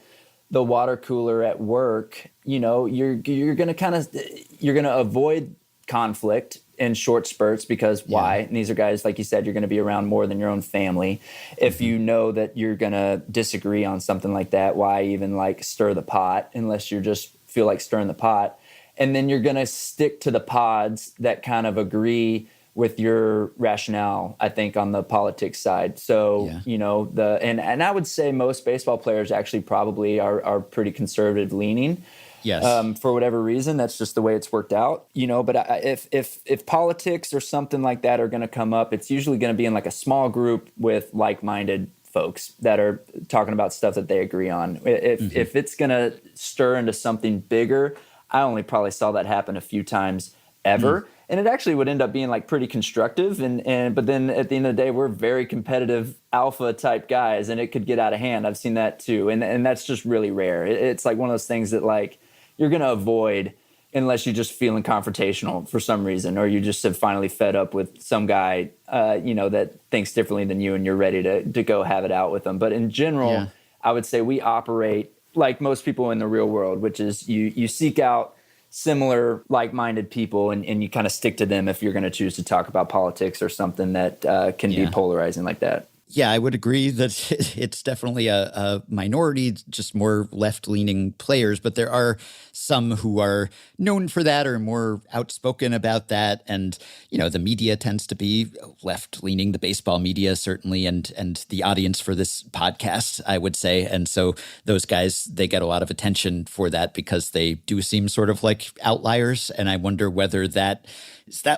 water cooler at work, you're going to avoid conflict in short spurts because why? And these are guys, like you said, you're going to be around more than your own family. If you know that you're going to disagree on something like that, why even like stir the pot unless you just feel like stirring the pot? And then you're going to stick to the pods that kind of agree with your rationale, I think, on the politics side. So, and I would say most baseball players actually probably are pretty conservative leaning. Yes. For whatever reason, that's just the way it's worked out, but if politics or something like that are going to come up, it's usually going to be in like a small group with like-minded folks that are talking about stuff that they agree on. If it's going to stir into something bigger, I only probably saw that happen a few times ever. And it actually would end up being like pretty constructive. But then at the end of the day, we're very competitive alpha type guys and it could get out of hand. I've seen that too. And that's just really rare. It's like one of those things that like you're going to avoid unless you're just feeling confrontational for some reason, or you just have finally fed up with some guy, that thinks differently than you and you're ready to go have it out with them. But in general, I would say we operate like most people in the real world, which is you seek out similar like-minded people and you kind of stick to them if you're going to choose to talk about politics or something that can be polarizing like that. Yeah, I would agree that it's definitely a minority, just more left-leaning players, but there are some who are known for that or more outspoken about that. And, the media tends to be left-leaning, the baseball media certainly, and the audience for this podcast, I would say. And so those guys, they get a lot of attention for that because they do seem sort of like outliers. And I wonder whether is that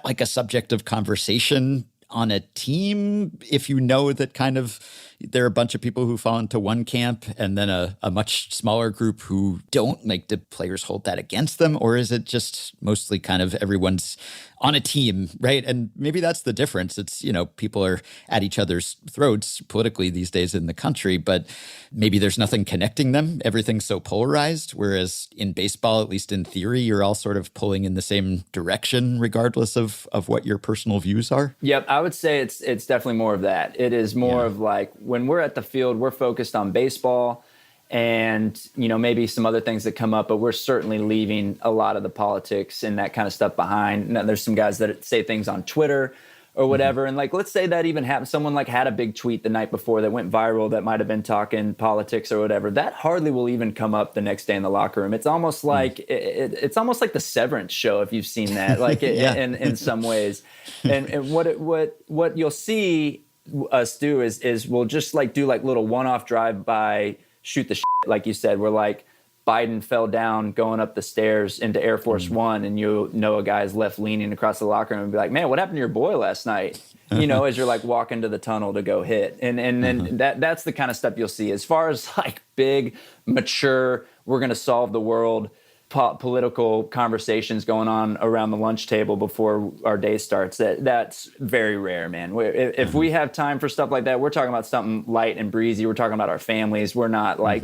like a subject of conversation on a team, if you know that kind of there are a bunch of people who fall into one camp and then a much smaller group who don't, like, do players hold that against them? Or is it just mostly kind of everyone's on a team, right? And maybe that's the difference. It's, people are at each other's throats politically these days in the country, but maybe there's nothing connecting them. Everything's so polarized. Whereas in baseball, at least in theory, you're all sort of pulling in the same direction, regardless of what your personal views are. Yep. I would say it's definitely more of that. It is more of like when we're at the field, we're focused on baseball and, maybe some other things that come up, but we're certainly leaving a lot of the politics and that kind of stuff behind. Now, there's some guys that say things on Twitter or whatever. And like, let's say that even happened. Someone like had a big tweet the night before that went viral that might've been talking politics or whatever. That hardly will even come up the next day in the locker room. It's almost like, it's almost like the Severance show, if you've seen that, like in some ways. And what you'll see us do is we'll just like do like little one-off drive-by shoot the shit, like you said, where like Biden fell down going up the stairs into Air Force One, and a guy's left leaning across the locker room and be like, "Man, what happened to your boy last night?" As you're like walking to the tunnel to go hit, and then that's the kind of stuff you'll see. As far as like big, mature, we're gonna solve the world political conversations going on around the lunch table before our day starts, that's very rare, man. If we have time for stuff like that, we're talking about something light and breezy. We're talking about our families. We're not like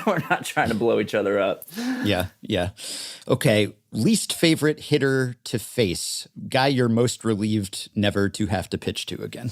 we're not trying to blow each other up. Yeah. Okay. Least favorite hitter to face, guy you're most relieved never to have to pitch to again.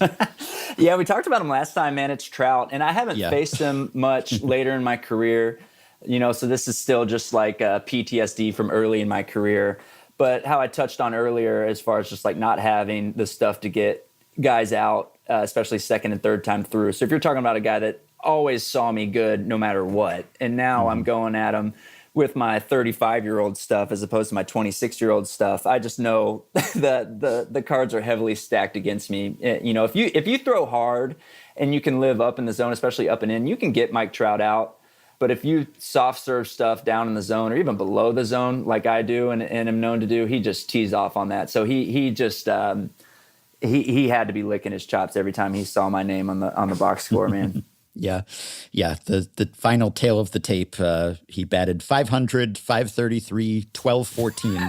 Yeah, we talked about him last time, man. It's Trout, and I haven't faced him much later in my career. So this is still just like PTSD from early in my career. But how I touched on earlier, as far as just like not having the stuff to get guys out, especially second and third time through. So if you're talking about a guy that always saw me good no matter what, and now I'm going at him with my 35-year-old stuff as opposed to my 26-year-old stuff, I just know that the cards are heavily stacked against me. If you throw hard and you can live up in the zone, especially up and in, you can get Mike Trout out. But if you soft serve stuff down in the zone or even below the zone, like I do and am known to do, he just tees off on that. So he just he had to be licking his chops every time he saw my name on the box score, man. Yeah. The final tail of the tape, he batted 500, 533, 1214.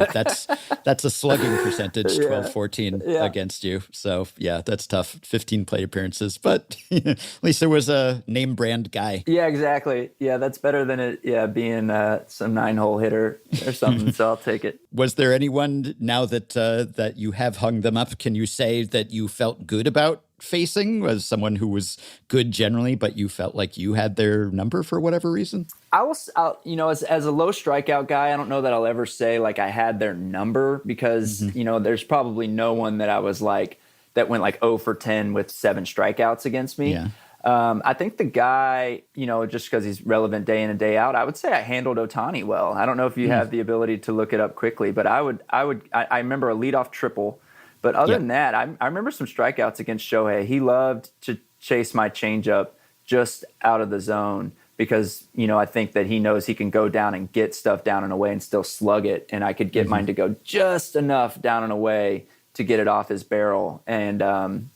That's a slugging percentage, 1214 against you. So, yeah, that's tough. 15 plate appearances, but at least there was a name brand guy. Yeah, exactly. Yeah, that's better than it being some 9-hole hitter or something, so I'll take it. Was there anyone, now that you have hung them up, can you say that you felt good about facing? Was someone who was good generally, but you felt like you had their number for whatever reason? As a low strikeout guy, I don't know that I'll ever say like I had their number because, there's probably no one that I was like, that went like 0 for 10 with 7 strikeouts against me. Yeah. I think the guy, just because he's relevant day in and day out, I would say I handled Ohtani well. I don't know if you have the ability to look it up quickly, but I remember a leadoff triple. But other than that, I remember some strikeouts against Shohei. He loved to chase my changeup just out of the zone because, I think that he knows he can go down and get stuff down and away and still slug it. And I could get mine to go just enough down and away to get it off his barrel. And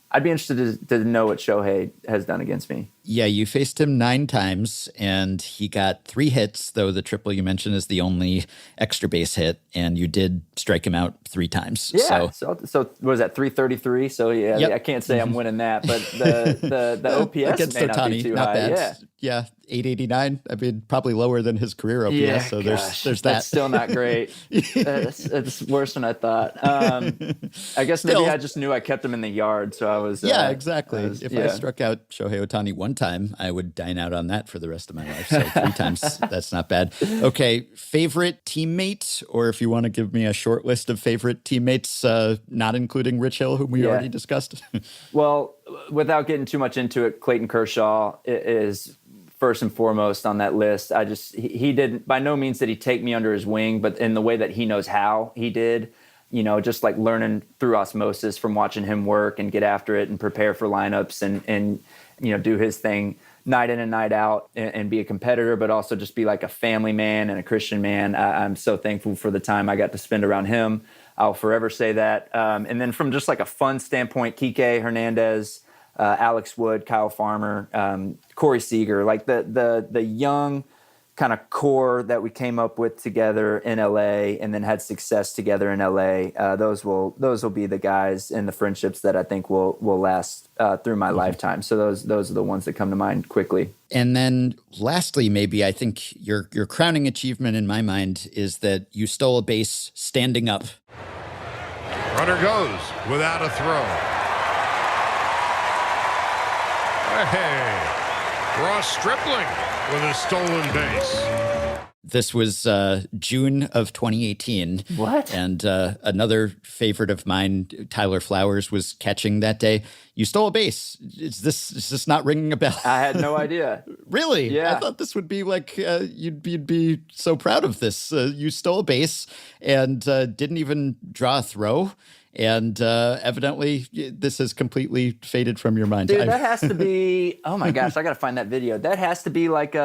I'd be interested to know what Shohei has done against me. Yeah, you faced him 9 times, and he got 3 hits, though the triple you mentioned is the only extra base hit, and you did strike him out 3 times. Yeah, so what was that, 333? So, I can't say I'm winning that, but the OPS against may not Ohtani, be too not high. bad. Yeah, 889. I mean, probably lower than his career OPS, Yeah, so gosh, there's that. That's still not great. It's worse than I thought. I guess maybe I just knew I kept him in the yard, so I was... Yeah, exactly. If I struck out Shohei Ohtani 1 time, I would dine out on that for the rest of my life. So 3 times, that's not bad. Okay, favorite teammate, or if you want to give me a short list of favorite teammates, not including Rich Hill, whom we already discussed. Well, without getting too much into it, Clayton Kershaw is first and foremost on that list. He didn't, by no means did he take me under his wing, but in the way that he knows how he did, just like learning through osmosis from watching him work and get after it and prepare for lineups and do his thing night in and night out and be a competitor, but also just be like a family man and a Christian man. I'm so thankful for the time I got to spend around him. I'll forever say that. And then from just like a fun standpoint, Kike Hernandez, Alex Wood, Kyle Farmer, Corey Seager, like the young kind of core that we came up with together in LA and then had success together in LA. Those will be the guys and the friendships that I think will last through my lifetime. So those are the ones that come to mind quickly. And then lastly, maybe I think your crowning achievement in my mind is that you stole a base standing up. Runner goes without a throw. Hey, Ross Stripling with a stolen base. This was June of 2018. What? And another favorite of mine, Tyler Flowers, was catching that day. You stole a base. Is this not ringing a bell? I had no idea. Really? Yeah. I thought this would be like, you'd be so proud of this. You stole a base and didn't even draw a throw. And evidently, this has completely faded from your mind. Dude, that has to be, oh my gosh, I got to find that video. That has to be like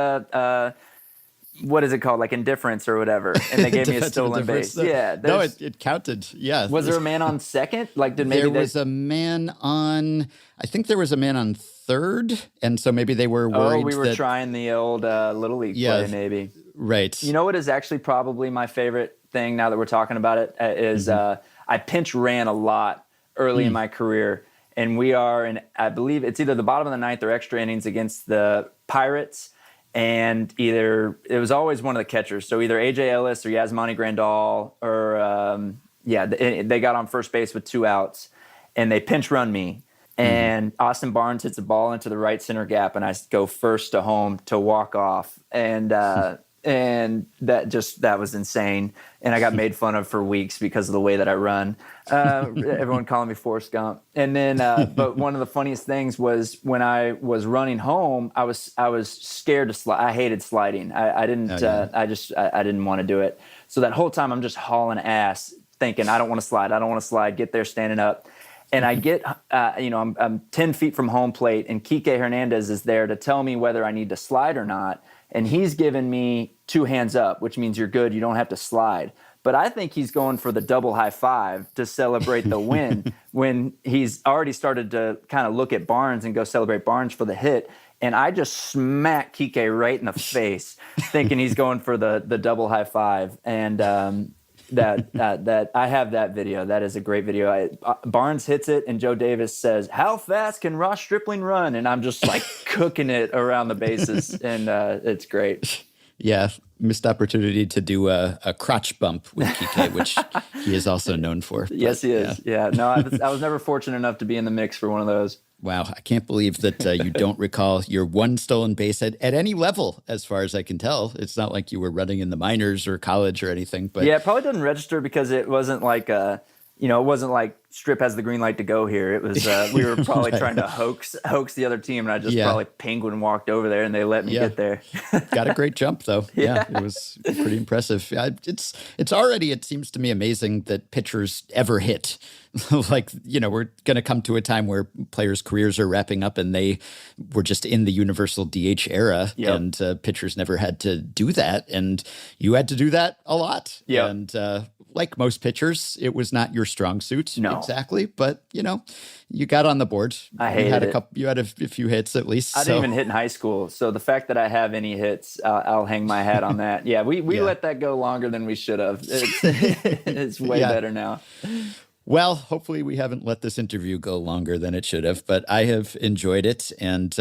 what is it called? Like indifference or whatever. And they gave me a stolen base. Yeah. No, it counted. Yeah. Was there a man on second? Like, there was a man on, I think there was a man on third. And so maybe they were worried. Oh, we were trying the old Little League play, maybe. Right. You know what is actually probably my favorite thing now that we're talking about it is I pinch ran a lot early in my career. And we are in, I believe it's either the bottom of the 9th or extra innings against the Pirates. And it was always one of the catchers. So either AJ Ellis or Yasmani Grandal or, they got on first base with 2 outs and they pinch run me. And Austin Barnes hits a ball into the right center gap and I go first to home to walk off. And that was insane. And I got made fun of for weeks because of the way that I run. Everyone calling me Forrest Gump. And then, but one of the funniest things was when I was running home, I was scared to slide. I hated sliding. I didn't want to do it. So that whole time I'm just hauling ass thinking, I don't want to slide, get there standing up. And I get, I'm 10 feet from home plate and Kike Hernandez is there to tell me whether I need to slide or not. And he's given me 2 hands up, which means you're good. You don't have to slide. But I think he's going for the double high five to celebrate the win when he's already started to kind of look at Barnes and go celebrate Barnes for the hit. and I just smacked Kike right in the face, thinking he's going for the double high five. And that I have that video. That is a great video. Barnes hits it, and Joe Davis says, "How fast can Ross Stripling run?" And I'm just like cooking it around the bases, and it's great. Yeah, missed opportunity to do a crotch bump with Kike, which he is also known for. Yes, he is. Yeah. No, I was never fortunate enough to be in the mix for one of those. Wow, I can't believe that you don't recall your one stolen base at any level, as far as I can tell. It's not like you were running in the minors or college or anything. But yeah, it probably didn't register because it wasn't like it wasn't like Strip has the green light to go here. It was we were probably trying to hoax the other team, and I just probably penguin walked over there, and they let me get there. Got a great jump though. Yeah, it was pretty impressive. It's already, it seems to me, amazing that pitchers ever hit. Like, we're going to come to a time where players' careers are wrapping up, and they were just in the universal DH era, and pitchers never had to do that, and you had to do that a lot. Yep. And like most pitchers, it was not your strong suit. No. Exactly. But, you got on the board. I hated it. You had a few hits at least. I didn't even hit in high school. So the fact that I have any hits, I'll hang my hat on that. Yeah, we let that go longer than we should have. It's way better now. Well, hopefully we haven't let this interview go longer than it should have, but I have enjoyed it. And,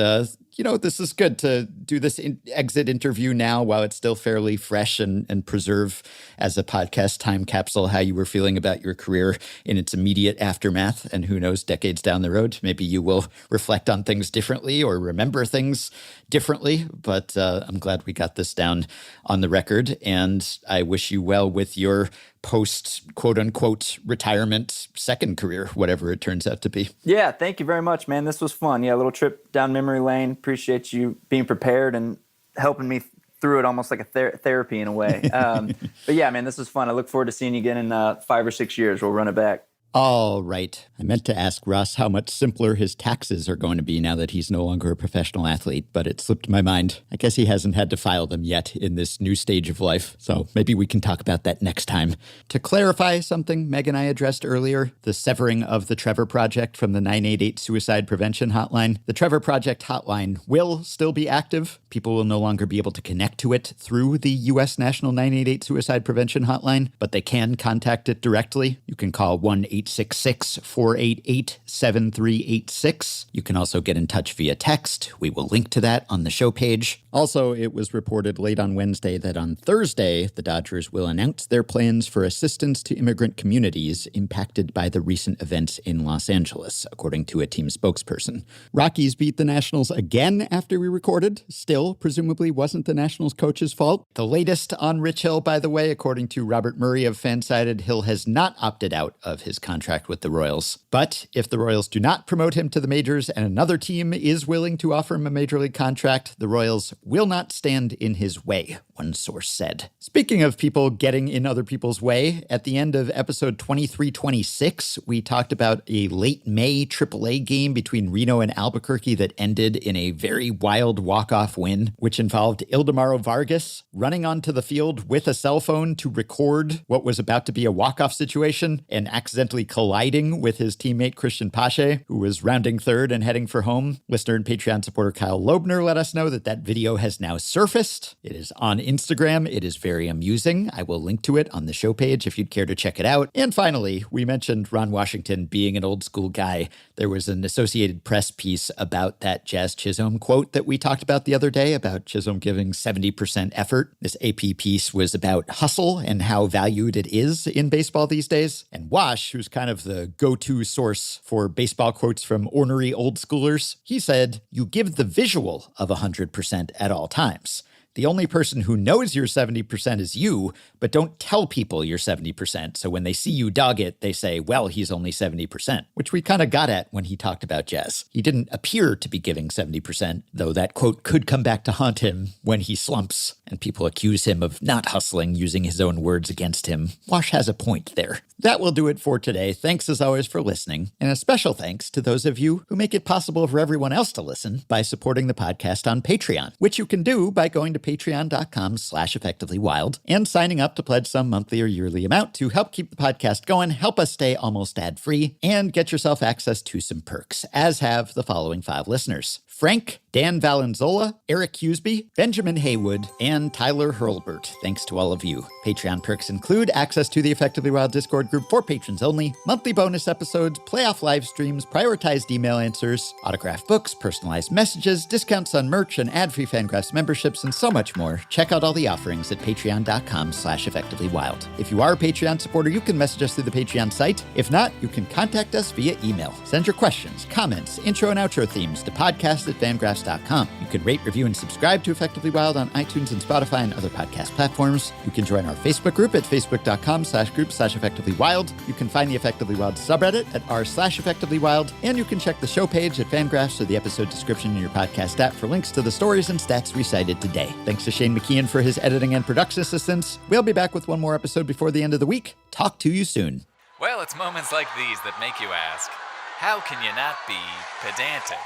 this is good to do this exit interview now while it's still fairly fresh and preserve as a podcast time capsule how you were feeling about your career in its immediate aftermath. And who knows, decades down the road, maybe you will reflect on things differently or remember things differently. But I'm glad we got this down on the record. And I wish you well with your post quote unquote retirement second career, whatever it turns out to be. Yeah, thank you very much, man. This was fun. Yeah, a little trip down memory lane. Appreciate you being prepared and helping me through it, almost like a therapy in a way. But yeah, man, this was fun. I look forward to seeing you again in 5 or 6 years. We'll run it back. All right. I meant to ask Ross how much simpler his taxes are going to be now that he's no longer a professional athlete, but it slipped my mind. I guess he hasn't had to file them yet in this new stage of life, so maybe we can talk about that next time. To clarify something Meg and I addressed earlier, the severing of the Trevor Project from the 988 Suicide Prevention Hotline. The Trevor Project hotline will still be active. People will no longer be able to connect to it through the U.S. National 988 Suicide Prevention Hotline, but they can contact it directly. You can call 1-866-488-7386. You can also get in touch via text. We will link to that on the show page. Also, it was reported late on Wednesday that on Thursday, the Dodgers will announce their plans for assistance to immigrant communities impacted by the recent events in Los Angeles, according to a team spokesperson. Rockies beat the Nationals again after we recorded. Still, presumably wasn't the Nationals coach's fault. The latest on Rich Hill, by the way, according to Robert Murray of Fansided, Hill has not opted out of his contract with the Royals. But if the Royals do not promote him to the majors and another team is willing to offer him a major league contract, the Royals will not stand in his way, one source said. Speaking of people getting in other people's way, at the end of episode 2326, we talked about a late May AAA game between Reno and Albuquerque that ended in a very wild walk-off win, which involved Ildemaro Vargas running onto the field with a cell phone to record what was about to be a walk-off situation and accidentally colliding with his teammate Christian Pache, who was rounding third and heading for home. Listener and Patreon supporter Kyle Loebner let us know that video has now surfaced. It is on Instagram. It is very amusing. I will link to it on the show page if you'd care to check it out. And finally, we mentioned Ron Washington being an old school guy. There was an Associated Press piece about that Jazz Chisholm quote that we talked about the other day, about Chisholm giving 70% effort. This AP piece was about hustle and how valued it is in baseball these days. And Wash, who's kind of the go-to source for baseball quotes from ornery old schoolers, he said, "You give the visual of 100% at all times. The only person who knows you're 70% is you, but don't tell people you're 70%. So when they see you dog it, they say, well, he's only 70%, which we kind of got at when he talked about Jazz. He didn't appear to be giving 70%, though that quote could come back to haunt him when he slumps and people accuse him of not hustling using his own words against him. Wash has a point there. That will do it for today. Thanks as always for listening. And a special thanks to those of you who make it possible for everyone else to listen by supporting the podcast on Patreon, which you can do by going to patreon.com/effectivelywild and signing up to pledge some monthly or yearly amount to help keep the podcast going, help us stay almost ad-free, and get yourself access to some perks, as have the following 5 listeners: Frank, Dan Valenzola, Eric Huseby, Benjamin Haywood, and Tyler Hurlbert. Thanks to all of you. Patreon perks include access to the Effectively Wild Discord group for patrons only, monthly bonus episodes, playoff live streams, prioritized email answers, autographed books, personalized messages, discounts on merch, and ad-free FanGraphs memberships, and so much more. Check out all the offerings at patreon.com/effectivelywild. If you are a Patreon supporter, you can message us through the Patreon site. If not, you can contact us via email. Send your questions, comments, intro and outro themes to podcast@fangraphs.com. You can rate, review, and subscribe to Effectively Wild on iTunes and Spotify and other podcast platforms. You can join our Facebook group at facebook.com/group/effectivelywild. You can find the Effectively Wild subreddit at r/effectivelywild. And you can check the show page at FanGraphs or the episode description in your podcast app for links to the stories and stats we cited today. Thanks to Shane McKeon for his editing and production assistance. We'll be back with one more episode before the end of the week. Talk to you soon. Well, it's moments like these that make you ask, how can you not be pedantic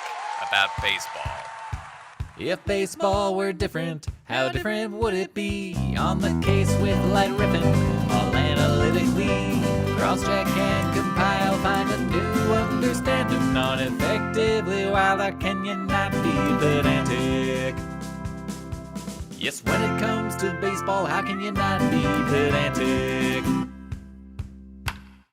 about baseball? If baseball were different, how different would it be? On the case with light riffing, all analytically. Cross-check and compile, find a new understanding on Effectively Wild. How can you not be pedantic? Yes, when it comes to baseball, how can you not be pedantic?